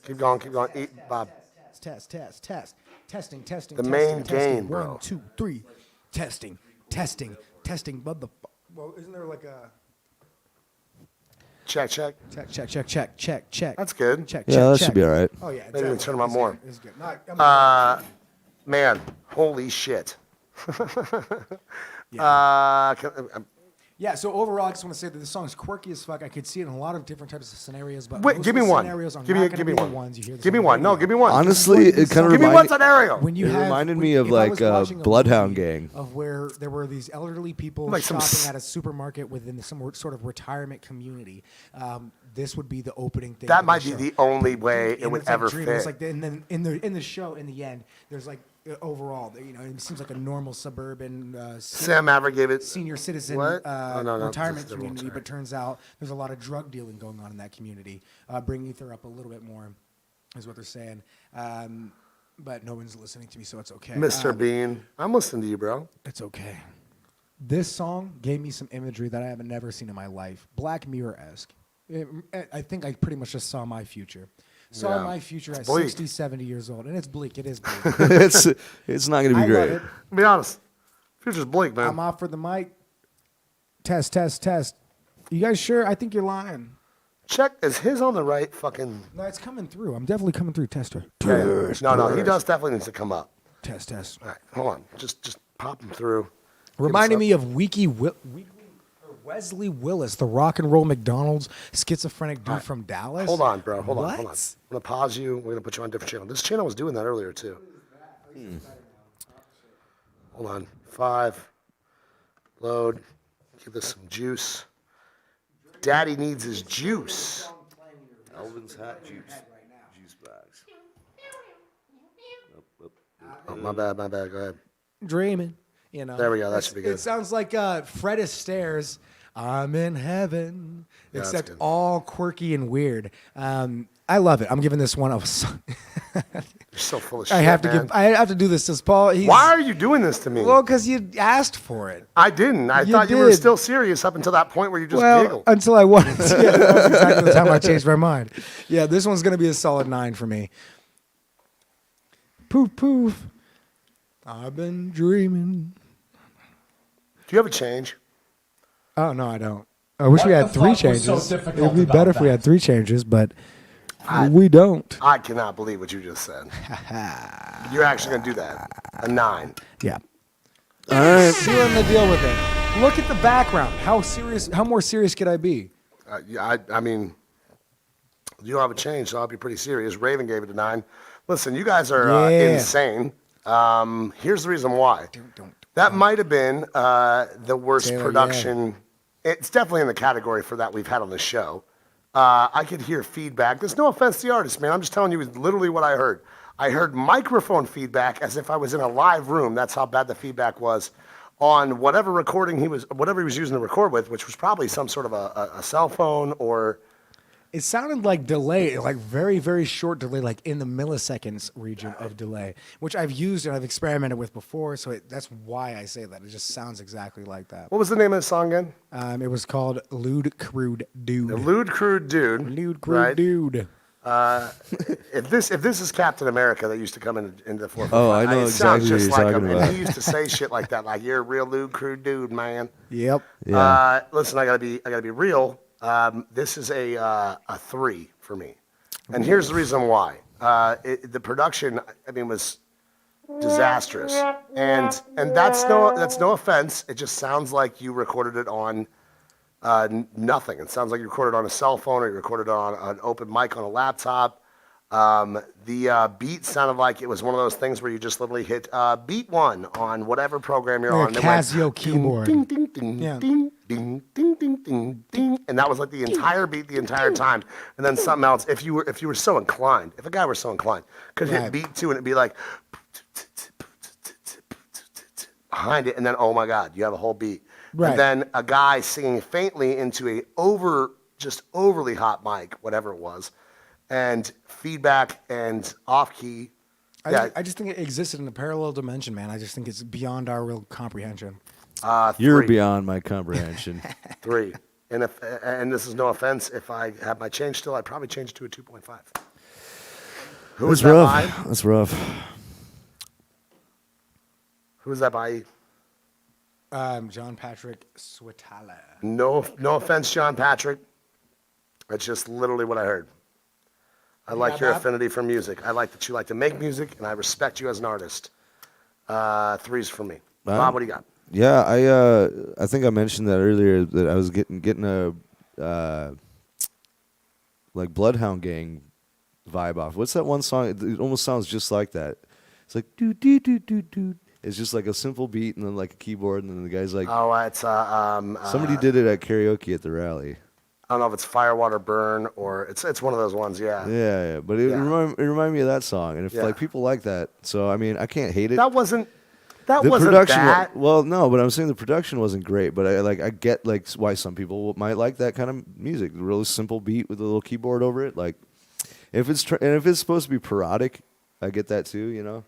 Keep going, keep going. E, Bob. Testing. The main game, bro. 1, 2, 3. Testing. Motherfucker. Well, isn't there like a Check. check? That's good. Check. Yeah, that should be all right. Oh yeah. Maybe we can turn them up more. It's good. Not, Man, holy shit. yeah. So overall, I just want to say that the song's quirky as fuck. I could see it in a lot of different types of scenarios, but Wait, most give of me the one. scenarios are Give not me gonna be one. the ones you hear. Give me one. No, give me one. Honestly, it kind of Give me one reminded. scenario. When you It have, reminded when- me of if I like was watching a Bloodhound movie Gang. of where there were these elderly people Like some shopping s- at a supermarket within some sort of retirement community. This would be the opening thing. That for might the be show. the only way it And would it's like ever dream. It was fit. like and then in the show in the end, there's like overall, it seems like a normal suburban Sam Maverick gave it. senior citizen What? Oh, no, retirement this is community, different. but turns out there's a lot of drug dealing going on in that community. Bringing Ether up a little bit more is what they're saying. But no one's listening to me, so it's okay. Mr. Bean. I'm listening to you, bro. It's okay. This song gave me some imagery that I have never seen in my life. Black Mirror-esque. I think I pretty much just saw my future. Saw Yeah. my future at bleak. 60, 70 years old. And it's bleak. It is bleak. it's not going to be I great. love it. Be honest. Future's bleak, man. I'm off for the mic. Test. You guys sure? I think you're lying. Check. Is his on the right fucking. No, it's coming through. I'm definitely coming through. Tester. Yeah. No, he does definitely needs to come up. Test. All right, hold on. Just pop him through. Reminding me of Wesley Willis, the rock and roll McDonald's schizophrenic dude from Dallas. Hold on, bro. Hold on. What? I'm going to pause you. We're going to put you on a different channel. This channel was doing that earlier, too. Hold on. 5. Load. Give this some juice. Daddy needs his juice. Elvin's hot juice bags. Oh, my bad. Go ahead. Dreaming. There we go. That should be good. It sounds like Fred Astaire's "I'm in Heaven," Yeah, that's except good. all quirky and weird. I love it. I'm giving this one a. You're so full of shit, I have to man. I have to do this, Paul. Why are you doing this to me? Well, because you asked for it. I didn't. I You thought you were did. still serious up until that point where you just Well, giggled. until I wanted to. Yeah, that was exactly the time I changed my mind. Yeah, this one's gonna be a solid 9 for me. Poof. I've been dreaming. Do you have a change? Oh no, I don't. I wish we had 3 changes. It'd be better if we had 3 changes, but we don't. I cannot believe what you just said. You're actually going to do that. A 9. Yeah. All right. Sealing the deal with it. Look at the background. How serious? How more serious could I be? I mean, you don't have a change, so I'll be pretty serious. Raven gave it a 9. Listen, you guys are Yeah. insane. Here's the reason why. Don't. That might have been the worst Taylor, production. It's definitely in the category for that we've had on the show. I could hear feedback. There's no offense to the artist, man. I'm just telling you literally what I heard. I heard microphone feedback as if I was in a live room. That's how bad the feedback was on whatever he was using to record with, which was probably some sort of a cell phone or. It sounded like delay, like very, very short delay, like in the milliseconds region of delay, which I've used and I've experimented with before. So that's why I say that. It just sounds exactly like that. What was the name of the song again? It was called Lewd Crude Dude. The Lewd Crude Dude. Lewd Crude right? Dude. If this is Captain America that used to come into the 445, Oh, I know it sounds exactly what just you're like talking him. about. And he used to say shit like that, like you're a real lewd crude dude, man. Yep. Yeah. Listen, I gotta be real. This is a 3 for me, and here's the reason why. The production, I mean, was disastrous, and that's no offense. It just sounds like you recorded it on nothing. It sounds like you recorded on a cell phone or you recorded on an open mic on a laptop. The beat sounded like it was one of those things where you just literally hit beat 1 on whatever program you're Like on. a and it went Casio keyboard. Ding, ding, ding, Yeah. ding, ding, ding, ding, ding, ding, and that was like the entire beat the entire time. And then something else, if you were so inclined, if a guy were so inclined, could hit Right. beat 2 and it'd be like behind it, and then oh my god, you have a whole beat. Right. And then a guy singing faintly into a just overly hot mic, whatever it was, and feedback and off key. I just think it existed in a parallel dimension, man. I just think it's beyond our real comprehension. You're 3. beyond my comprehension. 3. And this is no offense, if I had my change still, I'd probably change to a 2.5. Who was That's that rough. by? That's rough. Who was that by? John Patrick Switala. No offense, John Patrick. That's just literally what I heard. I like your affinity for music. I like that you like to make music, and I respect you as an artist. 3's for me. Bob, what do you got? Yeah, I think I mentioned that earlier that I was getting a like Bloodhound Gang vibe off. What's that one song? It almost sounds just like that. It's like doo doo doo doo doo. It's just like a simple beat and then like a keyboard and then the guy's like, Oh, it's somebody did it at karaoke at the rally. I don't know if it's Firewater Burn or it's one of those ones. Yeah. Yeah, but it reminded me of that song, and if Yeah. like people like that, so I mean I can't hate it. That wasn't the wasn't production. that. Well, no, but I'm saying the production wasn't great, but I get like why some people might like that kind of music. The really simple beat with a little keyboard over it. Like if it's and if it's supposed to be parodic, I get that too. You know.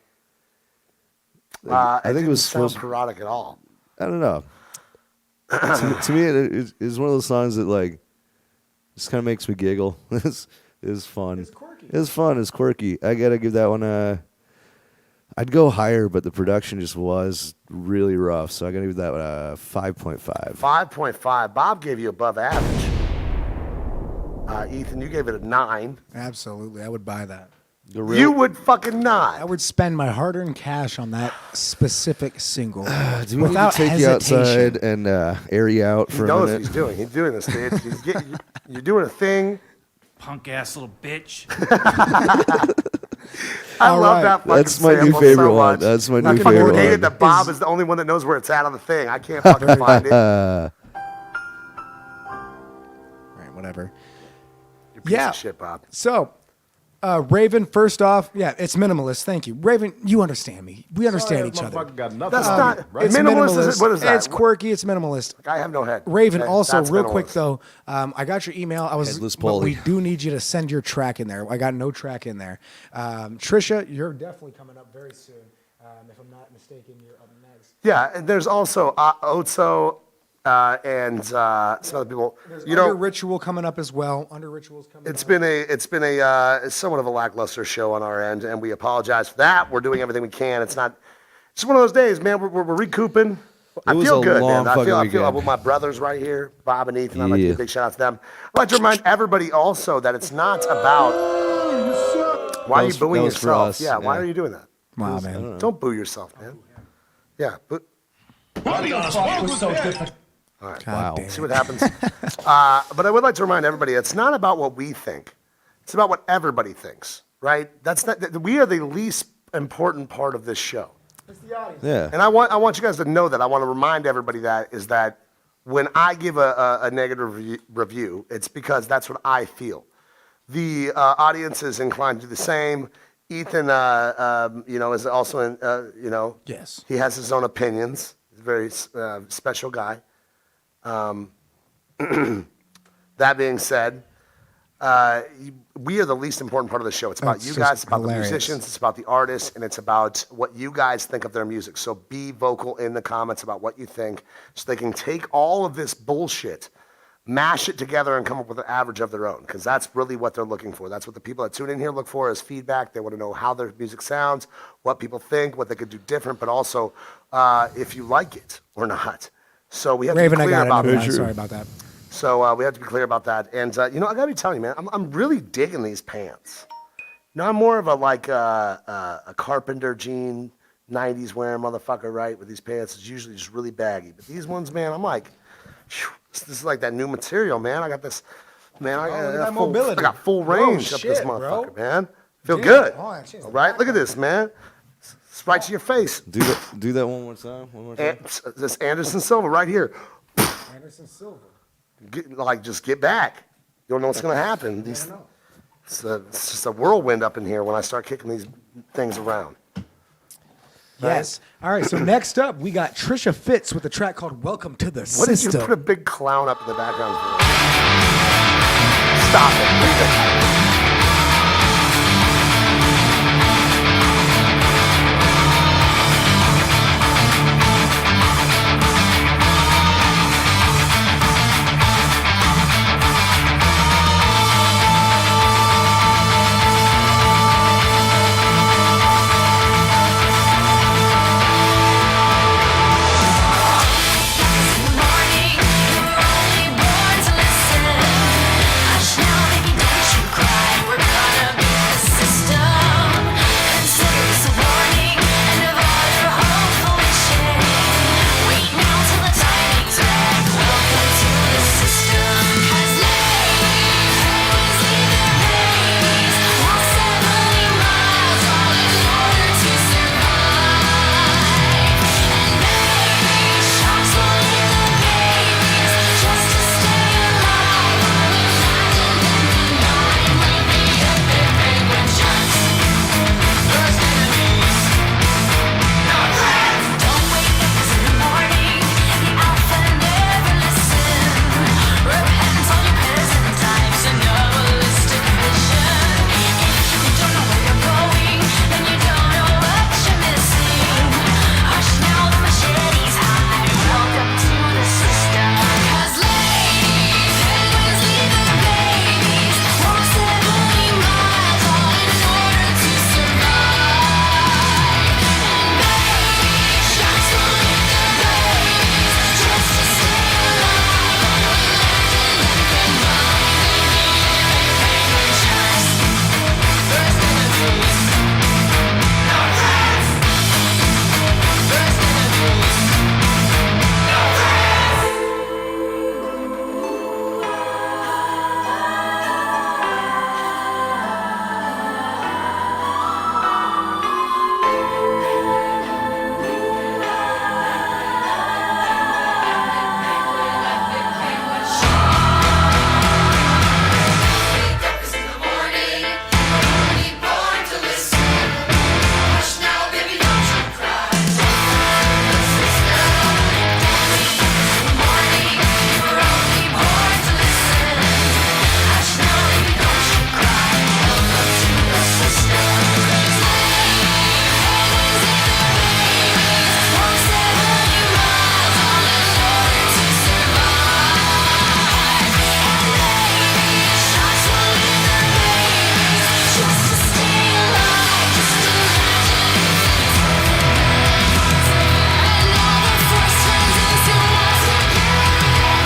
I think it was sound supposed. parodic at all. I don't know. to me, it is one of those songs that like just kind of makes me giggle. It's fun. It's quirky. It's fun. It's quirky. I gotta give that one a. I'd go higher, but the production just was really rough, so I gotta give that one a 5.5. 5.5. Bob gave you above average. Ethan, you gave it a 9. Absolutely, I would buy that. You would fucking not. I would spend my hard-earned cash on that specific single Do we need to without take you hesitation. outside and air you out He for a knows what minute? he's doing. He's doing this, dude. You're doing a thing. Punk ass little bitch. I All love right. that fucking That's my new sample favorite so one. much. That's my I new fucking favorite hate one. it that Bob is the only one that knows where it's at on the thing. I can't fucking find it. Right, whatever. You piece Yeah. of shit, Bob. So, Raven, first off, yeah, it's minimalist. Thank you. Raven, you understand me. We understand each other. That's not It's minimalist. What is that? It's quirky. It's minimalist. I have no head. Raven, Okay, also, that's real quick minimalist. though, I got your email. Headless But we Pauly. do need you to send your track in there. I got no track in there. Trisha, you're definitely coming up very soon. If I'm not mistaken, you're up next. Yeah, and there's also Otso and some other people. There's You Under know, Ritual coming up as well. Under Ritual's coming it's up. been a somewhat of a lackluster show on our end, and we apologize for that. We're doing everything we can. It's not. It's just one of those days, man. We're recouping. I was feel a good, long man. I feel fucking weekend. with my brothers right here, Bob and Ethan. I'd like to give Yeah. a big shout out to them. I'd like to remind everybody also that it's not about. Why are you booing that was for yourself? us, Yeah, why yeah. are you doing that? Wow, man. Don't boo yourself, man. Yeah, but God Wow. damn see it. what happens. But I would like to remind everybody, it's not about what we think. It's about what everybody thinks, right? We are the least important part of this show. It's the audience. Yeah. And I want you guys to know that. I want to remind everybody that when I give a negative review, it's because that's what I feel. The audience is inclined to do the same. Ethan, is also in, Yes. he has his own opinions. He's a very special guy. That being said, we are the least important part of the show. It's about That's you just guys, it's about hilarious. the musicians, it's about the artists, and it's about what you guys think of their music. So be vocal in the comments about what you think so they can take all of this bullshit, mash it together, and come up with an average of their own, because that's really what they're looking for. That's what the people that tune in here look for is feedback. They want to know how their music sounds, what people think, what they could do different, but also if you like it or not. So we have Raven, to I be clear got it. about Never that. mind. Sorry about that. So we have to be clear about that. And, I got to be telling you, man, I'm really digging these pants. I'm more of a carpenter jean, 90s wearing motherfucker, right, with these pants. It's usually just really baggy. But these ones, man, I'm like, phew, this is like that new material, man. I got this, man, look at that full, mobility. I got full Whoa, range up this shit, motherfucker, bro. man. Feel Yeah. good. Oh, that shit's All right, look at this, man. It's right to your face. Do that one more time. One more time. This Anderson Silva right here. Anderson Silva. Just get back. You don't know what's going to happen. It's just a whirlwind up in here when I start kicking these things around. Yes. All right. So next up, we got Trisha Fitz with a track called "Welcome to the What did you System." put a big clown up in the background for? Stop it. Leave it. Morning, we're only born to listen. Hush now, baby, don't you cry. We're gonna beat the system. Consider this a warning, and of all your hopeful wishing. Wait now till the timing's right. Welcome to the system. 'Cause ladies always leave their babies. Walk 70 miles all in order to survive. And baby sharks will eat the babies just to stay alive. Imagine them combined with the epic penguin sharks. First enemies, not friends. Don't wake up 'cause in the morning the alpha never listen. Repent all your parasites and novelistic vision. If you don't know where you're going, then you don't know what you're missing. Hush now, the machete's high. Welcome to the system. 'Cause ladies always leave their babies. Walk 70 miles all in order to survive. And baby sharks will eat their babies just to stay alive. Imagine them combined with the epic penguin sharks. First enemies, not friends. First enemies, not friends. Wake up 'cause in the morning we're only born to listen. Hush now, baby, don't you cry. Welcome to the system. Wake up 'cause in the morning we're only born to listen. Hush now, baby, don't you cry. Welcome to the system. 'Cause ladies always leave their babies. Walk 70 miles all in order to survive. And ladies sharks will eat their babies just to stay alive. Just imagine and all the force turns into water.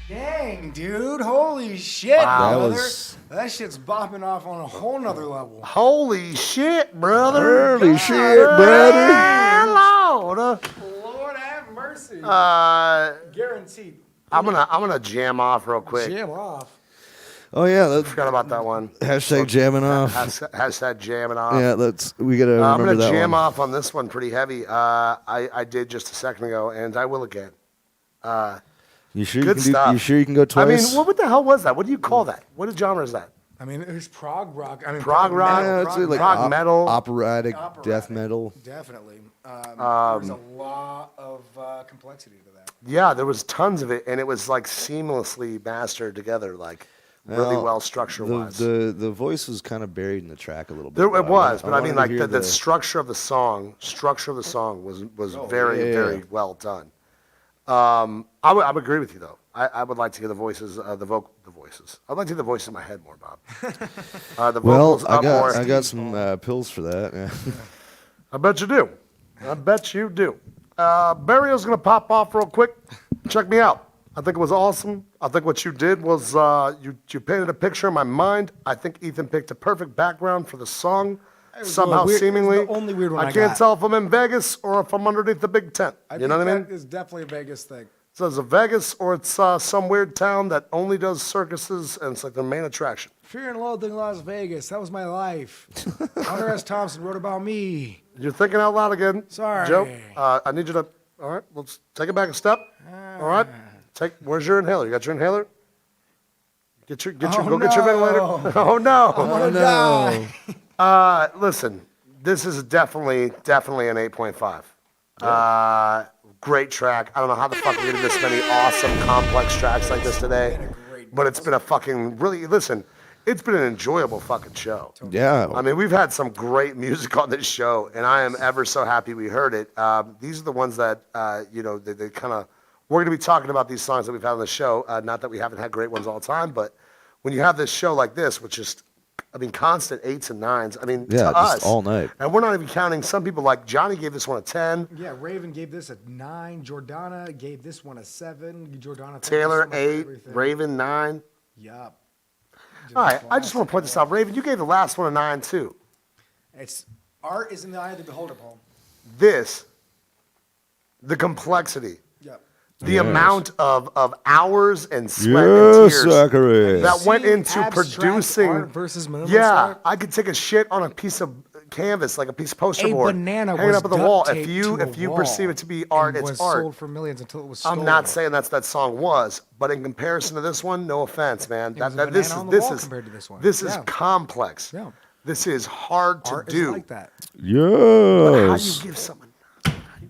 Dang, dude! Holy shit, Wow. brother! was- That shit's bopping off on a whole nother level. Holy shit, brother. Holy shit, brother. Hello. Lord have mercy. Guaranteed. I'm gonna jam off real quick. Jam off. Oh yeah, let's Forgot about that one. hashtag jamming off. Hashtag jamming off. Yeah, we gotta I'm remember gonna that jam one. off on this one pretty heavy. I did just a second ago, and I will again. You sure Good you can stuff. You sure you can go I mean, twice? what the hell was that? What do you call that? What genre is that? I mean, there's prog rock. I mean, Prog rock? metal, Yeah, it's prog like rock metal. operatic, death metal. Definitely. There's a lot of complexity to that. Yeah, there was tons of it, and it was like seamlessly mastered together, like really well structured wise. The voice was kind of buried in the track a little bit. There, though. it was, I but I mean, wanted to like hear the structure of the song was very, yeah. very well done. I would agree with you though. I would like to hear the voices, the voices. I'd like to hear the voices in my head more, Bob. The vocals Well, up more. I got some pills for that. Yeah. I bet you do. I bet you do. Burial's gonna pop off real quick. Check me out. I think it was awesome. I think what you did was, you, painted a picture in my mind. I think Ethan picked a perfect background for the song. somehow, weird. seemingly. It's the only weird one I can't got. tell if I'm in Vegas or if I'm underneath the big tent. You know what I mean? That is definitely a Vegas thing. So it's a Vegas or it's some weird town that only does circuses and it's like their main attraction. Fear and Loathing Las Vegas. That was my life. Hunter S. Thompson wrote about me. You're thinking out loud again. Sorry. Joe, I need you to, all right, let's take it back a step. All right. Where's your inhaler? You got your inhaler? Go get your ventilator. Oh, no. I'm going to die. Listen, this is definitely an 8.5. Great track. I don't know how the fuck we did this many awesome, complex tracks like this today, but it's been a fucking it's been an enjoyable fucking show. Yeah. I mean, we've had some great music on this show, and I am ever so happy we heard it. These are the ones that, they kind of, we're going to be talking about these songs that we've had on the show. Not that we haven't had great ones all the time, but when you have this show like this, which is, constant 8s and 9s. To just us, all night. And we're not even counting some people like Johnny gave this one a 10. Yeah, Raven gave this a 9. Jordana gave this one a 7. Jordana. Taylor 8. Raven 9. Yup. All right, I just want to point this out. Raven, you gave the last one a 9 too. It's art is in the eye of the beholder, Paul. The complexity. Yep. The amount of hours and sweat and tears Zachary. that went into producing. Art versus minimalist Yeah, art? I could take a shit on a piece of canvas, like a piece of poster A board, banana hang it was up on the duct wall. taped If to you a perceive wall it to be art, and it's was art. sold for millions until it was stolen. I'm not saying that song was, but in comparison to this one, no offense, man. It was a banana on the wall compared to this one. This is Yeah. complex. Yeah. This is hard to Art do. is like that. But how do you give someone?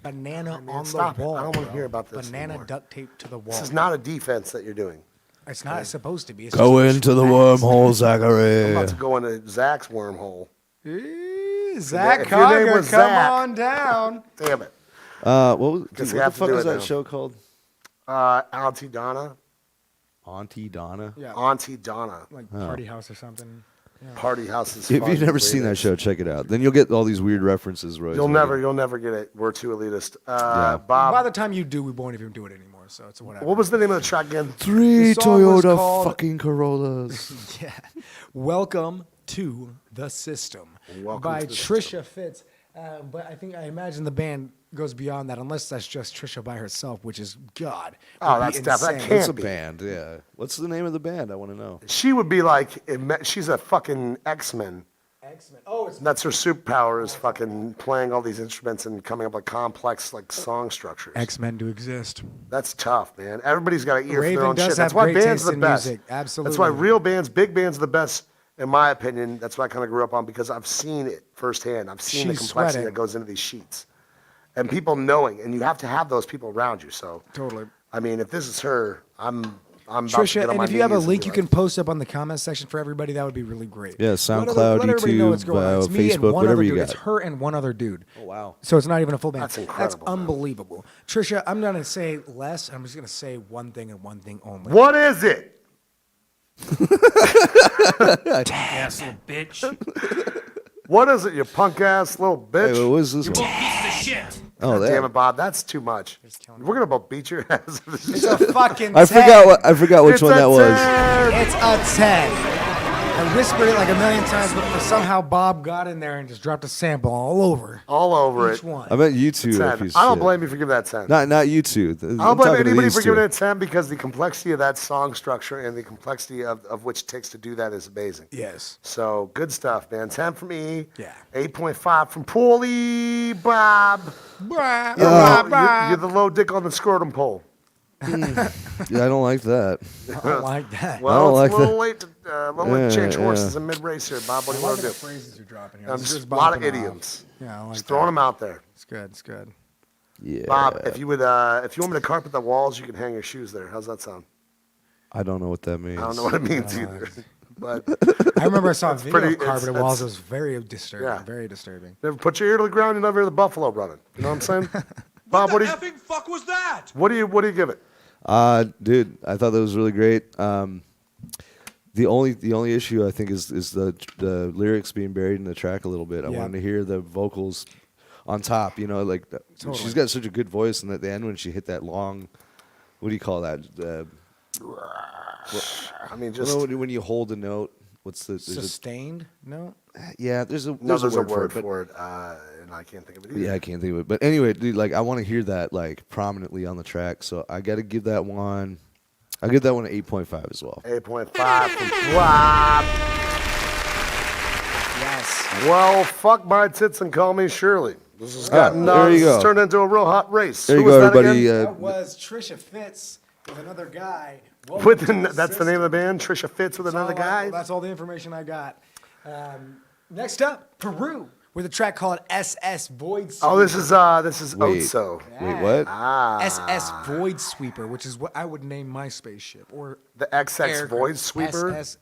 Banana on stop the it. wall. I don't wanna bro. hear about this Banana anymore. duct taped to the wall. This is not a defense that you're doing. It's not supposed to be. It's Go just into the facts. wormhole, I'm Zachary. about to go into Zach's wormhole. Zach If your name Conger, was come Zach. on down. Damn it. What Guess we the have to fuck do was it that now. show called? Auntie Donna. Auntie Donna. Yeah. Auntie Donna. Like Party House or something. Party House is If fun. you've never Believe seen it. that show, check it out. Then you'll get all these weird references, Royce. You'll never get it. We're too elitist. Yeah. Bob, By the time you do, we won't even do it anymore. So it's whatever. what was the name of the track again? 3 The song was Toyota called- fucking Corollas. Yeah. Welcome to the System Welcome by to the Trisha Fitz. But I imagine the band goes beyond that, unless that's just Trisha by herself, which is God. Oh, would be that's definitely- that insane. can't It's a be. band, yeah. What's the name of the band? I want to know. She would be like, she's a fucking X-Men. X-Men. Oh, it's That's her superpower is fucking playing all these instruments and coming up with complex like song structures. X-Men do exist. That's tough, man. Everybody's got an ear for Raven their own does shit. That's have why great bands taste are the in best. music. Absolutely. That's why real bands, big bands are the best, in my opinion. That's what I kind of grew up on because I've seen it firsthand. I've seen the She's complexity sweating. that goes into these sheets. And people knowing, and you have to have those people around you. So, Totally. I mean, if this is her, I'm about to Trisha, get on and my if you have a knees and link be you like, can post up on the comment section for everybody, that would be really great. Yeah, Let SoundCloud, everybody know what's YouTube, going on. It's me and Facebook, one whatever other you dude. got. It's her and one other dude. Oh, wow. So it's not even a full band. That's incredible, man. unbelievable. Trisha, I'm going to say less. I'm just going to say one thing and one thing only. What is it? Ass little bitch. What is it, you punk ass little bitch? Hey, what was this Both one? pieces of shit. Oh, God damn that. it, Bob. That's too much. We're gonna about beat your ass. It's a fucking I 10. forgot which It's one a that was. 10. It's a 10. I whispered it like a million times, but somehow Bob got in there and just dropped a sample all over. All over Each it. one. I bet you two. 10. are a piece of I don't shit. blame you for giving that 10. Not you two. I I'm don't blame talking to anybody these for giving two. it a 10 because the complexity of that song structure and the complexity of which it takes to do that is amazing. Yes. So good stuff, man. 10 from E. Yeah. 8.5 from Pauly Bob. Brah, You're, brah, the, brah. you're the low dick on the scrotum pole. Yeah, I don't like that. I don't like that. Well, don't it's like a little that. late to change Yeah, horses yeah. in mid-race here, Bob. What do you I want like to the do? phrases you're dropping here. Just Just a lot of bumping off. idioms. Yeah, I like Just throwing them out there. It's good. It's good. Yeah. Bob, if you want me to carpet the walls, you can hang your shoes there. How's that sound? I don't know what that means. I don't know what it means either. But I remember I saw a video pretty- of carpeted it's- walls. It was very disturbing. Yeah. Very disturbing. never put your ear to the ground, you never hear the buffalo running. You know what I'm saying? Bob, what do you effing fuck was that? what do you give it? Dude, I thought that was really great. The only issue I think is the lyrics being buried in the track a little bit. I Yeah. wanted to hear the vocals on top. You know, like she's got such a good voice, and at the end when she hit that long, what do you call that? I mean, just When you hold a note what's the there's Sustained? No. yeah, there's a No, there's a word word for it. for it, and I can't think of it But, either. yeah, I can't think of it. But anyway, dude, like I want to hear that like prominently on the track, so I got to give that one. I'll give that one an 8.5 as well. 8.5 from Flop. Yes. Well, fuck my tits and call me Shirley. This has Ah, gotten there you this has go. turned into a real hot race. There Who you was go, that everybody. again? That was Trisha Fitz with another guy. Welcome to That's the name of the band. Trisha Fitz with another guy. That's all the information I got. Next up, Peru, with a track called SS Void Sweeper. Oh, this is Wait. Otso. Wait, what? SS Void Sweeper, which is what I would name my spaceship, or The XX Void Sweeper. SS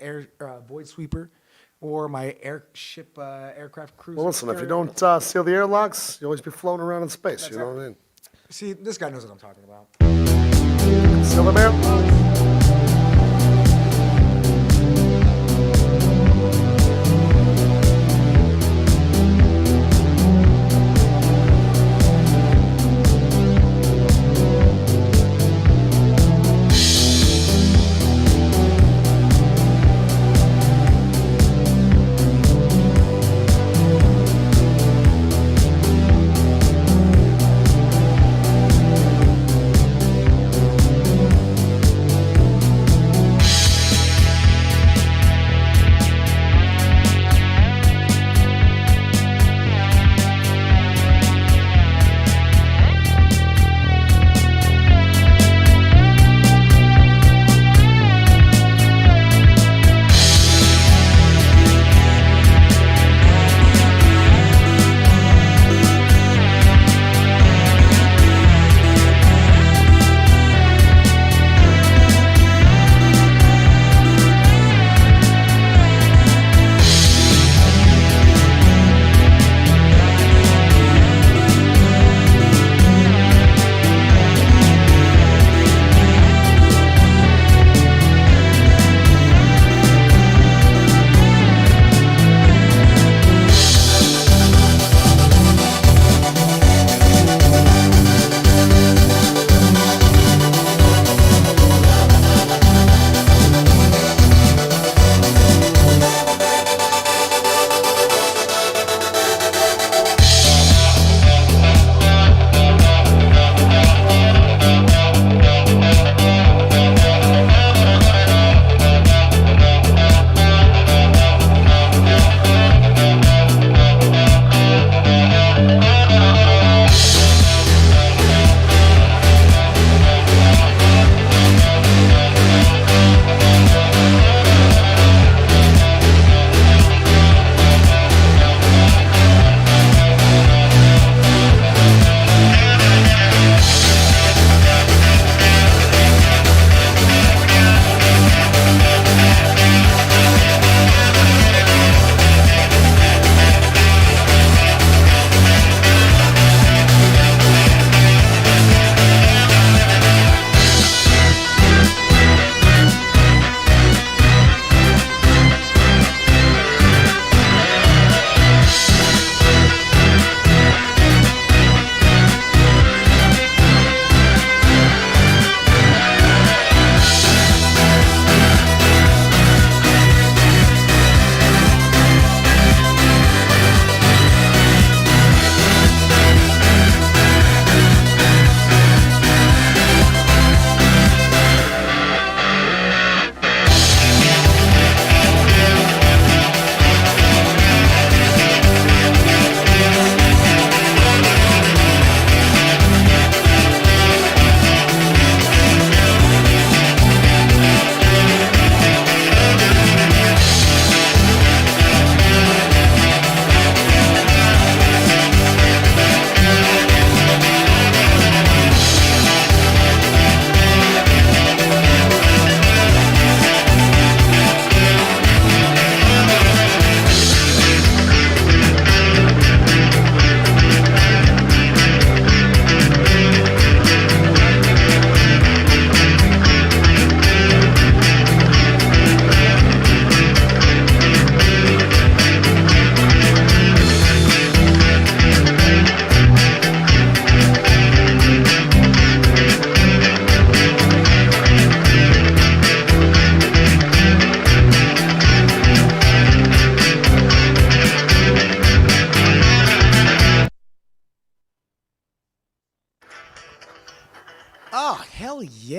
Void Sweeper, or my airship aircraft cruiser. Well, listen, if you carrier. don't seal the airlocks, you'll always be floating around in space. That's You know right. what I mean? See, this guy knows what I'm talking about. Seal them air.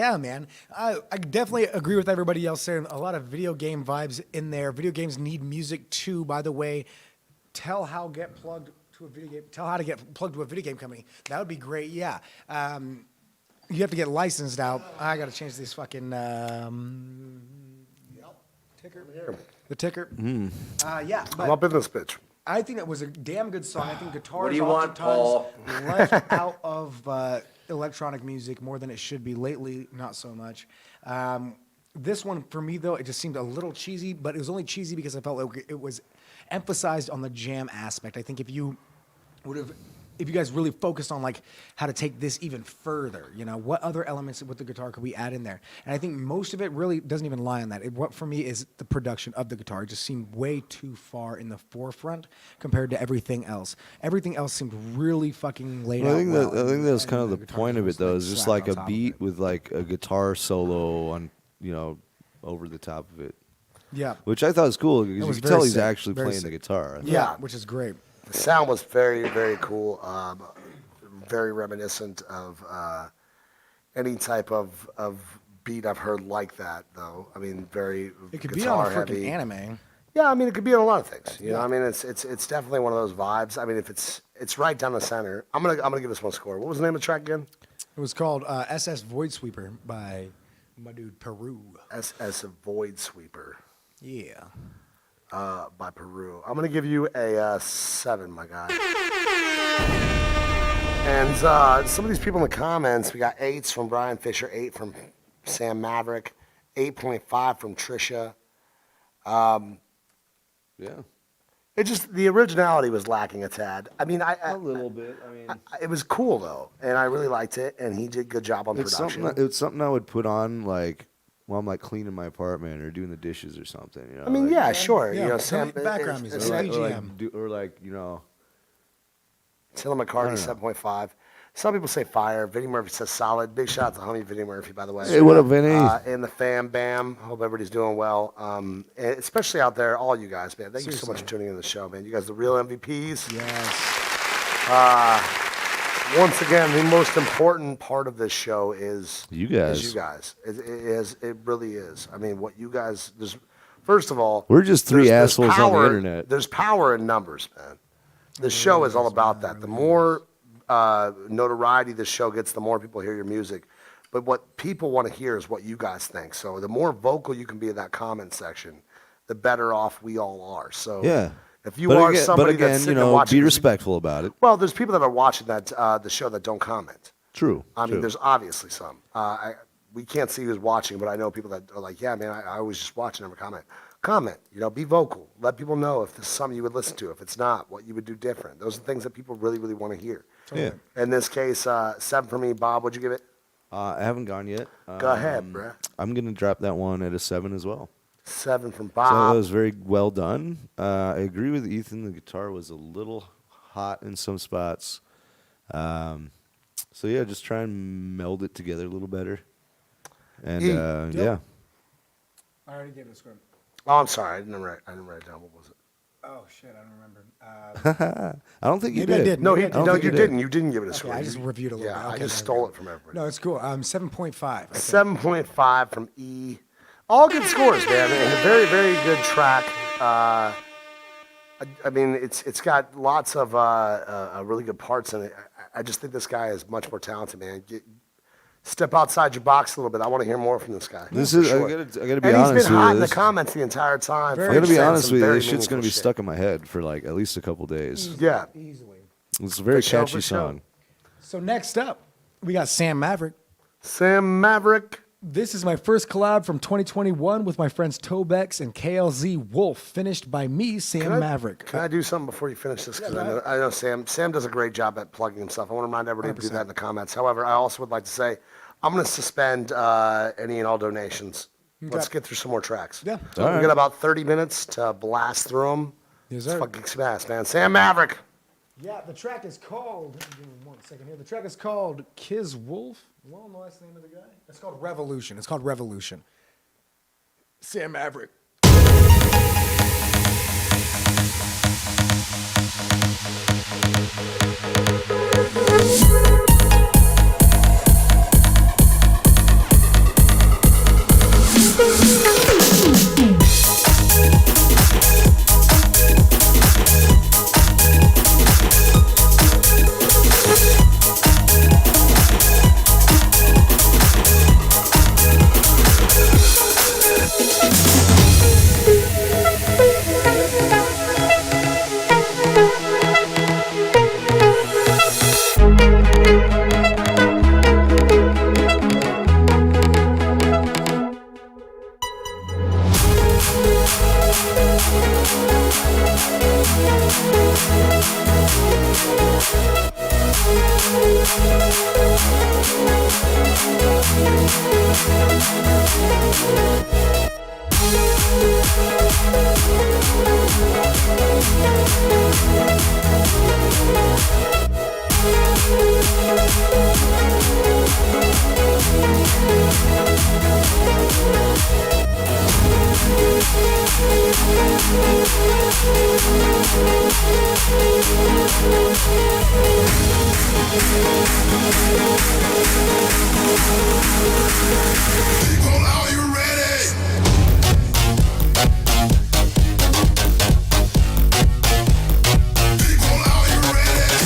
Yeah, man. I definitely agree with everybody else saying a lot of video game vibes in there. Video games need music too, by the way. Tell how to get plugged to a video game company. That would be great. Yeah. You have to get licensed out. I got to change this fucking ticker. The ticker. Yeah. But I'm up in this bitch. I think it was a damn good song. I think guitar What do is you want, oftentimes left out of electronic music more than it should be. Lately, not so much. This one, for me, though, it just seemed a little cheesy, but it was only cheesy because I felt like it was emphasized on the jam aspect. I think if you guys really focused on like how to take this even further, you know, what other elements with the guitar could we add in there? And I think most of it really doesn't even lie on that. What for me is the production of the guitar. It just seemed way too far in the forefront compared to everything else. Everything else seemed really fucking laid out. I think that was kind of the point of it, though. It's just like a beat with like a guitar solo on, you know, over the top of it. Yeah. Which I thought was cool because you could tell he's actually Very playing sick. the guitar. Yeah, which is great. The sound was very, very cool. Very reminiscent of any type of beat I've heard like that, though. I mean, very It could be on a heavy. freaking anime. Yeah, I mean, it could be on a lot of things. You know, I mean, it's definitely one of those vibes. I mean, if it's right down the center. I'm gonna give this one a score. What was the name of the track again? It was called SS Void Sweeper by my dude Peru. SS Void Sweeper. Yeah. By Peru. I'm gonna give you a 7, my guy. And some of these people in the comments, we got 8s from Brian Fisher, 8 from Sam Maverick, 8.5 from Trisha. Yeah. It just, the originality was lacking a tad. I mean, A little bit. I mean, it was cool though, and I really liked it, and he did a good job on production. it's something I would put on like while I'm like cleaning my apartment or doing the dishes or something. You know? I mean, like, yeah, sure. Yeah, You know, some Sam, background music. or like you know. Taylor McCartney, 7.5. Some people say fire. Vinny Murphy says solid. Big shout out to homie Vinny Murphy, by the way. Hey, what up, Vinny? And the fam bam. Hope everybody's doing well. And especially out there, all you guys, man. Thank you so much for tuning in to the show, man. You guys are the real MVPs. Yes. Once again, the most important part of this show is You guys. Is you guys. It really is. I mean, what you guys. First of all, We're just three there's assholes on the power- internet. There's power in numbers, man. The show is all about that. The more notoriety this show gets, the more people hear your music. But what people want to hear is what you guys think. So the more vocal you can be in that comment section, the better off we all are. So Yeah. if you are somebody but again, that's you sitting and know, watching, be respectful about it. well, there's people that are watching that the show that don't comment. True. I mean, true. there's obviously some. We can't see who's watching, but I know people that are like, yeah, man, I was just watching, never comment. Comment, you know, be vocal. Let people know if this is something you would listen to. If it's not, what you would do different. Those are things that people really, really want to hear. Yeah. In this case, 7 for me. Bob, what'd you give it? I haven't gone yet. Go ahead, bruh. I'm gonna drop that one at a 7 as well. 7 from So that Bob. was very well done. I agree with Ethan. The guitar was a little hot in some spots. So yeah, just try and meld it together a little better. And yeah. I already gave it a score. Oh, I'm sorry. I didn't write it down. What was it? Oh shit, I don't remember. I don't think you Maybe I did. did. No, Maybe I you did. think you did. didn't. You didn't give it a score. I just reviewed a little Yeah, bit. I Okay, just okay. stole it from everybody. No, it's cool. 7.5. 7.5 from E. All good scores, man, and a very, very good track. I mean, it's got lots of really good parts in it. I just think this guy is much more talented, man. Step outside your box a little bit. I want to hear more from this guy. This for is sure. I gotta be And honest he's been hot with in you. the comments the entire time. Very I gotta be Saying honest some with you. very This shit's gonna be meaningful stuck in my head for like at least a couple days. shit. Yeah. Easily. It's a very For sure, catchy for sure. song. So next up, we got Sam Maverick. Sam Maverick. This is my first collab from 2021 with my friends Tobex and KLZ Wolf, finished by me, Sam Maverick. Can I do something before you finish this? Because I know Sam does a great job at plugging himself. I want to remind everybody to do that in the comments. However, I also would like to say I'm going to suspend any and all donations. Let's get through some more tracks. Yeah. So we got about 30 minutes to blast through them. Yes, Let's sir. fucking smash, man. Sam Maverick. Yeah, the track is called, give me 1 second here. The track is called Kiz Wolf. Well, the last name of the guy? It's called Revolution. It's called Revolution. Sam Maverick. People, are you ready? People, are you ready?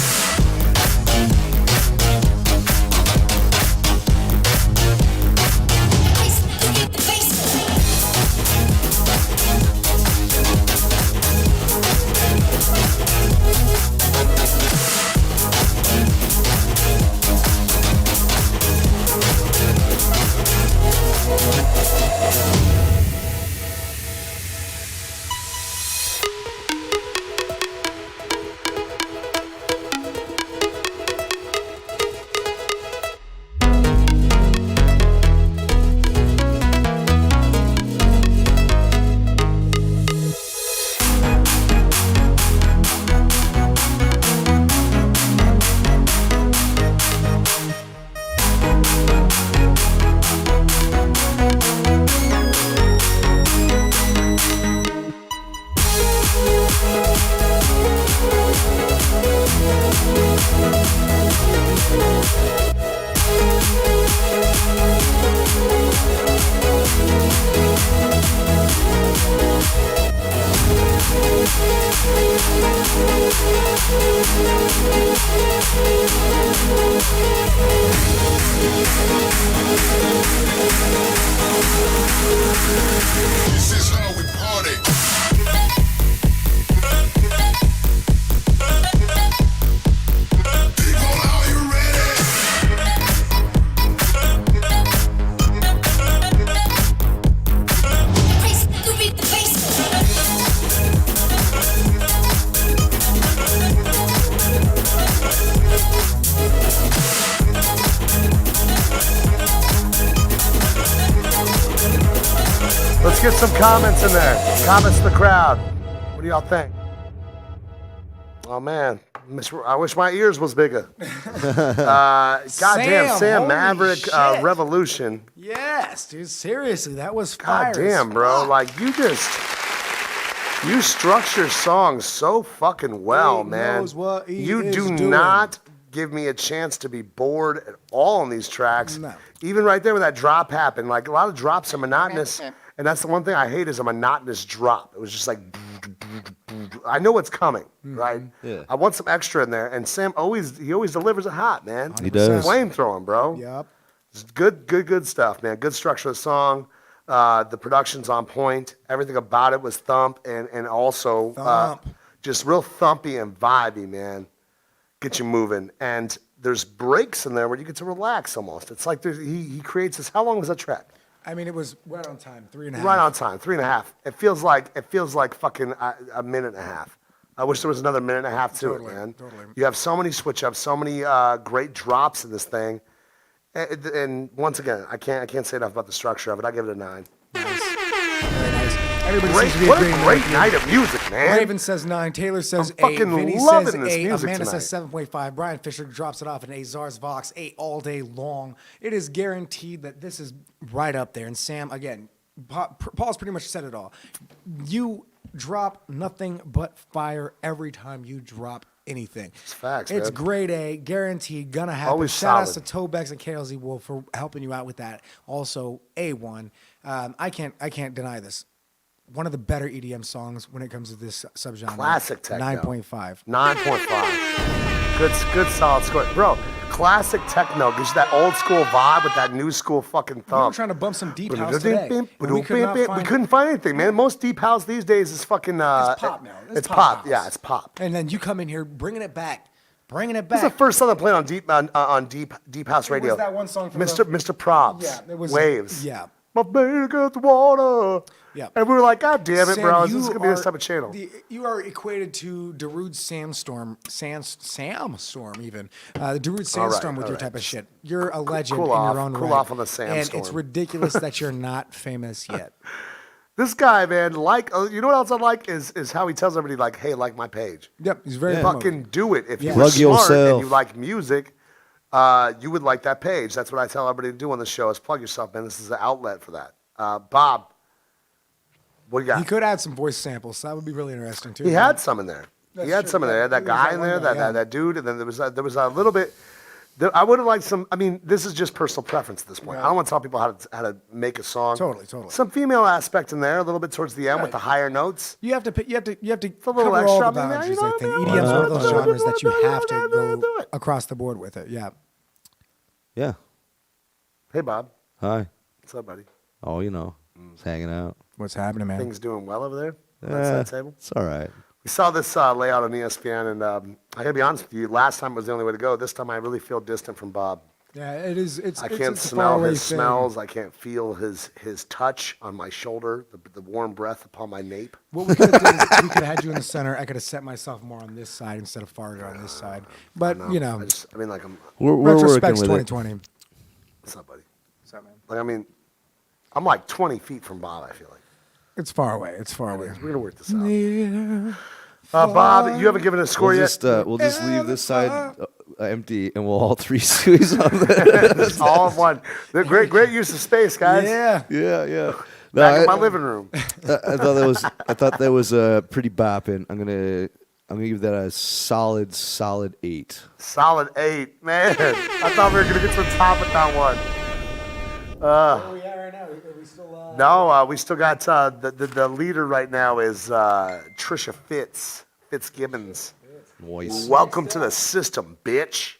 This is how we party. People, are you ready? Let's get some comments in there. Comments to the crowd. What do y'all think? Oh man, I wish my ears was bigger. Goddamn, Sam holy Maverick, shit. Revolution. Yes, dude. Seriously, that was fire. Goddamn, bro. Like you structure songs so fucking well, He man. knows what he You is do doing. not give me a chance to be bored at all on these tracks. No. Even right there where that drop happened, like a lot of drops are monotonous, and that's the one thing I hate is a monotonous drop. It was just like, I know what's coming, right? Yeah. I want some extra in there, and Sam always delivers it hot, man. He does. Flamethrowing, bro. Yep. It's good stuff, man. Good structure of the song. The production's on point. Everything about it was thump and also just real thumpy and vibey, man. Get you moving. And there's breaks in there where you get to relax almost. It's like he creates this. How long was that track? I mean, it was right on time, 3.5. Right on time, 3.5. It feels like fucking a minute and a half. I wish there was another minute and a half to it, man. Totally. You have so many switch ups, so many great drops in this thing. And once again, I can't say enough about the structure of it. I give it a 9. Very nice. Everybody Great, seems to be what a agreeing great with night of music, man. Raven says 9. Taylor says I'm 8. fucking Vinny loving says this 8. music Amanda tonight. says 7.5. Brian Fisher drops it off an 8. Zars Vox 8 all day long. It is guaranteed that this is right up there. And Sam, again, Paul's pretty much said it all. You drop nothing but fire every time you drop anything. It's facts, It's man. grade A, guaranteed, gonna happen. Always Shout outs to solid. Tobex and KLZ Wolf for helping you out with that. Also, A1. I can't deny this. One of the better EDM songs when it comes to this subgenre. Classic techno. 9.5. 9.5. Good solid score. Bro, classic techno gives you that old school vibe with that new school fucking We were thump. trying to bump some deep house today. and we could not We find- couldn't find anything, man. Most deep house these days is fucking. It's pop now. It's pop. house. Yeah, it's pop. And then you come in here bringing it back. Bringing it This is back. the first song I played on deep house radio. was that one song from Mr. Probs. Yeah, it was Waves. Yeah. My baby got the water. Yeah. And we were like, God damn it, Sam, bro. This you is gonna be this are type of channel. You are equated to Darude Sandstorm even. The Darude Sandstorm with all your right. type of shit. You're a legend cool in off, your own cool right. off on the And Sandstorm. it's ridiculous that you're not famous yet. This guy, man, you know what else I like is how he tells everybody, like, hey, like my page. Yep, he's very Fucking do it. If you Yeah. were Plug smart yourself. and you like music, you would like that page. That's what I tell everybody to do on the show is plug yourself, man. This is an outlet for that. Bob, what do you got? He could add some voice samples. So that would be really interesting too. He had some in there. That's He had true, some in yeah. there. That There was guy that in one there, guy, that, yeah. that dude, and then there was a little bit. I would have liked some. I mean, this is just personal preference at this point. I don't want to tell people how to make a song. Totally. Some female aspect in there, a little bit towards the end with the higher notes. You have to a little cover all extra. the I mean, boundaries. you know, I think you know, EDM's one of those you know, genres that you have to do go it. across the board with it. Yeah. Yeah. Hey, Bob, Hi. what's up, buddy? Oh, you know, just hanging out. What's happening, man? Things doing well over there? On Yeah, that side table. it's all right. We saw this layout on ESPN, and I gotta be honest with you. Last time was the only way to go. This time, I really feel distant from Bob. Yeah, it is. I can't it's a smell faraway his thing. smells. I can't feel his touch on my shoulder, the warm breath upon my nape. What we could have done is we could have had you in the center. I could have set myself more on this side instead of Fargo on this side. But you know, I mean, like, I'm. We're working retrospect's with it. 2020. What's up, buddy? What's up, man? Like, I mean, I'm like 20 feet from Bob. I feel like It's far away. It's far away. we're gonna work this out. Yeah. Bob, you haven't given a score yet. We'll just leave this side empty, and we'll all three squeeze on there. It's all in one. They're great use of space, guys. Yeah. Yeah. No, Back in my living room. I thought that was pretty bopping. I'm gonna give that a solid 8. Solid 8, man. I thought we were gonna get to the top with that one. Where are we at right now? Are we still? No, we still got the leader right now is Trisha Fitzgibbons. Nice. Welcome to the system, bitch.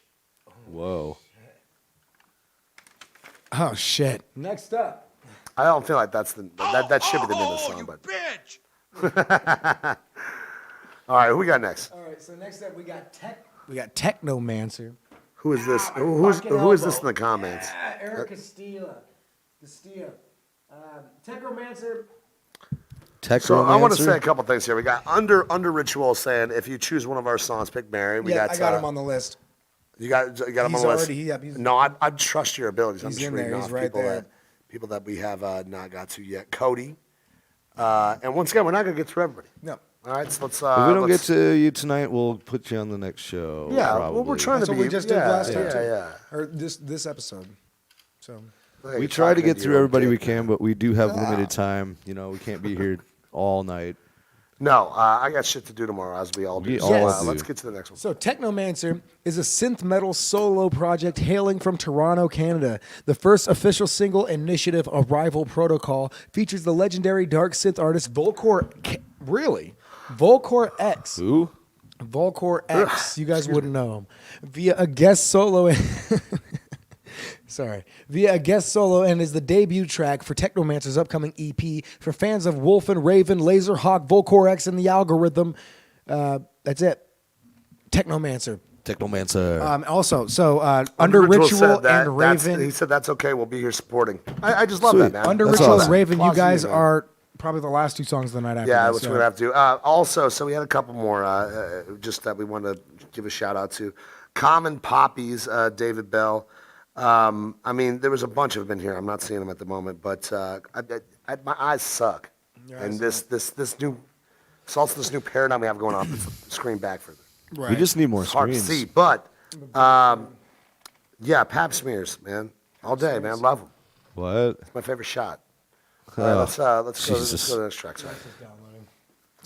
Whoa. Oh shit. Next up. I don't feel like that should be the name of the song, but Bitch! all right, who we got next? All right. So next up we got Technomancer. Who is this? Who is this in the comments? Eric Castilla. Technomancer. So I want to say a couple things here. We got under Ritual saying if you choose one of our songs, pick Mary. We Yeah, got I got him on the list. You got him on He's the list. already- he's- No, I trust your abilities. I'm He's just in reading there. off He's right people there. that we have not got to yet. Cody, and once again, we're not gonna get through everybody. No. All right, so let's. If we don't get to you tonight, we'll put you on the next show. Yeah, probably. well, we're trying That's to what be. we just did yeah, last time too. Yeah. Or this episode. So. Hey, We try to talking get to through your everybody we dick, can, man. but we do have limited time. You know, we can't be here all night. No, I got shit to do tomorrow, as we all do. We So, all do. let's get to the next one. So Technomancer is a synth metal solo project hailing from Toronto, Canada. The first official single initiative of Rival Protocol features the legendary dark synth artist Volcor X. Who? Volcor X. You guys wouldn't know him. Via a guest solo and is the debut track for Technomancer's upcoming EP for fans of Wolf and Raven, Laserhawk, Volcor X, and the Algorithm. That's it. Technomancer. Also, Under Ritual said that, and Raven. He said that's okay. We'll be here supporting. I just love Sweet. that, man. Under That's Ritual awesome. and Raven, you Applause to guys you, man. are probably the last two songs of the night after Yeah, this, which we're gonna have to. Also, so we had a couple more just that we want to give a shout out to. Common Poppies, David Bell. I mean, there was a bunch of them in here. I'm not seeing them at the moment, but my eyes suck. And this new, it's also this new paradigm we have going on. Screen back further. Right. We just need more It's hard to screens. see, but yeah, pap smears, man, all day, man. Love them. What? It's my favorite shot. All right, let's go to Jesus. the next track. Sorry.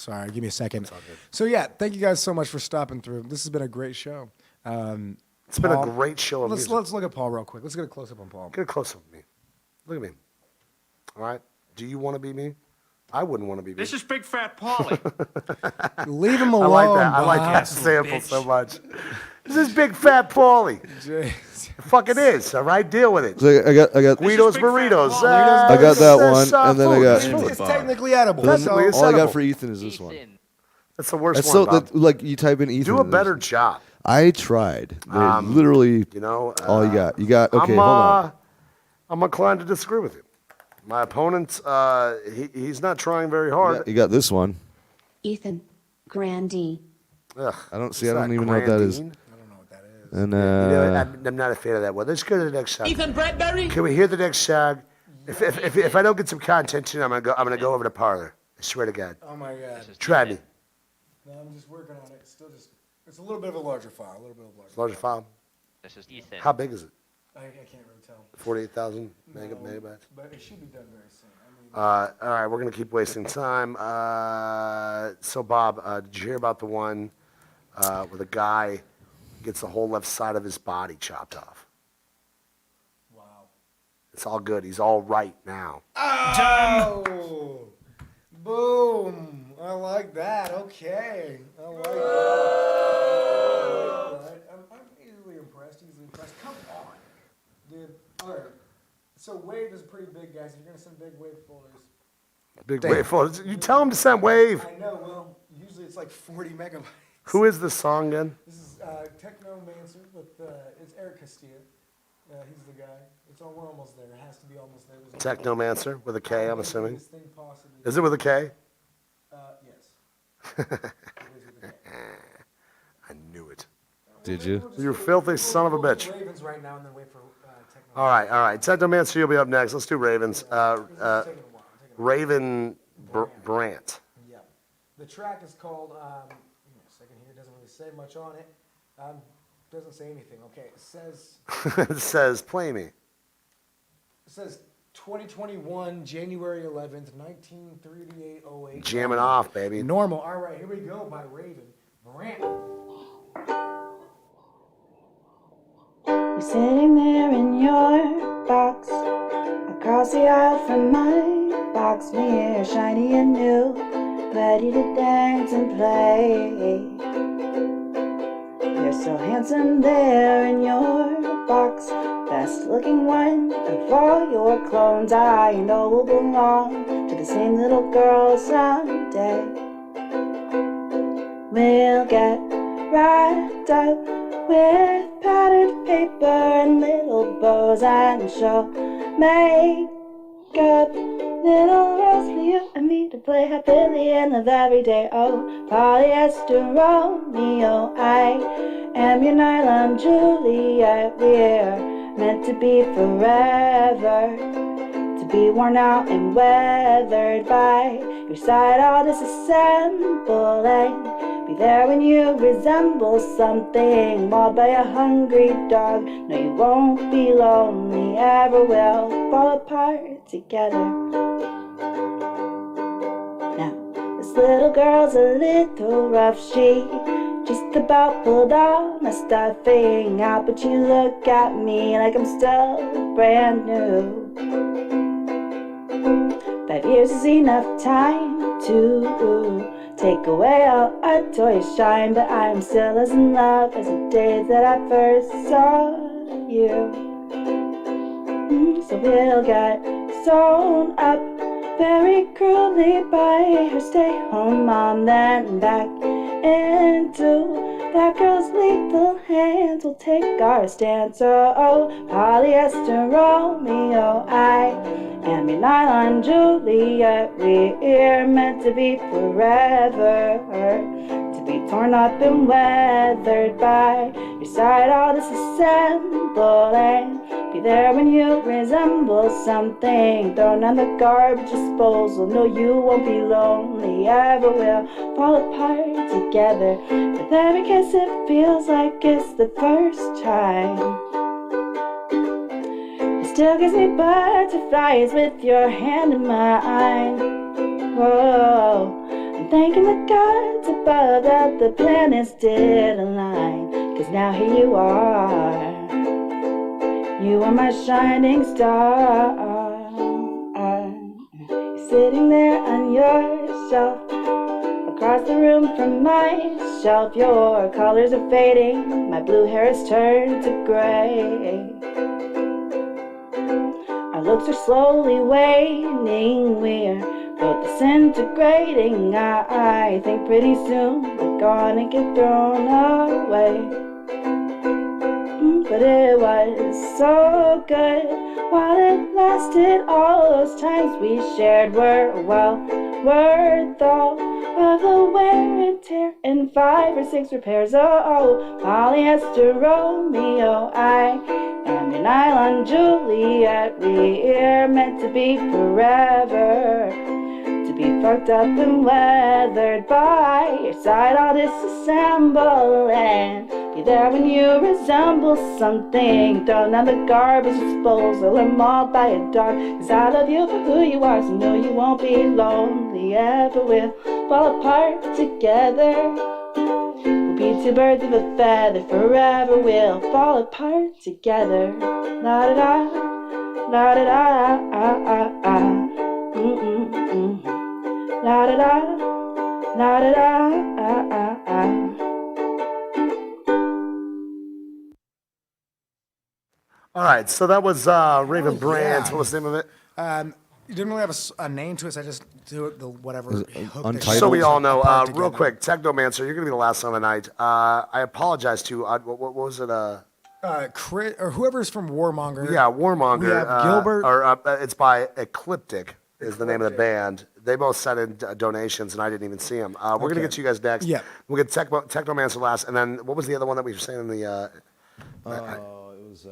Sorry, give me a second. So yeah, thank you guys so much for stopping through. This has been a great show. It's been a great show of music. Let's look at Paul real quick. Let's get a close up on Paul. Get a close up of me. Look at me. All right. Do you want to be me? I wouldn't want to be me. This is Big Fat Pauly. Leave him alone. I like that. I like Bob. that sample so much. This is Big Fat Pauly. Fuck it is. All right, deal with it. So I got Guido's burritos. I got that one, and then I got. It's technically edible. Technically, it's all I got edible. for Ethan is this one. That's the worst That's one, so Bob. like you type in Ethan. Do a and better there's- job. I tried. They're literally, You know. all you got. You got. Okay, hold on. I'm inclined to disagree with you. My opponent, he's not trying very hard. You got this one. Ethan, Grandee. Ugh, I don't see. it's I don't not even know what that is. Grandine. And You know, I'm not a fan of that one. Let's go to the next song. Ethan Bradbury. Can we hear the next song? If I don't get some content tonight, I'm gonna go over to Parlor. I swear to God. Oh my God. Try me. No, I'm just working on it. Still just. It's a little bit of a larger file. A little bit of a larger. Larger file. This is Ethan. How big is it? I can't really tell. 48,000 No, megabytes. But it should be done very soon. I mean, All right, we're gonna keep wasting time. So Bob, did you hear about the one where the guy gets the whole left side of his body chopped off? wow. It's all good. He's all right now. Oh! Boom! I like that. Okay. I like that. I'm easily impressed. Come on, dude. All right. So Wave is pretty big, guys. You're gonna send big Wave folders. Big Wave photos. You tell him to send Wave. I know. Well, usually it's like 40 megabytes. Who is this song again? This is Technomancer with it's Eric Castilla. He's the guy. We're almost there. It has to be almost there. Technomancer with a K, I'm assuming. Biggest thing possible. Is it with a K? Yes. It is with a K. I knew it. Did you? You filthy son of a We'll do bitch. Ravens right now and then wait for Technomancer. All right. Technomancer, you'll be up next. Let's do Ravens. It's taking a while. Raven Brant. Yeah. The track is called, give me a second here, it doesn't really say much on it. Doesn't say anything. Okay, it says, It says, play me. it says 2021, January 11th, 1938-08. Jamming off, baby. Normal. All right, here we go by Raven. Brant. You're sitting there in your box, across the aisle from my box, mirror shiny and new, ready to dance and play. You're so handsome there in your box, best looking one of all your clones. I know will belong to the same little girl someday. We'll get wrapped up with patterned paper and little bows, and she'll make up little roles for you and me to play happily in love every day. Oh, polyester Romeo, I am your nylon Juliet. We're meant to be forever, to be worn out and weathered by your side. I'll disassemble and be there when you resemble something mauled by a hungry dog. No, you won't be lonely, ever will fall apart together. Now, this little girl's a little rough. She just about pulled all my stuffing out, but you look at me like I'm still brand new. 5 years is enough time to take away all our toys shine, but I'm still as in love as the day that I first saw you. So we'll get sewn up very cruelly by her stay-home mom, then back into that girl's lethal hands. We'll take our stance. Oh, polyester Romeo, I am your nylon Juliet. We're meant to be forever, to be torn up and weathered by your side. I'll disassemble and be there when you resemble something thrown on the garbage disposal. No, you won't be lonely, ever will fall apart together. With every kiss it feels like it's the first time. It still gives me butterflies with your hand in mine. Oh, I'm thanking the gods above that the planets did align. 'Cause now here you are. You are my shining star. You're sitting there on your shelf, across the room from my shelf. Your colors are fading, my blue hair has turned to gray. Our looks are slowly waning, we're both disintegrating. I think pretty soon we're gonna get thrown away. But it was so good while it lasted. All those times we shared were well worth all of the wear and tear and 5 or 6 repairs. Oh, polyester Romeo, I am your nylon Juliet. We're meant to be forever, to be fucked up and weathered. By your side I'll disassemble and be there when you resemble something. Thrown on the garbage disposal or mauled by a dog. 'Cause I love you for who you are, so no you won't be lonely ever. We'll fall apart together. We'll be 2 birds of a feather. Forever we'll fall apart together. La da da, la da da, la da da, la da da. All right, so that was Raven Brands. yeah. What was the name of it? You didn't really have a name to it, so I just do it the whatever. hook they Untitled? So we all know, apart real together. quick, Technomancer, you're going to be the last song of the night. I apologize to, what was it? Crit or whoever's from Warmonger. Yeah, Warmonger. We have Gilbert. It's by Ecliptic is the name of the band. They both sent in donations, and I didn't even see them. We're going to get to you guys next. Yeah. We'll get Technomancer last, and then what was the other one that we were saying in the... It was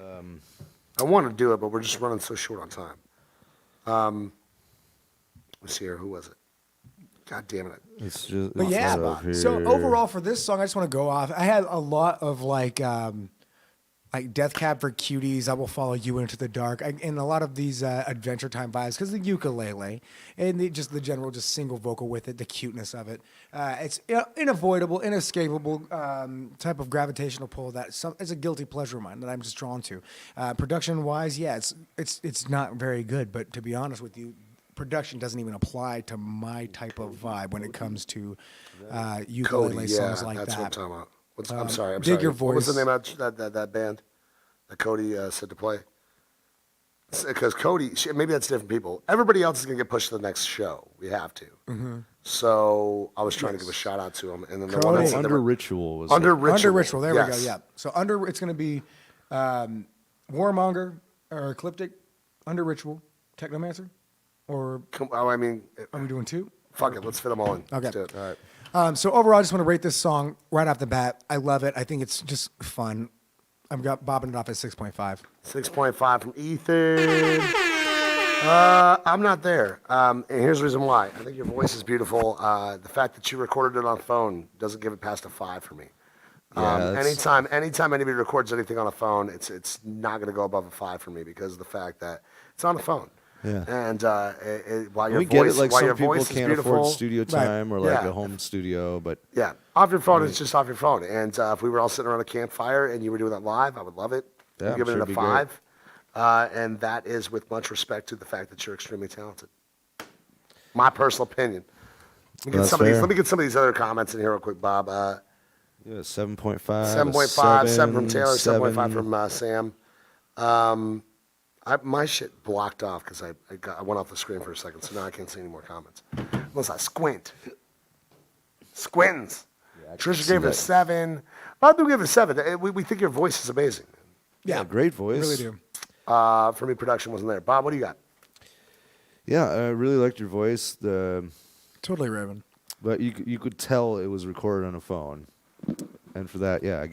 I want to do it, but we're just running so short on time. Let's see here. Who was it? God damn it. it's just But it's yeah, up here. so overall for this song, I just want to go off. I had a lot of like Death Cab for Cuties, I Will Follow You Into the Dark, and a lot of these Adventure Time vibes because the ukulele and the general just single vocal with it, the cuteness of it. It's unavoidable, inescapable type of gravitational pull that it's a guilty pleasure of mine that I'm just drawn to. Production wise, yeah, it's not very good, but to be honest with you, production doesn't even apply to my type of vibe when it comes to ukulele Cody, songs yeah, like that's that. what I'm talking about. I'm sorry. Dig Your What was the Voice. name of that band that Cody said to play? Because Cody, maybe that's different people. Everybody else is going to get pushed to the next show. We have to. Mm-hmm. So I was trying to give a shout out to him. And then the one Cody. that said Under Ritual was Under Ritual. Under Ritual, there we go. Yes. Yeah. So it's going to be Warmonger or Ecliptic, Under Ritual, Technomancer, or I mean, are we doing 2? fuck it. Let's fit them all in. Okay. Let's do it. All right. So overall, I just want to rate this song right off the bat. I love it. I think it's just fun. I've got bobbing it off at 6.5. 6.5 from Ethan. I'm not there. And here's the reason why. I think your voice is beautiful. The fact that you recorded it on phone doesn't give it past a 5 for me. Yeah, that's- Anytime anybody records anything on a phone, it's not going to go above a 5 for me because of the fact that it's on the phone. Yeah. And while your we voice, get it, like while some your people voice is can't beautiful, afford studio time or like Yeah. a home studio, but yeah, off your phone, it's just off your phone. And if we were all sitting around a campfire and you were doing that live, I would love it. Yeah, I'm I'm giving sure it a it'd be great. 5. And that is with much respect to the fact that you're extremely talented. My personal opinion. Let me That's get fair. let me get some of these other comments in here real quick, Bob. yeah, 7.5. 7.5, 7 from Taylor, 7.5 7. from Sam. My shit blocked off because I went off the screen for a second, so now I can't see any more comments. Unless I squint. Squintins. Trisha see gave it a that. 7. Bob do give it a 7. We think your voice is amazing. Yeah, great voice. Really do. For me, production wasn't there. Bob, what do you got? Yeah, I really liked your voice. Totally Raven. But you could tell it was recorded on a phone, and for that, yeah, I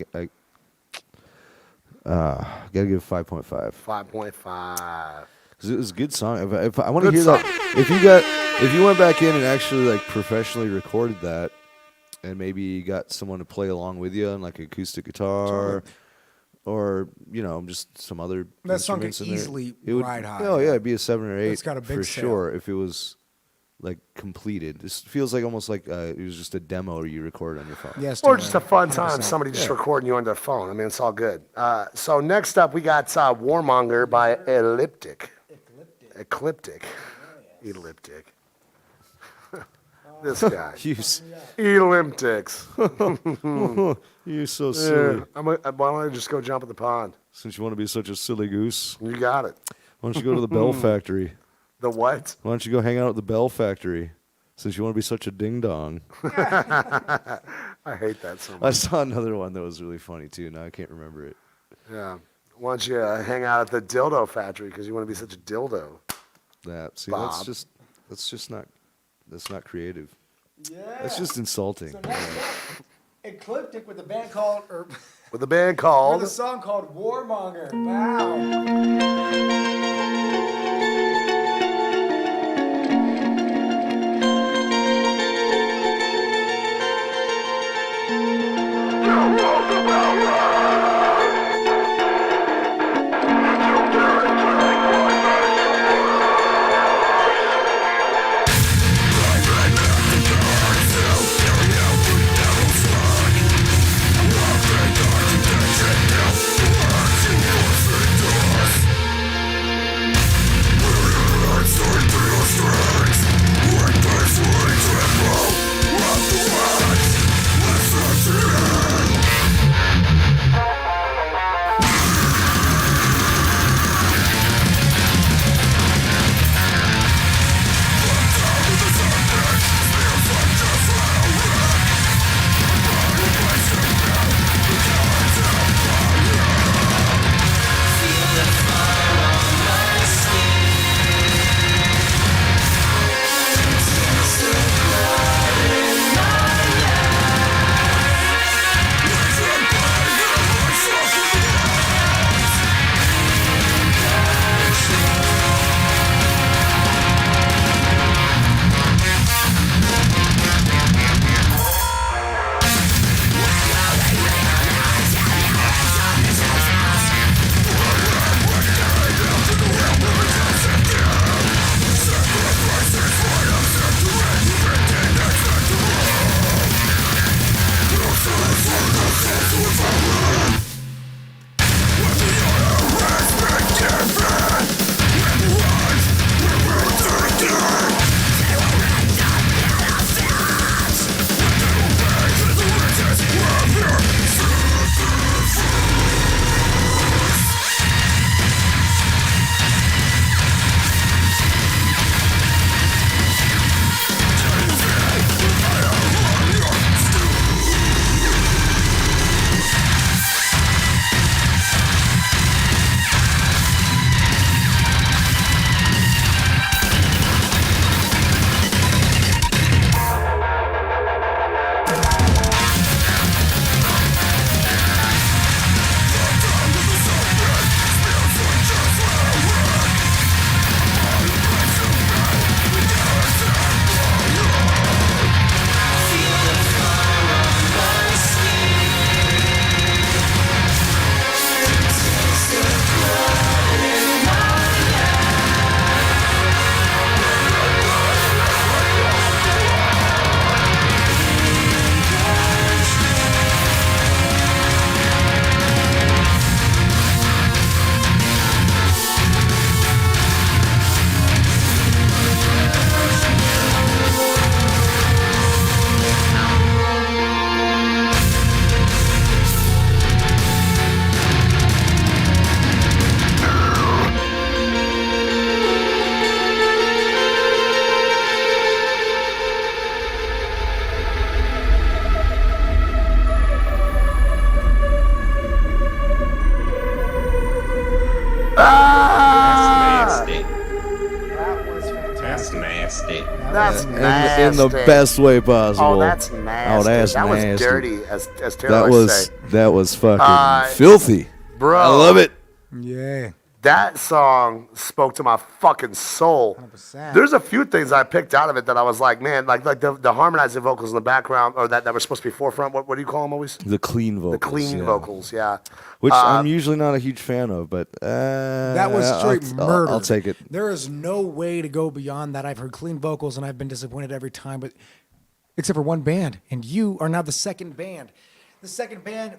gotta give it 5.5 5.5. because it was a good song. If I want to Good hear song. that, if you went back in and actually like professionally recorded that, and maybe you got someone to play along with you on like acoustic guitar, or just some other That song could instruments in there, easily it would, ride high. Oh yeah, it'd be a 7 or 8. It's got a big for sail. sure if it was like completed. This feels like almost like it was just a demo you record on your phone. Yes. Or just a fun time. 100%. Somebody just recording you on their phone. I mean, it's all good. So next up, we got Warmonger by Elliptic. Ecliptic. Elliptic. This guy. Elliptics. You're so silly. Why don't I just go jump in the pond? Since you want to be such a silly goose. You got it. Why don't you go to the Bell Factory? The what? Why don't you go hang out at the Bell Factory? Since you want to be such a ding-dong. I hate that so much. I saw another one that was really funny, too. Now I can't remember it. Yeah. Why don't you hang out at the dildo factory because you want to be such a dildo? See, Bob. that's not creative. Yeah. That's just insulting. So next up, Ecliptic with a band called, With a band called. with a song called Warmonger. Wow. That's nasty. In the best way possible. Oh, that's nasty. Oh, that's that nasty. was dirty, as Taylor likes to say. That was fucking filthy. Bro. I love it. Yeah. That song spoke to my fucking soul. 100%. There's a few things I picked out of it that I was like, man, like the harmonizing vocals in the background, or that were supposed to be forefront. What do you call them always? The clean vocals. The clean vocals, yeah. Which I'm usually not a huge fan of, but that was straight murder. I'll take it. There is no way to go beyond that. I've heard clean vocals, and I've been disappointed every time, but except for one band, and you are now the second band. The second band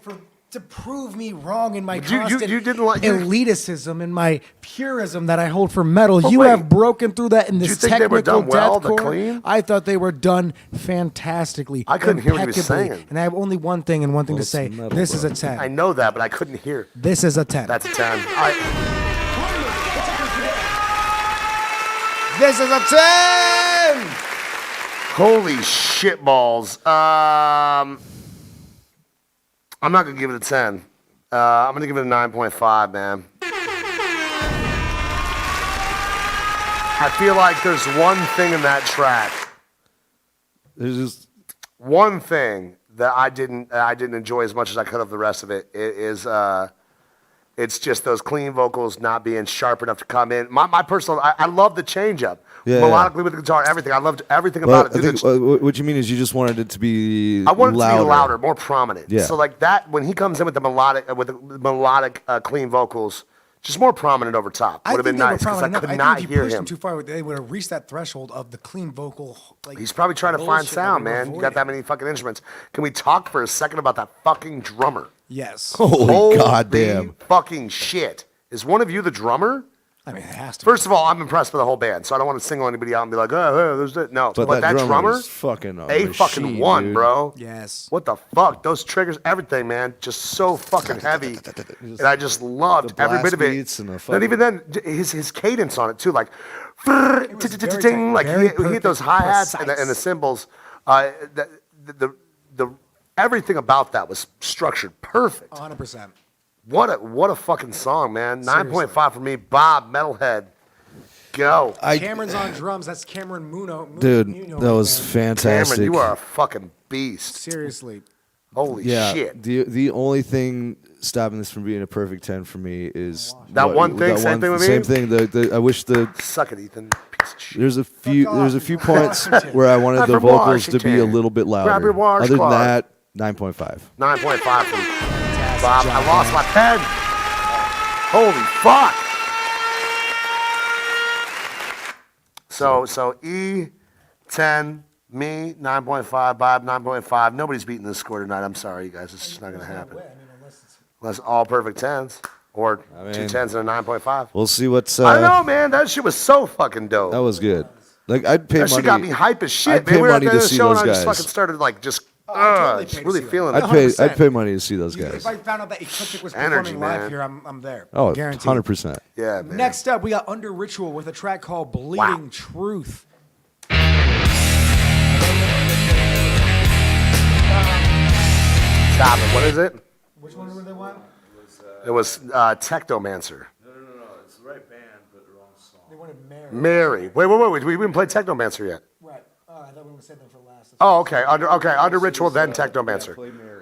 to prove me wrong in my constant you didn't like elitism and my purism that I hold for metal. But you wait, have broken through that in do you this think they were technical done well, the deathcore. clean? I thought they were done fantastically. I couldn't hear what he was impeccably. saying. And I have only one thing and one thing to it's say. metal, This is bro. a 10. I know that, but I couldn't hear. This is a 10. That's a 10. All right. This is a 10! Holy shit balls. I'm not going to give it a 10. I'm going to give it a 9.5, man. I feel like there's one thing in that track. There's just One thing that I didn't enjoy as much as I could of the rest of it is it's just those clean vocals not being sharp enough to come in. My personal, I love the change up. Yeah, melodically with the guitar, everything. I loved everything about it. I think what you mean is you just wanted it to be I wanted louder. it to be louder, more prominent. Yeah. So like that, when he comes in with the melodic, clean vocals, just more prominent over top would have been nice because I could not hear pushed him. too far. They would have reached that threshold of the clean vocal. Like, He's probably trying to find bullshit sound, that we were man. You got that many fucking instruments. Can we talk for a second about that fucking drummer? Yes. Holy goddamn. Fucking shit. Is one of you the drummer? I mean, it has to. First of all, I'm impressed with the whole band, so I don't want to single anybody out and be like, oh, there's that. No, But that drummer is fucking a they fucking machine, won, dude. bro. Yes. What the fuck? Those triggers, everything, man, just so fucking heavy. And I just loved The every bit of blast it. beats and the Not fucking- even then, his cadence on it too, like, very like very he hit those hi hats and precise. the cymbals. The everything about that was structured perfect. 100%. What a fucking song, man. 9.5 for me. Bob Metalhead. Go. Cameron's on drums. That's Cameron Muno. Dude, Muno that was man. fantastic. Cameron, you are a fucking beast. Seriously. Holy Yeah, shit. the only thing stopping this from being a perfect 10 for me is That one thing, same thing with me? Same thing. I wish Suck it, Ethan. Piece of shit. there's a few points where I wanted I'm the from vocals to be a Washington. little bit louder. Grab your Other than washcloth. that, 9.5. 9.5 from Bob. I lost my pen. Holy fuck. So E10, me 9.5, Bob 9.5. Nobody's beating this score tonight. I'm sorry, you guys. It's just not going to happen. Unless all perfect 10s or two 10s and a 9.5. We'll see what's. I don't know, man. That shit was so fucking dope. That was good. Like I'd pay That money. shit got me hype as shit, I'd man. pay We were at money the to end of the see show and those I just guys. fucking started like just totally just paid to really see them. feeling I'd it. pay 100%. money to see those guys. If I found out that Ecliptic was Energy, performing live man. here, I'm there. Oh, Guaranteed. 100%. Yeah, man. Next up, we got Under Ritual with a track called Bleeding Truth. Stop it. What is it? Which one were they want? It was Technomancer. No. It's the right band, but the wrong song. They wanted Mary. Mary. Wait. We haven't played Technomancer yet. Right. Oh, I thought we were going to save them for last. Oh, okay. Under Ritual, then Technomancer.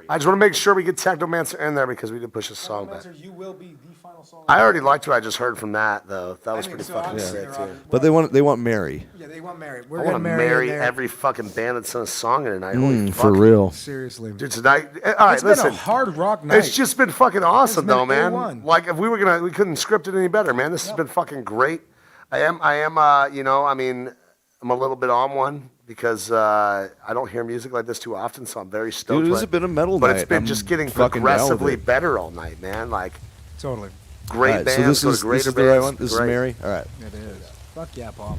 I just want to make sure we get Technomancer in there because we did push this song back. You will be the final song. I already liked what I just heard from that, though. That was I mean, pretty so fucking obviously sick, they're too. But they want Mary. Yeah, they want Mary. I We're want going to to marry there. every fucking band that's in a song tonight. Holy For fuck. real. Seriously. Dude, tonight. All right, It's listen. been a hard rock night. It's just been fucking awesome, been though, man. A1. Like if we couldn't script it any better, man. This has been fucking great. I am. I'm a little bit on one because I don't hear music like this too often, so I'm very stoked. Dude, this has been a metal but night. it's been I'm just getting fucking down with progressively it. better all night, man. Like Totally. great All right, bands, so go to greater this is the right bands. one. This is Great. Mary. All right. It is. Fuck yeah, Paul.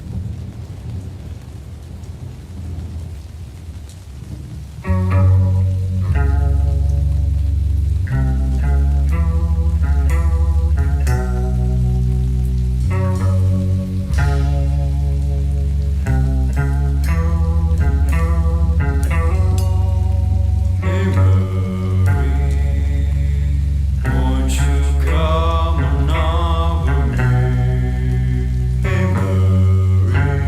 Won't you come on over me? Hey, Marie.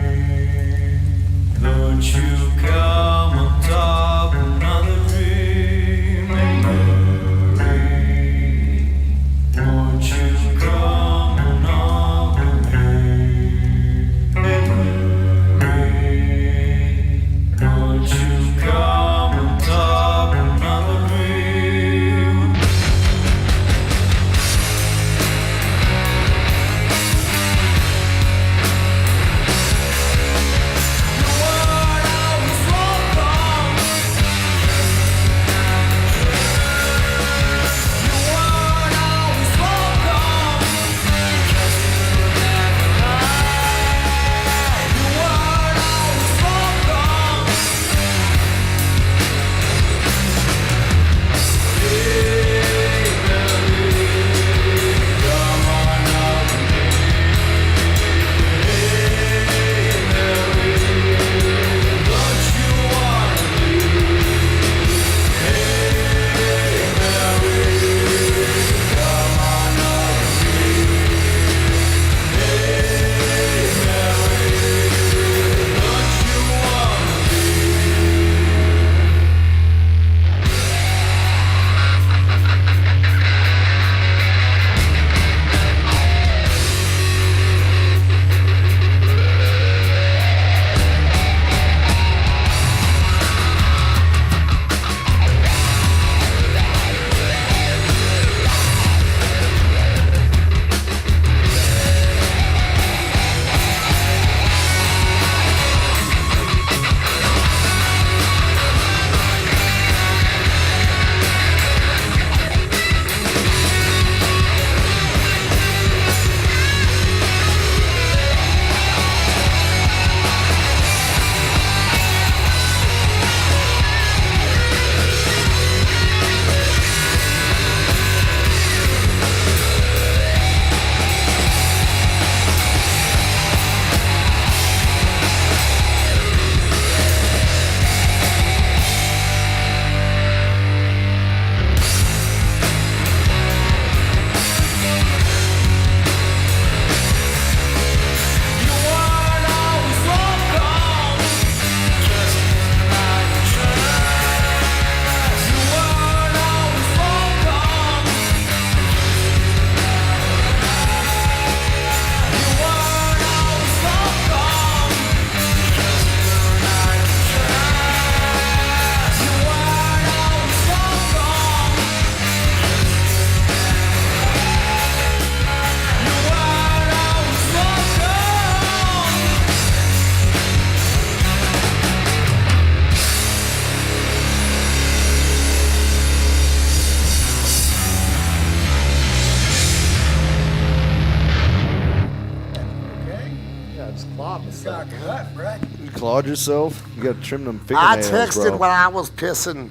clawed yourself? You got to trim them I fingernails, texted bro. when I was pissing,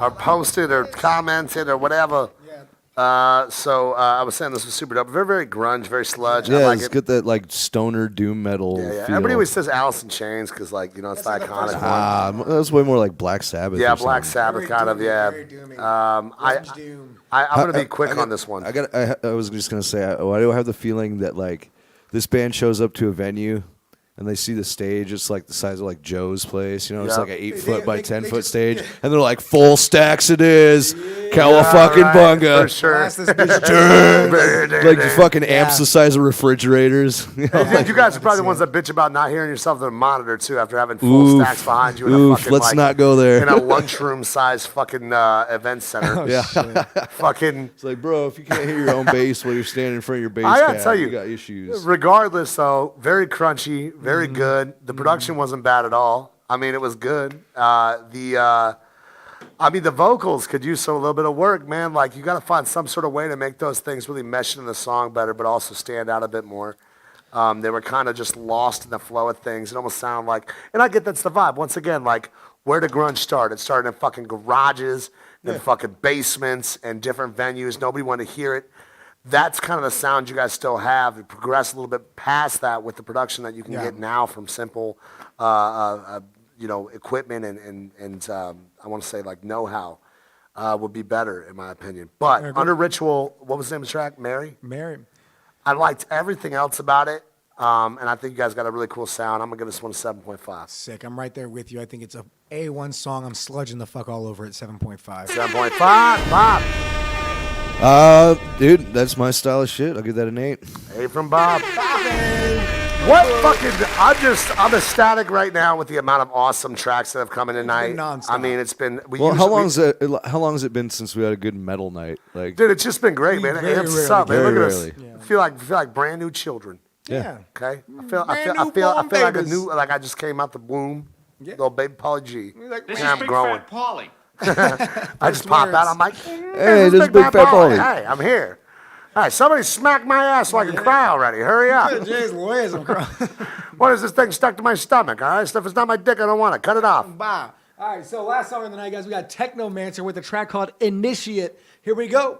or posted, or commented, or whatever. So I was saying this was super dope. Very, very grunge, very sludge. I Yeah, like it's it. got that like stoner doom metal Yeah, yeah. feel. Everybody always says Alice in Chains because, like, you know, it's the iconic one. That's way more like Black Sabbath. Yeah, or Black something. Sabbath kind of. Yeah. I'm gonna be quick on this one. I was just gonna say, I do have the feeling that like this band shows up to a venue and they see the stage. It's like the size of like Joe's place. You know, it's Yeah. like an 8-foot by 10-foot stage, and they're like full stacks. It is Cowabunga. Right, for sure. Like the fucking amps the size of refrigerators. You know, You guys are probably the ones that bitch about not hearing yourself in the monitor too after having full stacks behind you in a fucking let's not go there. in a lunchroom size fucking event center. Yeah. Fucking. It's like, bro, if you can't hear your own bass while you're standing in front of your bass I gotta cab, tell you you, got issues. regardless though, very crunchy, very good. The production wasn't bad at all. I mean, it was good. The vocals could use a little bit of work, man. Like, you got to find some sort of way to make those things really mesh in the song better, but also stand out a bit more. They were kind of just lost in the flow of things. It almost sounded like, and I get that's the vibe. Once again, like, where did grunge start? It started in fucking garages, and fucking basements, and different venues. Nobody wanted to hear it. That's kind of the sound you guys still have. It progressed a little bit past that with the production that you can get now from simple, equipment and I want to say like know-how would be better in my opinion. But under Ritual, what was the name of the track? Mary? I liked everything else about it. And I think you guys got a really cool sound. I'm going to give this one a 7.5. Sick. I'm right there with you. I think it's a A1 song. I'm sludging the fuck all over it. 7.5. 7.5. Bob. Dude, that's my style of shit. I'll give that an 8. 8 from Bob. What fucking, I'm ecstatic right now with the amount of awesome tracks that have come in tonight. nonstop. I mean, it's been, How long has it been since we had a good metal night? Like, dude, it's just been great, man. It amps us up, man. Very Look at rarely. us. I feel like brand new children. Yeah. Okay. I feel like a new, like I just came out the womb. Little baby Pauly G. This I'm is Big growing. Fat Pauly. I just pop out. I'm like, hey, this is Big Fat Pauly. Hey, I'm here. All right, somebody smack my ass so I can cry already. Hurry up. Jay's lawyers. I'm crying. What is this thing stuck to my stomach? All right, if it's not my dick, I don't want it. Cut it off. Bye. All right, so last song of the night, guys, we got Technomancer with a track called Initiate. Here we go.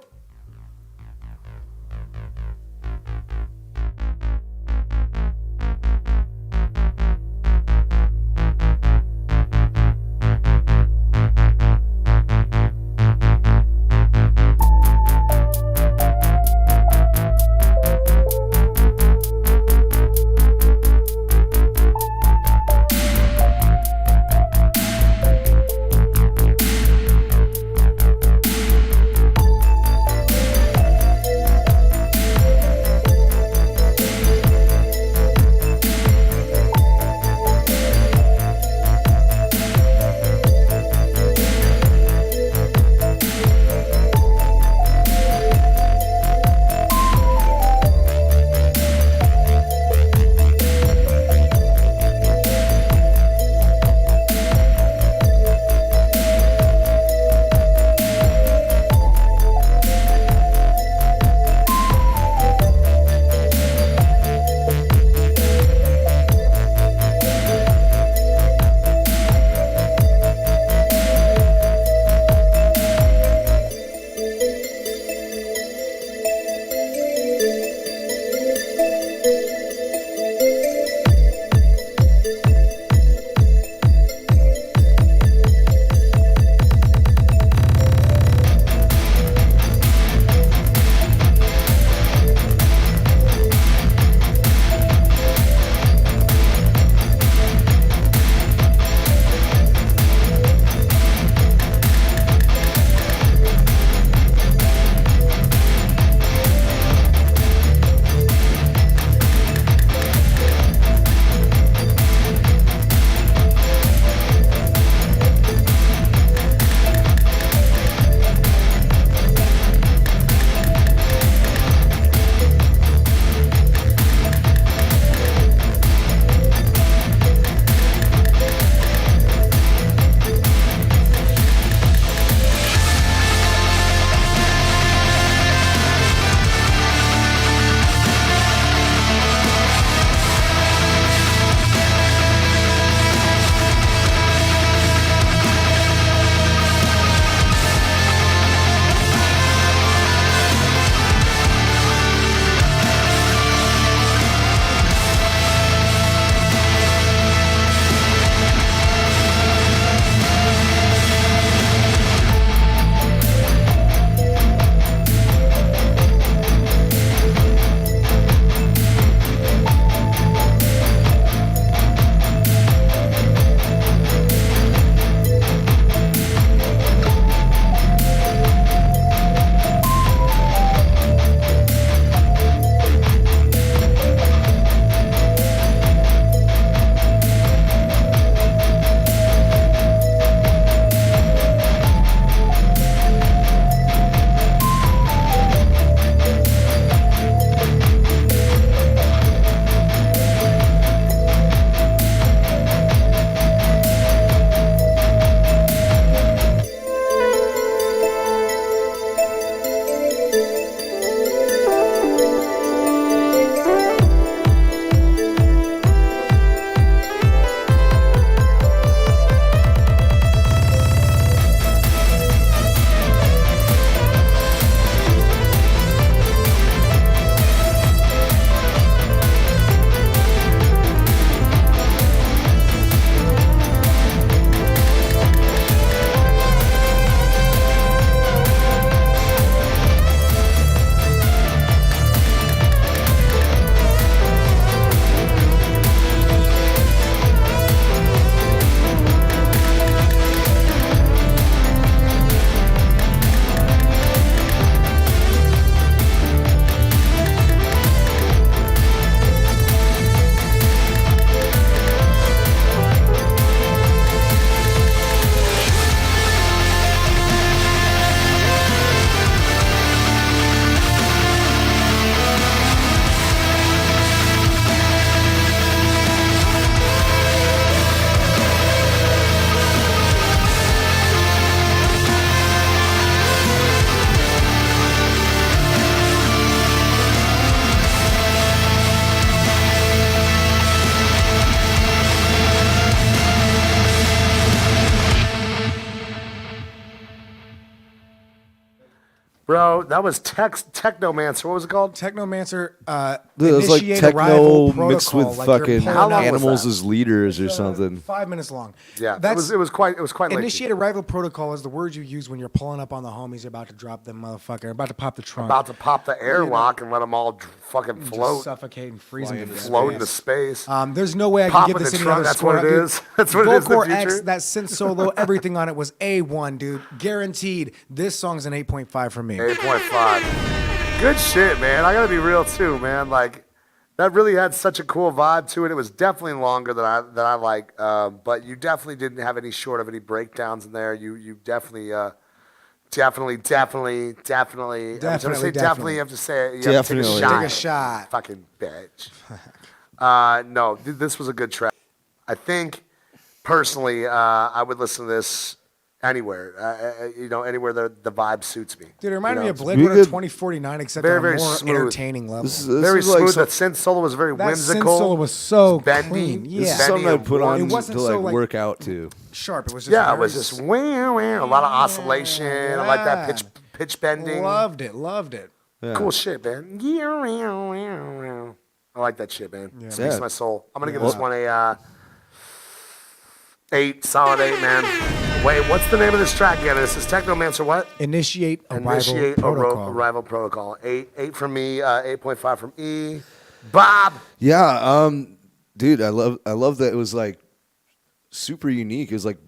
Bro, that was Technomancer. What was it called? Technomancer. Dude, it was like initiate techno arrival mixed protocol, with like you're fucking pulling up. animals as leaders or something. 5 minutes long. Yeah, That's it was quite lengthy. initiate arrival protocol is the word you use when you're pulling up on the homies. You're about to drop them motherfucker. About to pop the trunk. About to pop the airlock and let them all fucking Just float. suffocate and freeze them. Float into space. There's no way I Pop can give in this the any trunk, other that's score. what it Dude, is. That's what it is in the Volcore future. X, that synth solo, everything on it was A1, dude. Guaranteed. This song's an 8.5 for me. 8.5. Good shit, man. I gotta be real too, man. Like that really had such a cool vibe to it. It was definitely longer than I like, but you definitely didn't have any short of any breakdowns in there. You definitely. Definitely. I was gonna say definitely. You have to say it. You have to take a Definitely. shot. Take a shot. Fucking bitch. No, this was a good track. I think personally, I would listen to this anywhere. Anywhere the vibe suits me. Dude, it reminded me of Blade We Runner could- 2049, except Very, on a very more smooth. entertaining level. This Very is like smooth. some- That synth solo was very that whimsical. synth solo was so bendy. clean. This Yeah. This is something I Bendy put and on It to wasn't like so, like- work out to. Sharp. It was just Yeah, it very was just a lot of oscillation. I like that pitch bending. Loved it. Yeah. Cool shit, man. I like that shit, man. Yeah, Speaks man. to my soul. I'm gonna give this one a 8, solid 8, man. Wait, what's the name of this track again? This is Technomancer. What? Initiate arrival Initiate protocol. arrival protocol. 8 from me. 8.5 from E. Bob. Yeah, dude, I love that it was like super unique. It was like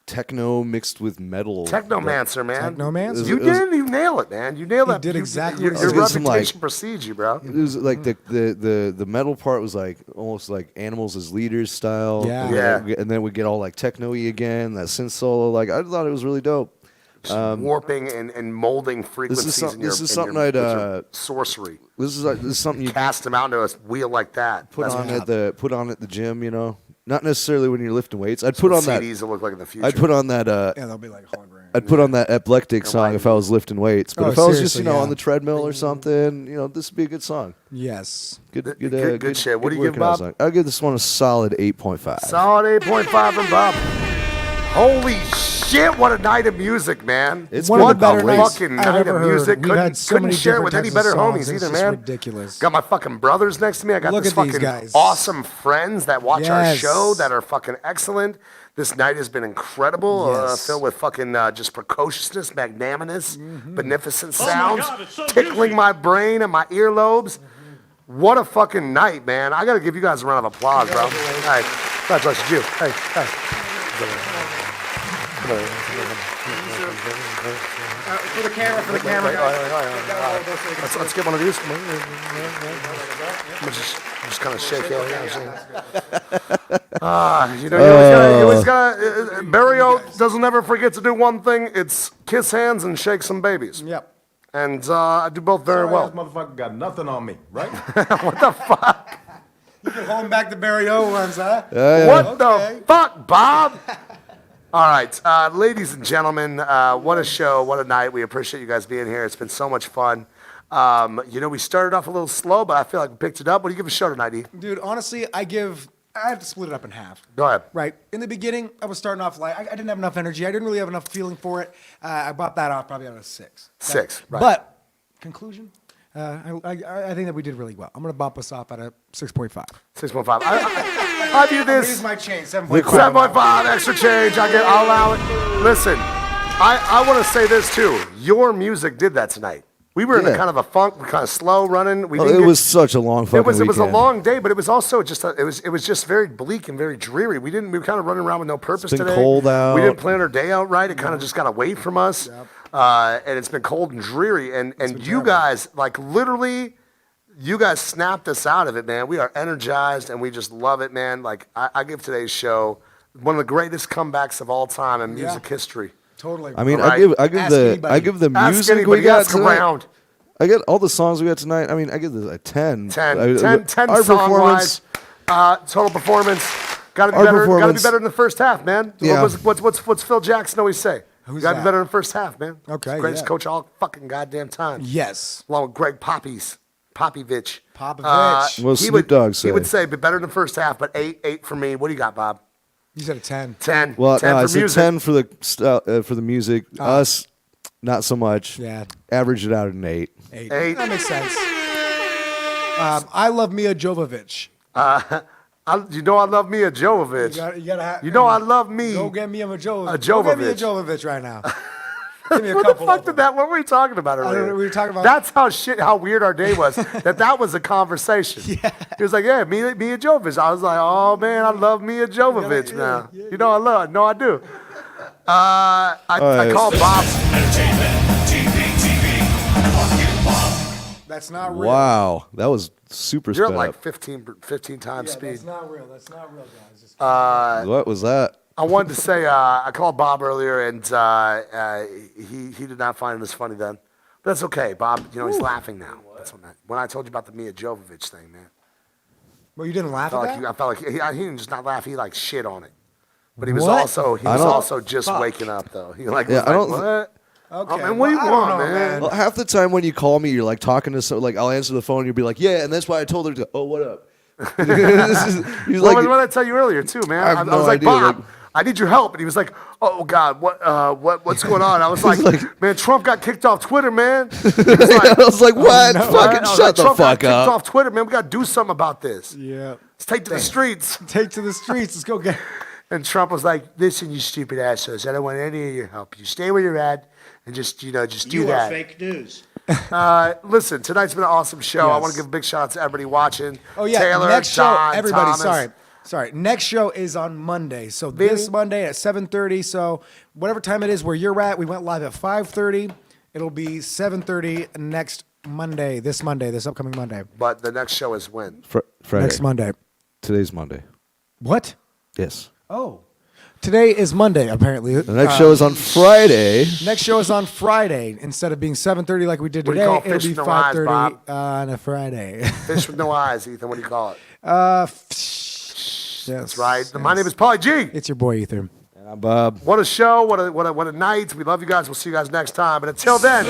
techno mixed with metal. Technomancer, man. Technomancer? You did. You nail it, man. You nailed You that. did exactly Your what I was gonna say. reputation precedes you, bro. It was like the metal part was like almost like animals as leaders style. Yeah. Yeah. And then we get all like techno-y again. That synth solo, like I thought it was really dope. Warping and molding frequencies in your, this is in something your, I'd, with your sorcery. This is something you Cast them out into a wheel like that. put That's on what at the gym. Not necessarily when you're lifting weights. I'd put on that. CDs will look like in the future. I'd put on that. Yeah, they'll be like hologram. I'd put on that epileptic song if I was lifting weights. But Oh, if I was just seriously, yeah. on the treadmill or something, this would be a good song. Yes. Good shit. What do you give, working out Bob? song. I'll give this one a solid 8.5. Solid 8.5 from Bob. Holy shit, what a night of music, man. It's One been of the better great. nights fucking I've night ever of heard. music. We've had so Couldn't many share it different with any types better of songs. homies It's either, just man. ridiculous. Got my fucking brothers next to me. I got Look this at these fucking guys. awesome friends that watch our Yes. show that are fucking excellent. This night has been incredible, Yes. filled with fucking just precociousness, magnanimous, beneficent Oh sounds, tickling my brain and my earlobes. What a fucking night, man. I got to give you guys a round of applause, bro. Hey, congratulations, you. Hey. For the camera. Let's get one of these. I'm just kind of shake it. You always gotta. Barrio doesn't ever forget to do one thing. It's kiss hands and shake some babies. Yep. And I do both very well. Motherfucker got nothing on me, right? What the fuck? You can hold back the Barrio ones, huh? What the fuck, Bob? All right, ladies and gentlemen, what a show, what a night. We appreciate you guys being here. It's been so much fun. We started off a little slow, but I feel like we picked it up. What do you give a show tonight, E? Dude, honestly, I have to split it up in half. Go ahead. Right. In the beginning, I was starting off light. I didn't have enough energy. I didn't really have enough feeling for it. I bought that off probably out of 6. 6, right. But, conclusion, I think that we did really well. I'm going to bump us off at a 6.5. 6.5. I view this. Here's my change, 7.5. 7.5 extra change. I'll allow it. Listen, I want to say this too. Your music did that tonight. We were in a kind of a funk, kind of slow running. It was such a long fucking It was a weekend. long day, but it was also just it was just very bleak and very dreary. We were kind of running around with no purpose been today. cold out. We didn't plan our day out right. It kind of just got away from us, and it's been cold and dreary. And you guys, like literally, you guys snapped us out of it, man. We are energized and we just love it, man. Like I give today's show one of the greatest comebacks of all time in music history. Totally. I mean, Right. I give the Ask music anybody, we got ask tonight. around. I get all the songs we got tonight. I mean, I give this a 10. 10 Our song-wise, performance. total performance. Got to be Our better. Got to be performance- better in the first half, man. Yeah. What's Phil Jackson always say? Who's Got to be that? better in the first half, man. Okay, He's the greatest yeah. coach of all fucking goddamn time. Yes. Along with Greg Popovich. Popovich. What does Snoop Dogg say? He would say, be better in the first half, but 8 for me. What do you got, Bob? You said a 10. 10. Well, 10 no, for I said music. 10 for the music. Us, not so much. Yeah. Average it out at an 8. 8. 8. That makes sense. I love Mia Jovovich. You know I love me a Jovovich. You know I love me. Go get me a Jovovich. A Go get me a Jovovich. Jovovich right now. Give me a What couple the fuck of did them. that? What were we talking about I earlier? don't know, we were talking about. That's how weird our day was. that was a conversation. Yeah. He was like, yeah, Mia Jovovich. I was like, oh man, I love Mia Jovovich now. You know I love. No, I do. I called Bob. That's not real. Wow, that was super You're sped at like up. 15 times speed. That's not real. That's not real, guys. Just What was that? I wanted to say I called Bob earlier and he did not find it as funny then, but that's okay. Bob, he's laughing now. That's when I told you about the Mia Jovovich thing, man. Well, you didn't laugh I at that? felt like he didn't just not laugh. He like shit on it, but he was What? also just waking up though. He like Yeah, was I like, don't- what? Okay. Man, what do you well, I want, don't know, man? Well, half the time when you call me, you're like talking to someone. Like I'll answer the phone, and you'll be like, "Yeah," and that's why I told her to. Oh, what up? He's What like, did I tell you earlier too, man? I have I no was like, idea, Bob, like- I need your help, and he was like, oh God, what's going on? I was like, man, Trump got kicked off Twitter, man. He was I was like, what? no. Fucking I was shut like, the Trump got fuck kicked up. off Twitter, man. We got to do something about this. Yeah. Let's take to the streets. Take to the streets. Let's go get. And Trump was like, listen, you stupid assholes. I don't want any of your help. You stay where you're at and just do that. You are fake news. Listen, tonight's been an awesome show. I Yes. want to give a big shout out to everybody watching. Oh yeah. Taylor, Next John, show, everybody. Thomas. Sorry. Next show is on Monday. So this Monday at 7:30. So whatever time it is where you're at, we went live at 5:30. It'll be 7:30 next Monday. This upcoming Monday. But the next show is when? Friday. Next Monday. Today's Monday. What? Yes. Oh. Today is Monday, apparently. The next show is on Friday. Next show is on Friday. Instead of being 7:30 like we did What do you today, call it'll fish be with no eyes, 5:30 Bob? on a Friday. Fish with no eyes, Ethan. What do you call it? Yes, That's right. My name is Pauly G. It's your boy Ethan. And I'm Bob. What a show. What a night. We love you guys. We'll see you guys next time. But until then.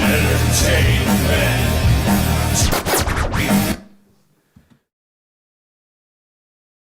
Entertainment.